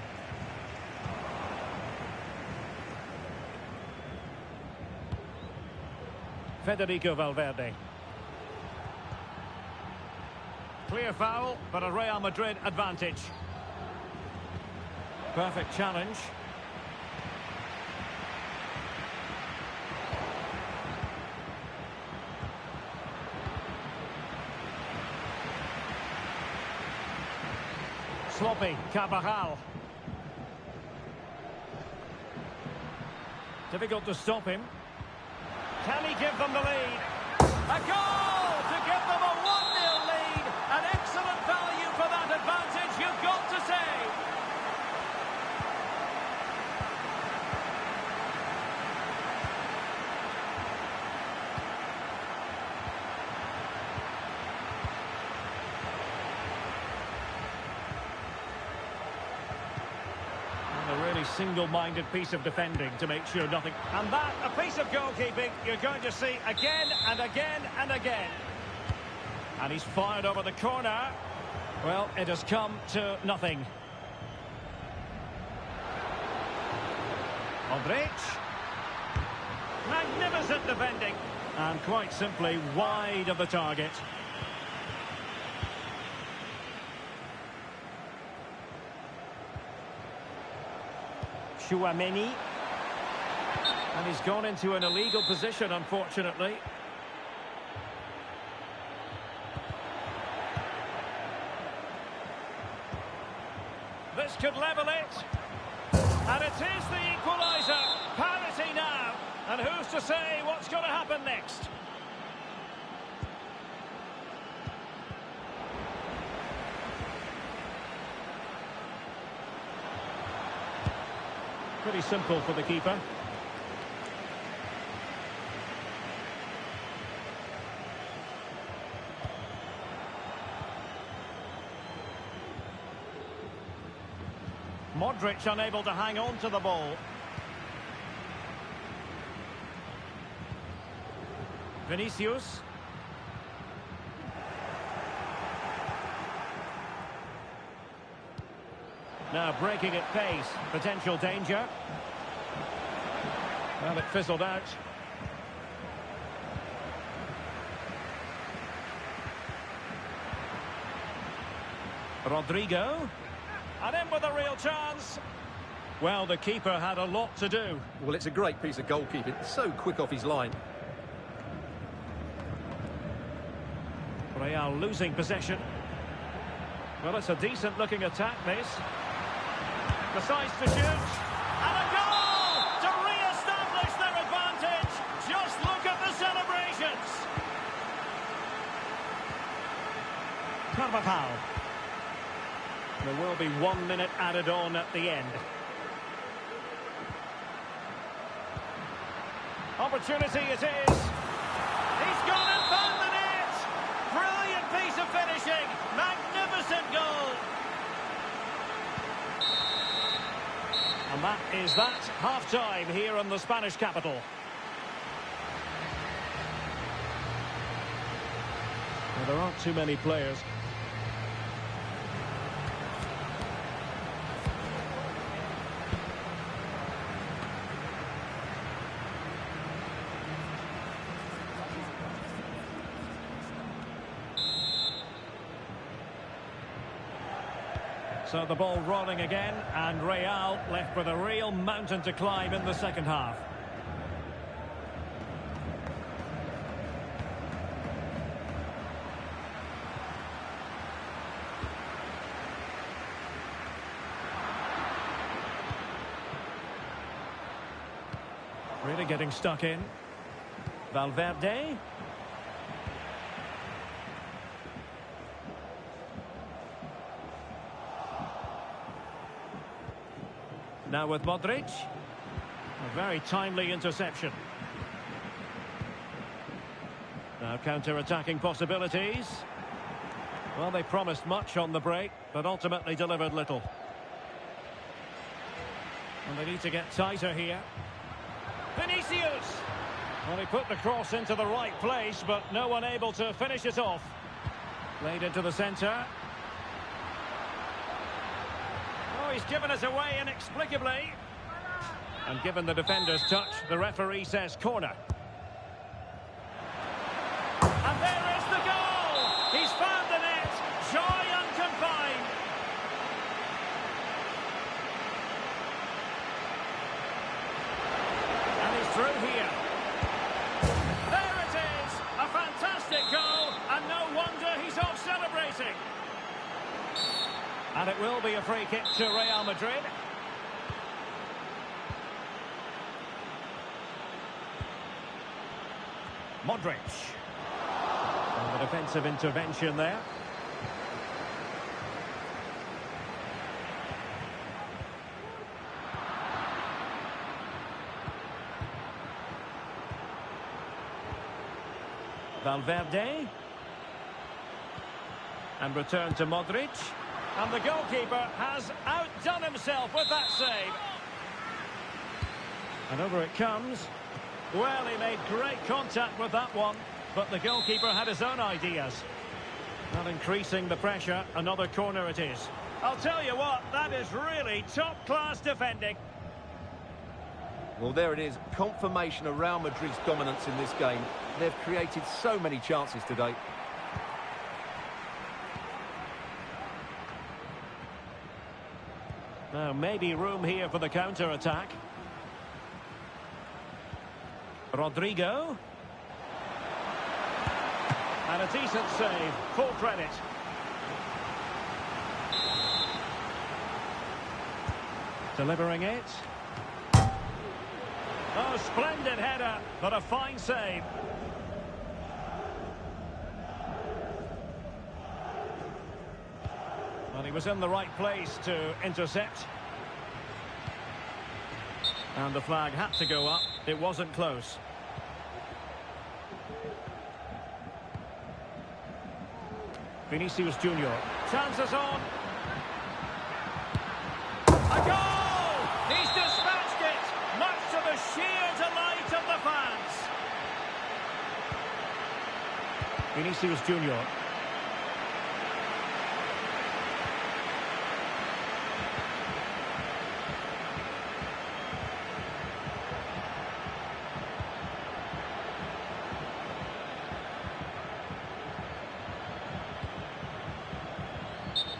[SPEAKER 1] Federico Valverde. Clear foul, but a Real Madrid advantage. Perfect challenge. Sloppy, Carvajal. Difficult to stop him. Can he give them the lead? A goal to give them a 1-0 lead. An excellent value for that advantage, you've got to say. And a really single-minded piece of defending to make sure nothing. And that, a piece of goalkeeping you're going to see again and again and again. And he's fired over the corner. Well, it has come to nothing. Modric. Magnificent defending. And quite simply wide of the target. Chouameni. And he's gone into an illegal position, unfortunately. This could level it. And it is the equaliser. Parity now. And who's to say what's going to happen next? Pretty simple for the keeper. Modric unable to hang on to the ball. Vinicius. Now breaking at pace. Potential danger. Well, it fizzled out. Rodrigo. And in with a real chance. Well, the keeper had a lot to do.
[SPEAKER 2] Well, it's a great piece of goalkeeping. So quick off his line.
[SPEAKER 1] Real losing possession. Well, it's a decent-looking attack, this. Decides to shoot. And a goal to re-establish their advantage. Just look at the celebrations. Carvajal. There will be 1 minute added on at the end. Opportunity it is. He's gone and found the net. Brilliant piece of finishing. Magnificent goal. And that is that. Half-time here in the Spanish capital. Well, there aren't too many players. So the ball rolling again, and Real left with a real mountain to climb in the second half. Really getting stuck in. Valverde. Now with Modric. A very timely interception. Now counter-attacking possibilities. Well, they promised much on the break, but ultimately delivered little. And they need to get tighter here. Vinicius! Well, he put the cross into the right place, but no one able to finish it off. Played into the centre. Oh, he's given us away inexplicably. And given the defender's touch, the referee says corner. And there is the goal! He's found the net. Joy unconfined. And he's through here. There it is! A fantastic goal, and no wonder he's off celebrating. And it will be a free kick to Real Madrid. Modric. And the defensive intervention there. Valverde. And return to Modric. And the goalkeeper has outdone himself with that save. And over it comes. Well, he made great contact with that one, but the goalkeeper had his own ideas. Not increasing the pressure, another corner it is. I'll tell you what, that is really top-class defending.
[SPEAKER 2] Well, there it is. Confirmation of Real Madrid's dominance in this game. They've created so many chances today.
[SPEAKER 1] Now, maybe room here for the counter-attack. Rodrigo. And a decent save. Full credit. Delivering it. Oh, splendid header, but a fine save. Well, he was in the right place to intercept. And the flag had to go up. It wasn't close. Vinicius Junior. Chances on. A goal! He's dispatched it, much to the sheer delight of the fans. Vinicius Junior.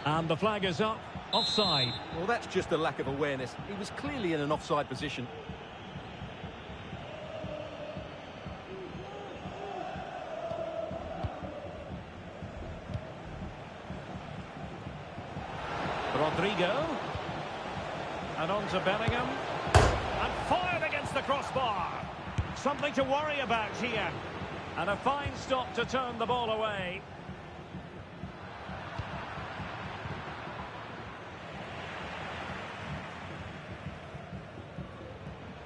[SPEAKER 1] And the flag is up. Offside.
[SPEAKER 2] Well, that's just a lack of awareness. He was clearly in an offside position.
[SPEAKER 1] Rodrigo. And on to Bellingham. And fired against the crossbar. Something to worry about here. And a fine stop to turn the ball away.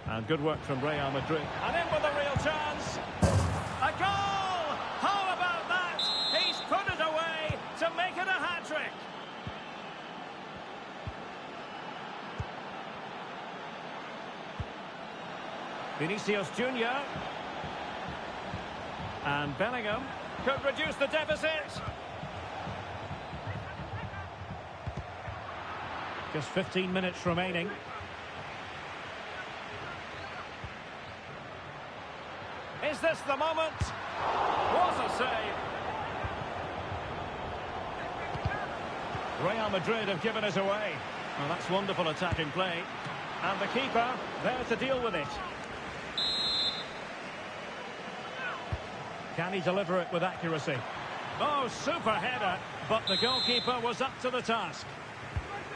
[SPEAKER 1] And good work from Real Madrid. And in with a real chance. A goal! How about that? He's put it away to make it a hat-trick. Vinicius Junior. And Bellingham could reduce the deficit. Just 15 minutes remaining. Is this the moment? What a save! Real Madrid have given us away. Well, that's wonderful attacking play. And the keeper there to deal with it. Can he deliver it with accuracy? Oh, super header, but the goalkeeper was up to the task.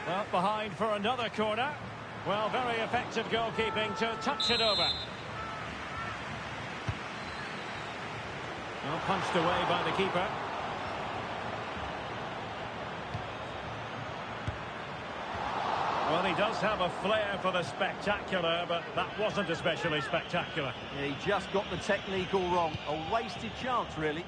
[SPEAKER 1] Well, behind for another corner. Well, very effective goalkeeping to touch it over. Well, punched away by the keeper. Well, he does have a flair for the spectacular, but that wasn't especially spectacular.
[SPEAKER 2] Yeah, he just got the technique all wrong. A wasted chance, really.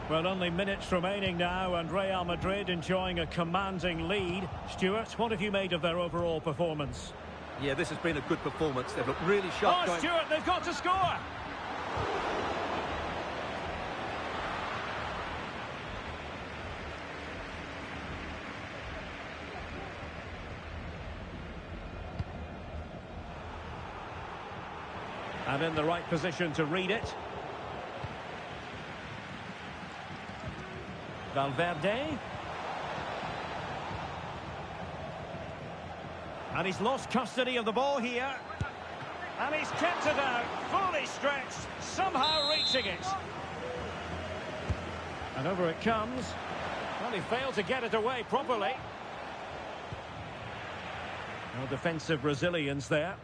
[SPEAKER 1] Well, only minutes remaining now, and Real Madrid enjoying a commanding lead. Stuart, what have you made of their overall performance?
[SPEAKER 2] Yeah, this has been a good performance. They've looked really sharp.
[SPEAKER 1] Oh, Stuart, they've got to score! And in the right position to read it. Valverde. And he's lost custody of the ball here. And he's kept it out, fully stretched, somehow reaching it. And over it comes. Well, he failed to get it away properly. No defensive resilience there.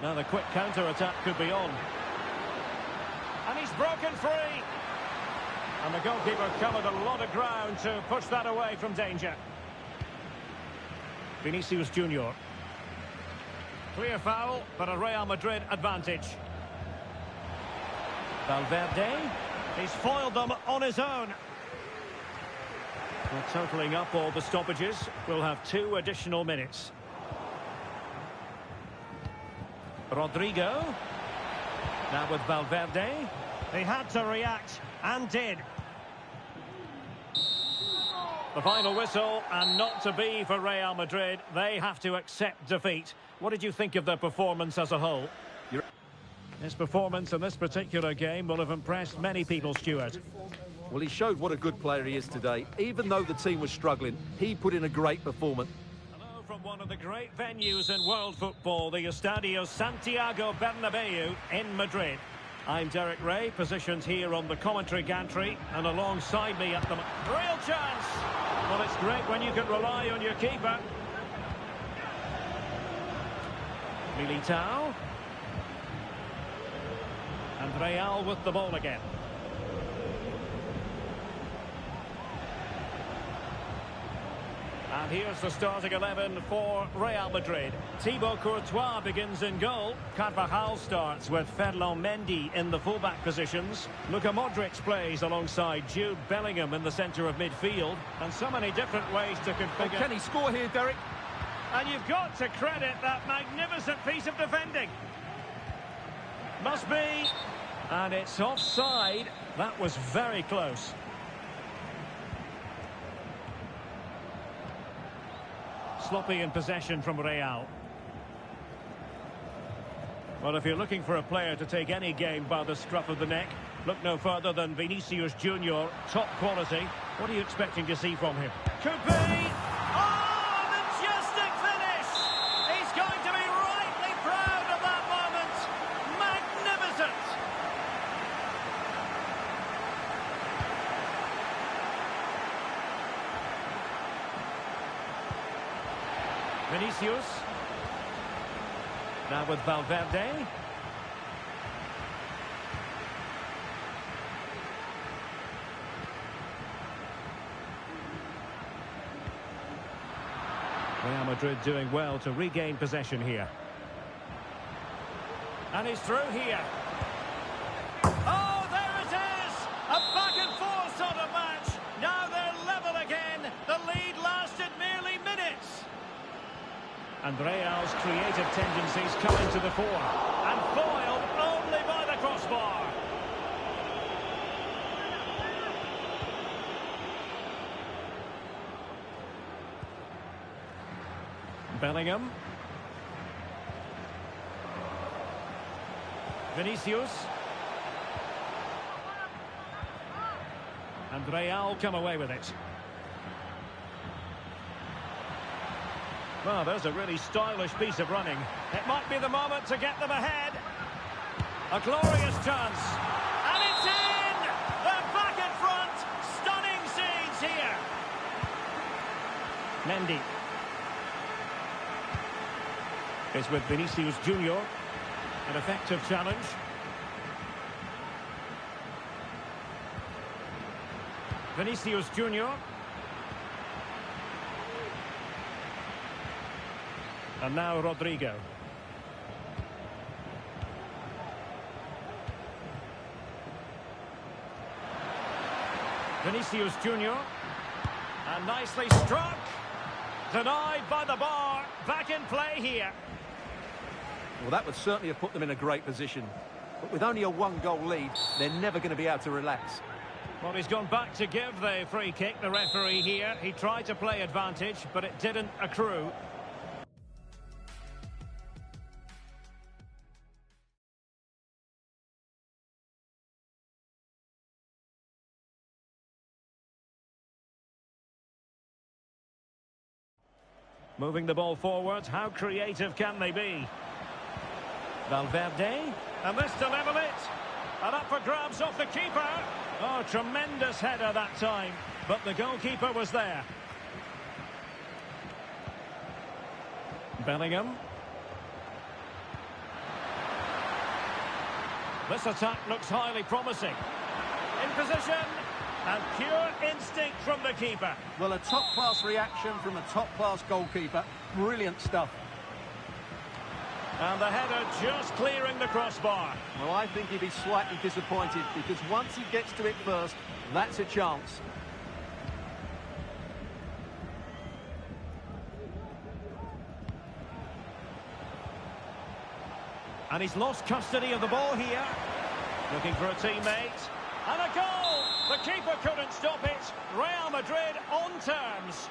[SPEAKER 1] Now the quick counter-attack could be on. And he's broken free. And the goalkeeper covered a lot of ground to push that away from danger. Vinicius Junior. Clear foul, but a Real Madrid advantage. Valverde. He's foiled them on his own. Well, totaling up all the stoppages, we'll have 2 additional minutes. Rodrigo. Now with Valverde. They had to react, and did. The final whistle, and not to be for Real Madrid. They have to accept defeat. What did you think of their performance as a whole? His performance in this particular game will have impressed many people, Stuart.
[SPEAKER 2] Well, he showed what a good player he is today. Even though the team was struggling, he put in a great performance.
[SPEAKER 1] Hello from one of the great venues in world football, the Estadio Santiago Bernabeu in Madrid. I'm Derek Ray, positioned here on the commentary gantry, and alongside me at the... Real chance! Well, it's great when you can rely on your keeper. Militao. And Real with the ball again. And here's the starting 11 for Real Madrid. Thibaut Courtois begins in goal. Carvajal starts with Ferland Mendy in the fullback positions. Luka Modric plays alongside Jude Bellingham in the centre of midfield. And so many different ways to configure.
[SPEAKER 2] Oh, can he score here, Derek?
[SPEAKER 1] And you've got to credit that magnificent piece of defending. Must be. And it's offside. That was very close. Sloppy in possession from Real. Well, if you're looking for a player to take any game by the scruff of the neck, Look no further than Vinicius Junior, top quality. What are you expecting to see from him? Could be! Oh, majestic finish! He's going to be rightly proud of that moment. Magnificent! Vinicius. Now with Valverde. Real Madrid doing well to regain possession here. And he's through here. Oh, there it is! A back-and-forth sort of match. Now they're level again. The lead lasted merely minutes. And Real's creative tendencies come into the fore. And foiled only by the crossbar. Bellingham. Vinicius. And Real come away with it. Well, there's a really stylish piece of running. It might be the moment to get them ahead. A glorious chance. And it's in! They're back in front. Stunning scenes here. Mendy. It's with Vinicius Junior. An effective challenge. Vinicius Junior. And now Rodrigo. Vinicius Junior. And nicely struck. Denied by the bar. Back in play here.
[SPEAKER 2] Well, that would certainly have put them in a great position. But with only a one-goal lead, they're never going to be able to relax.
[SPEAKER 1] Well, he's gone back to give the free kick, the referee here. He tried to play advantage, but it didn't accrue. Moving the ball forward, how creative can they be? Valverde, and this to level it. And up for grabs off the keeper. Oh, tremendous header that time, but the goalkeeper was there. Bellingham. This attack looks highly promising. In position, and pure instinct from the keeper.
[SPEAKER 2] Well, a top-class reaction from a top-class goalkeeper. Brilliant stuff.
[SPEAKER 1] And the header just clearing the crossbar.
[SPEAKER 2] Well, I think he'd be slightly disappointed because once he gets to it first, that's a chance.
[SPEAKER 1] And he's lost custody of the ball here. Looking for a teammate. And a goal! The keeper couldn't stop it. Real Madrid on terms.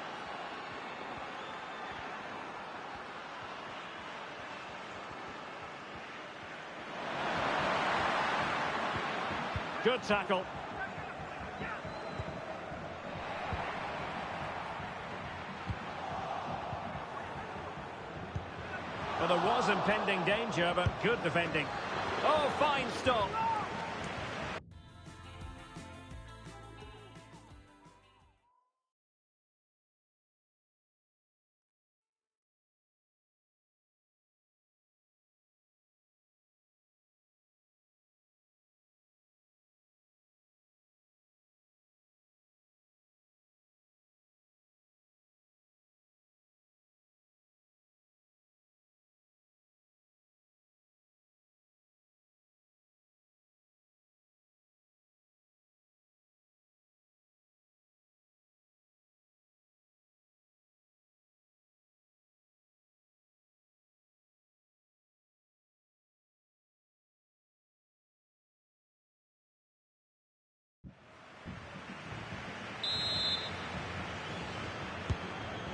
[SPEAKER 1] Good tackle. Well, there was impending danger, but good defending. Oh, fine stop.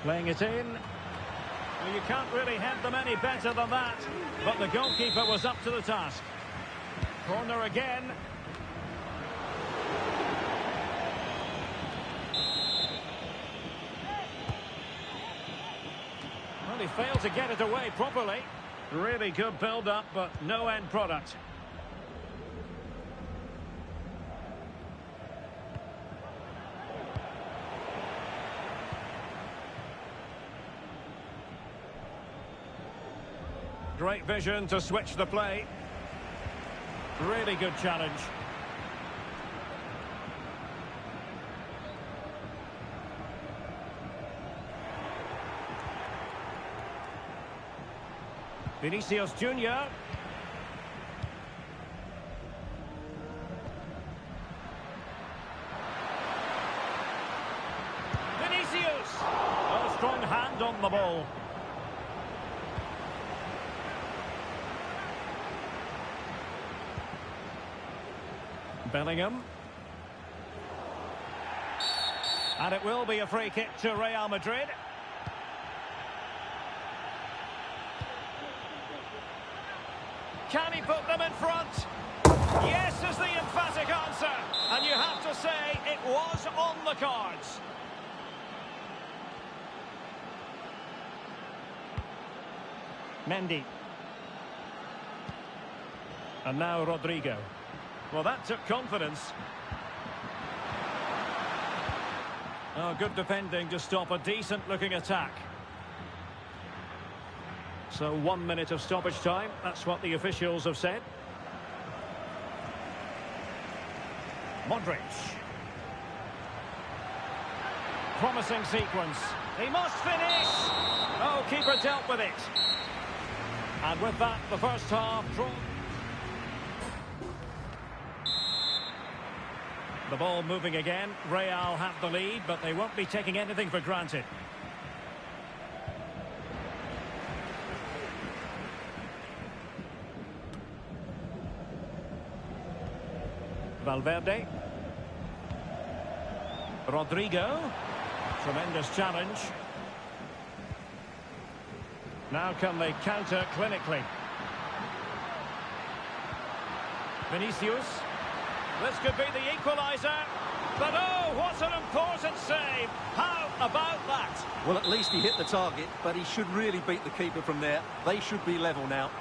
[SPEAKER 1] Playing it in. Well, you can't really have them any better than that. But the goalkeeper was up to the task. Corner again. he failed to get it away properly. Really good build-up, but no end product. Great vision to switch the play. Really good challenge. Vinicius Junior. Vinicius! Oh, strong hand on the ball. Bellingham. And it will be a free kick to Real Madrid. Can he put them in front? Yes is the emphatic answer. And you have to say it was on the cards. Mendy. And now Rodrigo. Well, that took confidence. Oh, good defending to stop a decent-looking attack. So 1 minute of stoppage time. That's what the officials have said. Modric. Promising sequence. He must finish! Oh, keeper dealt with it. And with that, the first half drawn. The ball moving again. Real have the lead, but they won't be taking anything for granted. Valverde. Rodrigo. Tremendous challenge. Now can they counter clinically? Vinicius. This could be the equaliser. But oh, what an important save. How about that?
[SPEAKER 2] Well, at least he hit the target, but he should really beat the keeper from there. They should be level now.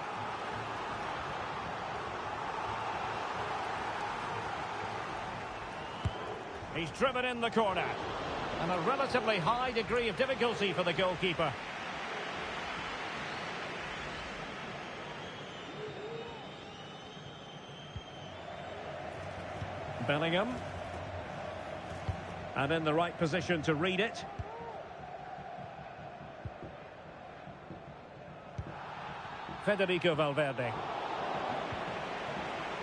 [SPEAKER 1] He's driven in the corner. And a relatively high degree of difficulty for the goalkeeper. Bellingham. And in the right position to read it. Federico Valverde.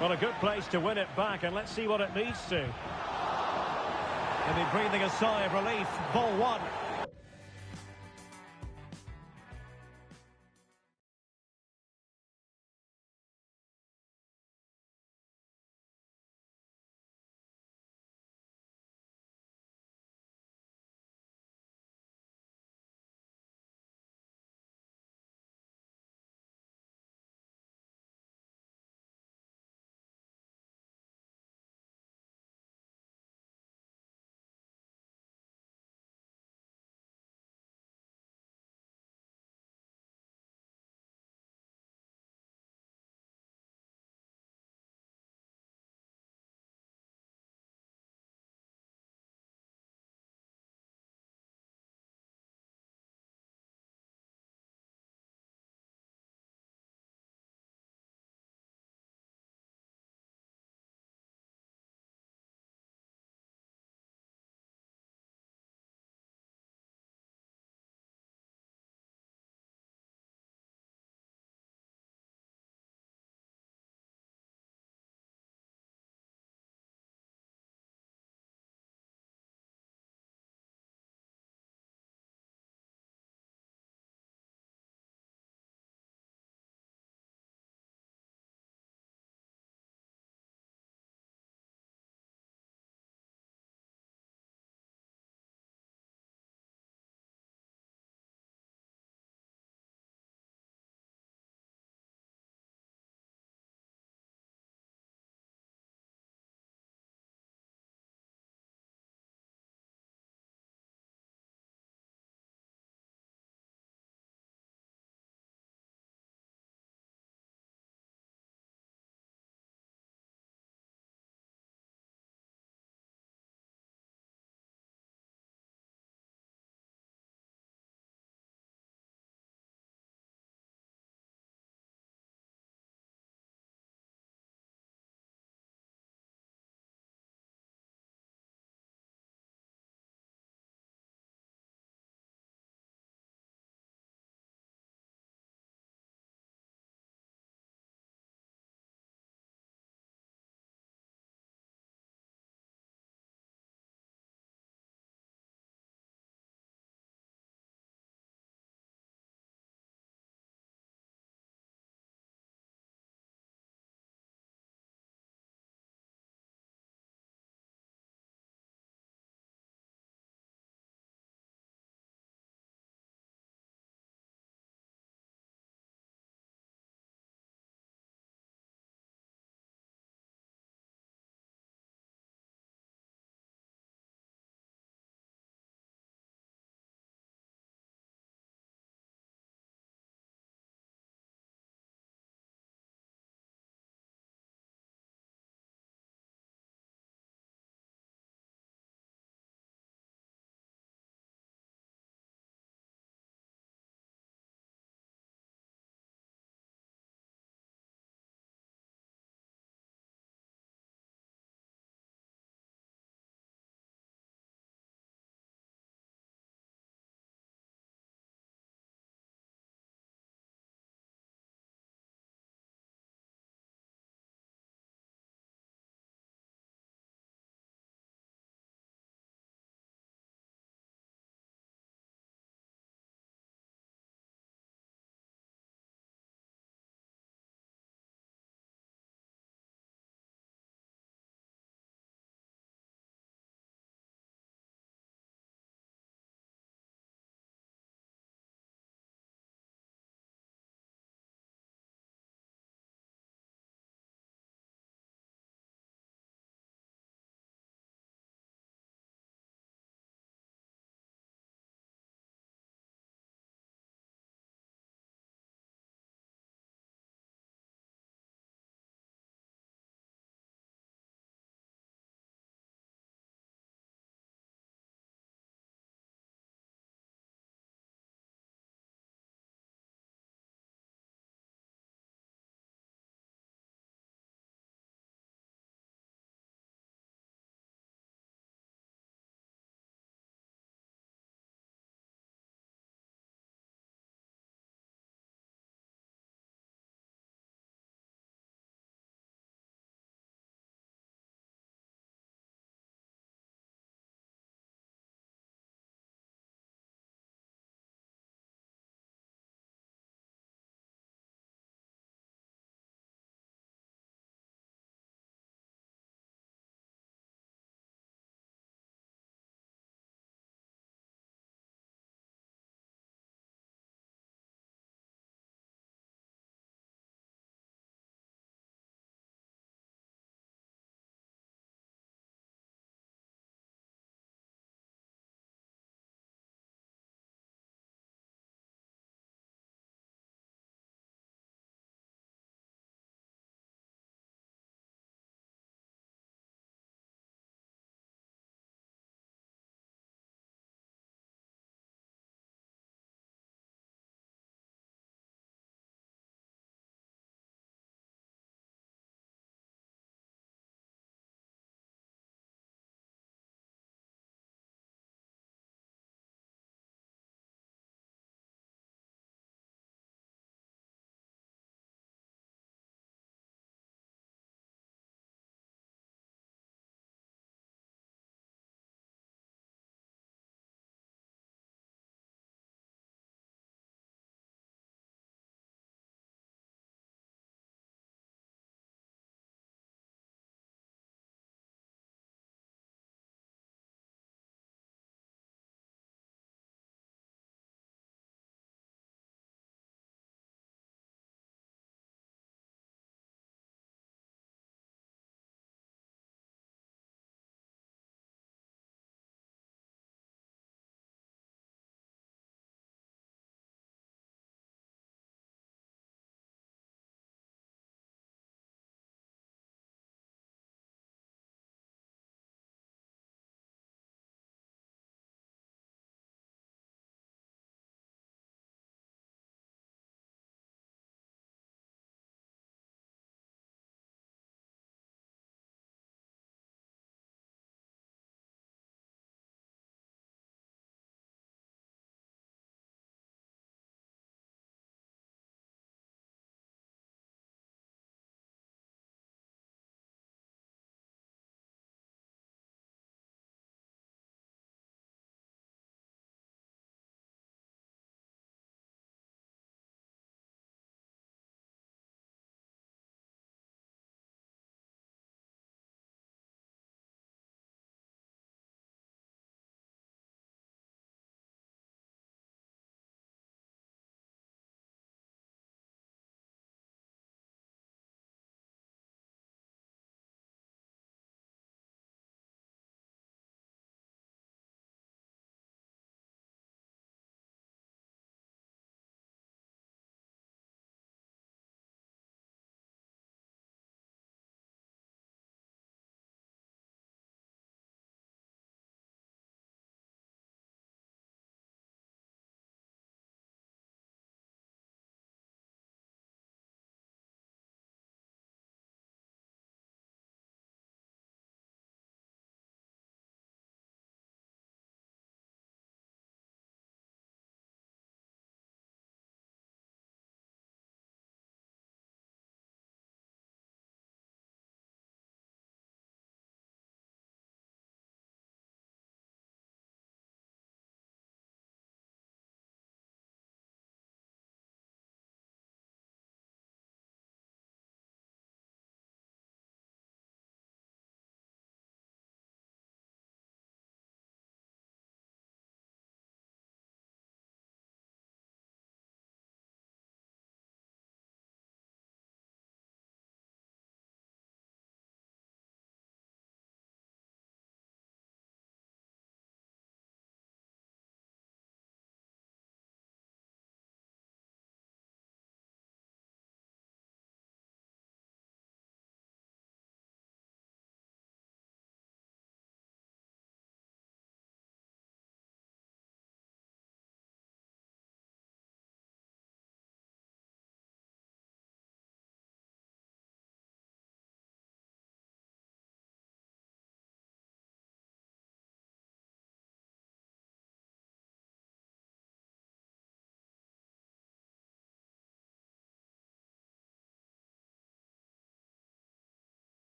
[SPEAKER 1] Well, a good place to win it back, and let's see what it leads to. He'll be breathing a sigh of relief. Ball one.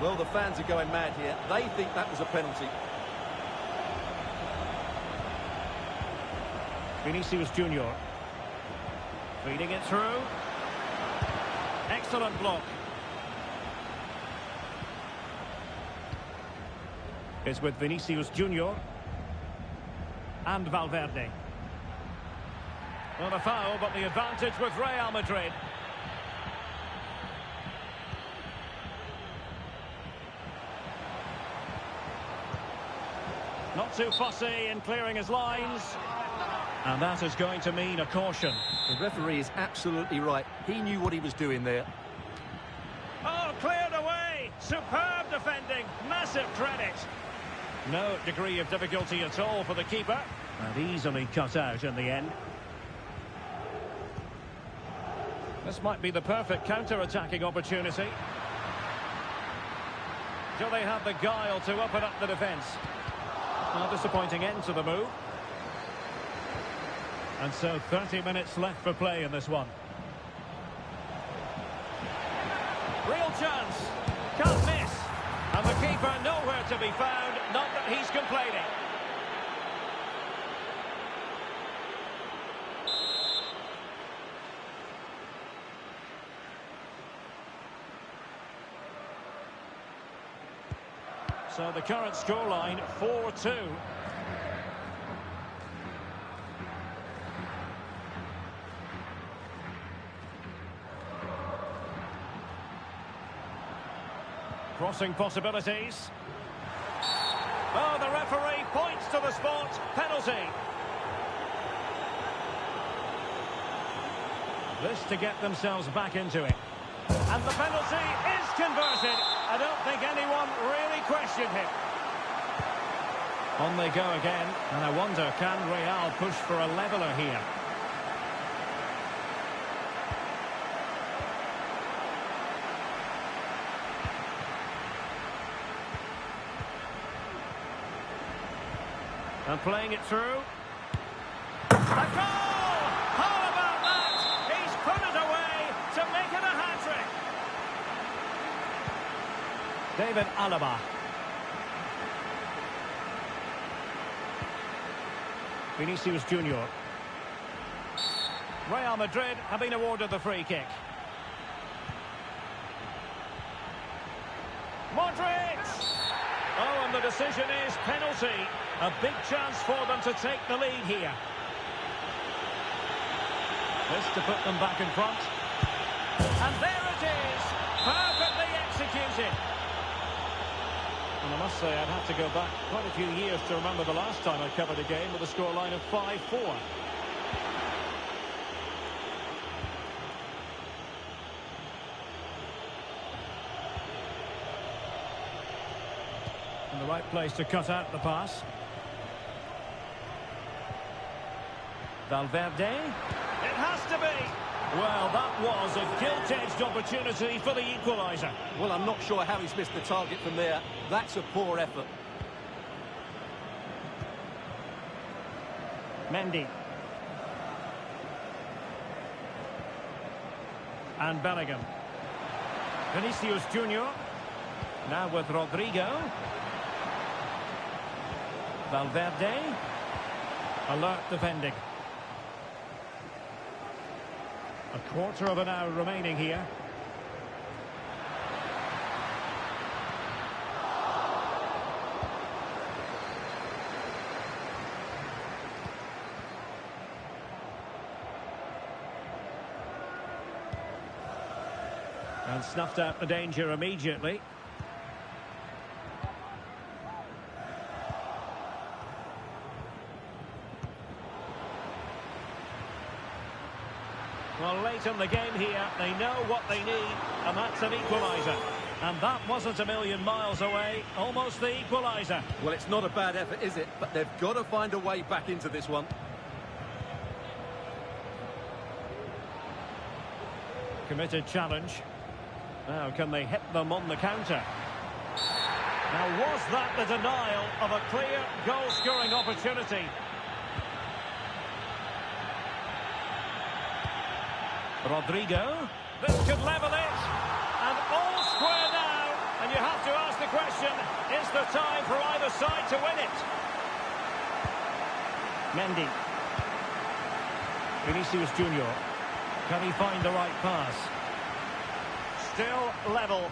[SPEAKER 2] Well, the fans are going mad here. They think that was a penalty.
[SPEAKER 1] Vinicius Junior. Feeding it through. Excellent block. It's with Vinicius Junior. And Valverde. Well, a foul, but the advantage with Real Madrid. Not too fussy in clearing his lines. And that is going to mean a caution.
[SPEAKER 2] The referee is absolutely right. He knew what he was doing there.
[SPEAKER 1] Oh, cleared away. Superb defending. Massive credit. No degree of difficulty at all for the keeper. And easily cut out in the end. This might be the perfect counter-attacking opportunity. Do they have the guile to open up the defence? A disappointing end to the move. And so 30 minutes left for play in this one. Real chance. Can't miss. And the keeper nowhere to be found. Not that he's complaining. So the current scoreline, 4-2. Crossing possibilities. Oh, the referee points to the spot. Penalty. This to get themselves back into it. And the penalty is converted. I don't think anyone really questioned him. On they go again. And I wonder, can Real push for a leveller here? And playing it through. A goal! How about that? He's put it away to make it a hat-trick. David Alaba. Vinicius Junior. Real Madrid have been awarded the free kick. Modric! Oh, and the decision is penalty. A big chance for them to take the lead here. This to put them back in front. And there it is. Perfectly executed. And I must say, I'd have to go back quite a few years to remember the last time I covered a game with a scoreline of 5-4. In the right place to cut out the pass. Valverde. It has to be. Well, that was a gilt-edged opportunity for the equaliser.
[SPEAKER 2] Well, I'm not sure how he's missed the target from there. That's a poor effort.
[SPEAKER 1] Mendy. And Bellingham. Vinicius Junior. Now with Rodrigo. Valverde. Alert defending. A quarter of an hour remaining here. And snuffed out the danger immediately. Well, late in the game here, they know what they need, and that's an equaliser. And that wasn't a million miles away, almost the equaliser.
[SPEAKER 2] Well, it's not a bad effort, is it? But they've got to find a way back into this one.
[SPEAKER 1] Committed challenge. Now, can they hit them on the counter? Now, was that the denial of a clear goal-scoring opportunity? Rodrigo. This could level it. And all square now. And you have to ask the question, is there time for either side to win it? Mendy. Vinicius Junior. Can he find the right pass? Still level.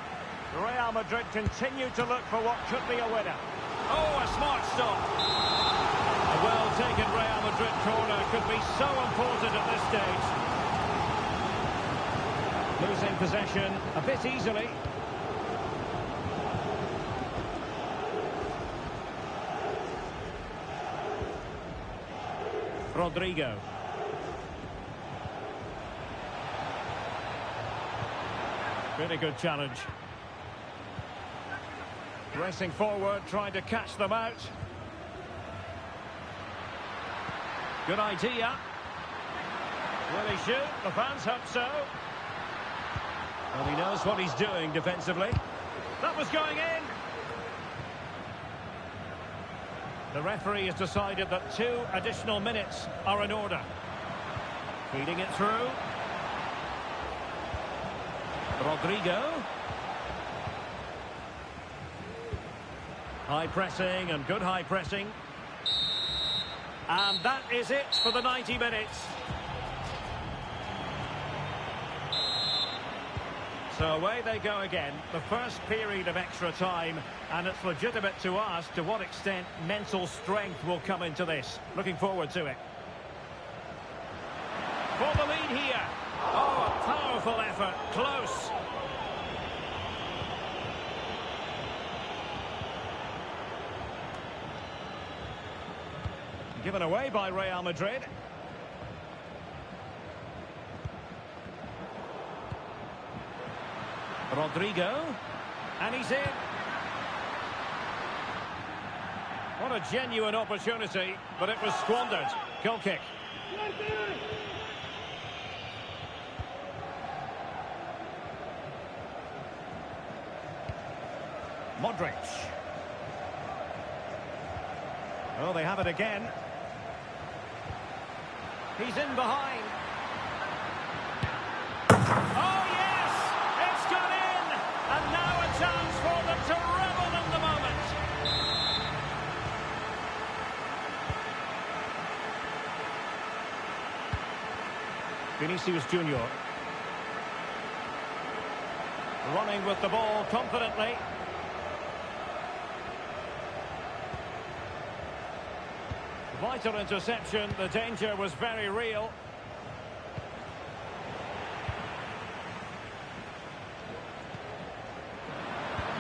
[SPEAKER 1] Real Madrid continue to look for what could be a winner. Oh, a smart stop. A well-taken Real Madrid corner could be so important at this stage. Losing possession a bit easily. Rodrigo. Really good challenge. Racing forward, trying to catch them out. Good idea. Will he shoot? The fans hope so. Well, he knows what he's doing defensively. That was going in. The referee has decided that 2 additional minutes are in order. Feeding it through. Rodrigo. High pressing and good high pressing. And that is it for the 90 minutes. So away they go again, the first period of extra time, and it's legitimate to ask to what extent mental strength will come into this. Looking forward to it. For the lead here. Oh, a powerful effort, close. Given away by Real Madrid. Rodrigo, and he's in. What a genuine opportunity, but it was squandered. Goal kick. Modric. Oh, they have it again. He's in behind. Oh, yes! It's gone in! And now a chance for them to revel in the moment. Vinicius Junior. Running with the ball confidently. Vital interception, the danger was very real.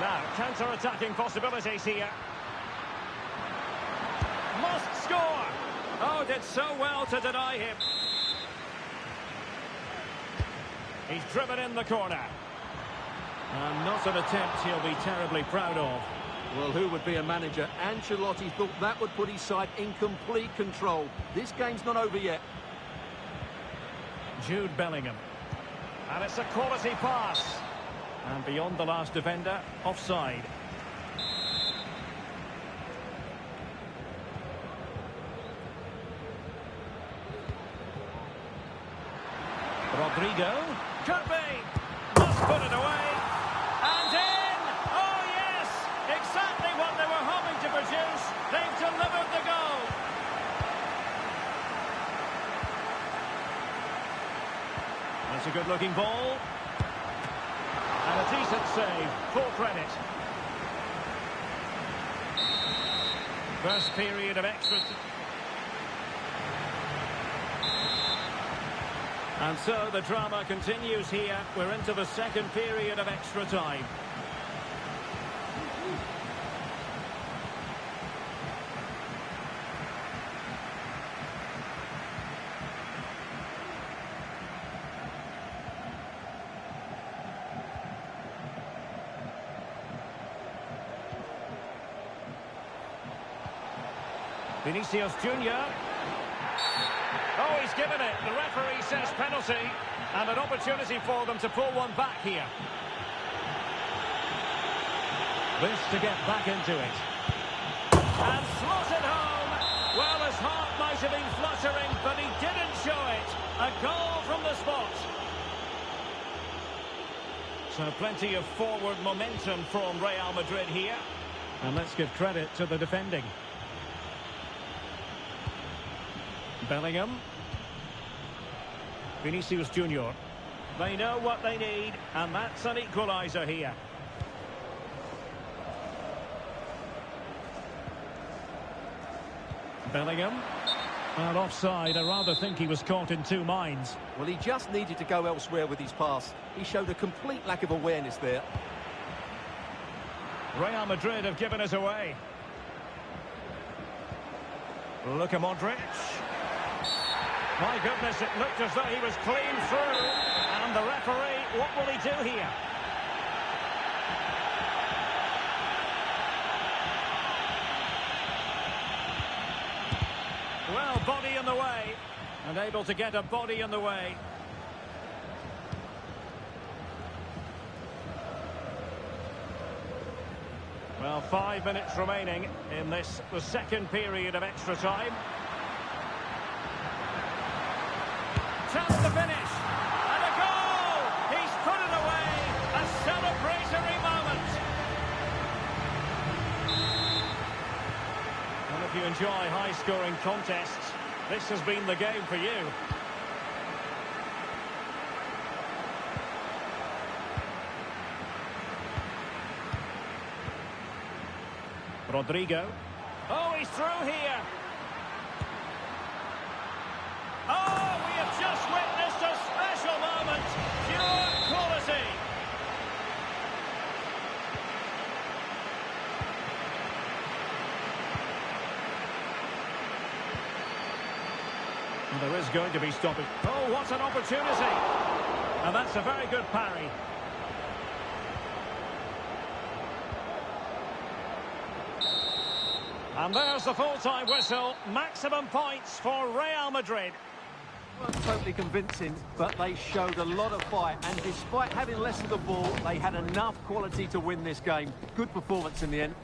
[SPEAKER 1] Now, counter-attacking possibilities here. Must score! Oh, did so well to deny him. He's driven in the corner. And not an attempt he'll be terribly proud of.
[SPEAKER 2] Well, who would be a manager? Ancelotti thought that would put his side in complete control. This game's not over yet.
[SPEAKER 1] Jude Bellingham. And it's a quality pass. And beyond the last defender, offside. Rodrigo. Could be. Must put it away. And in! Oh, yes! Exactly what they were hoping to produce. They've delivered the goal. That's a good-looking ball. And a decent save. Full credit. First period of extra... And so the drama continues here. We're into the second period of extra time. Vinicius Junior. Oh, he's given it. The referee says penalty. And an opportunity for them to pull one back here. This to get back into it. And slotted home. Well, his heart might have been fluttering, but he didn't show it. A goal from the spot. So plenty of forward momentum from Real Madrid here. And let's give credit to the defending. Bellingham. Vinicius Junior. They know what they need, and that's an equaliser here. Bellingham. And offside. I rather think he was caught in two minds.
[SPEAKER 2] Well, he just needed to go elsewhere with his pass. He showed a complete lack of awareness there.
[SPEAKER 1] Real Madrid have given us away. Luka Modric. My goodness, it looked as though he was clean through. And the referee, what will he do here? Well, body in the way. And able to get a body in the way. Well, 5 minutes remaining in this, the second period of extra time. Chance to finish. And a goal! He's put it away. A celebratory moment. Well, if you enjoy high-scoring contests, this has been the game for you. Rodrigo. Oh, he's through here. Oh, we have just witnessed a special moment. Pure quality. Well, there is going to be stopping. Oh, what an opportunity. And that's a very good parry. And there's the full-time whistle. Maximum points for Real Madrid.
[SPEAKER 2] Weren't totally convincing, but they showed a lot of fight. And despite having less of the ball, they had enough quality to win this game. Good performance in the end.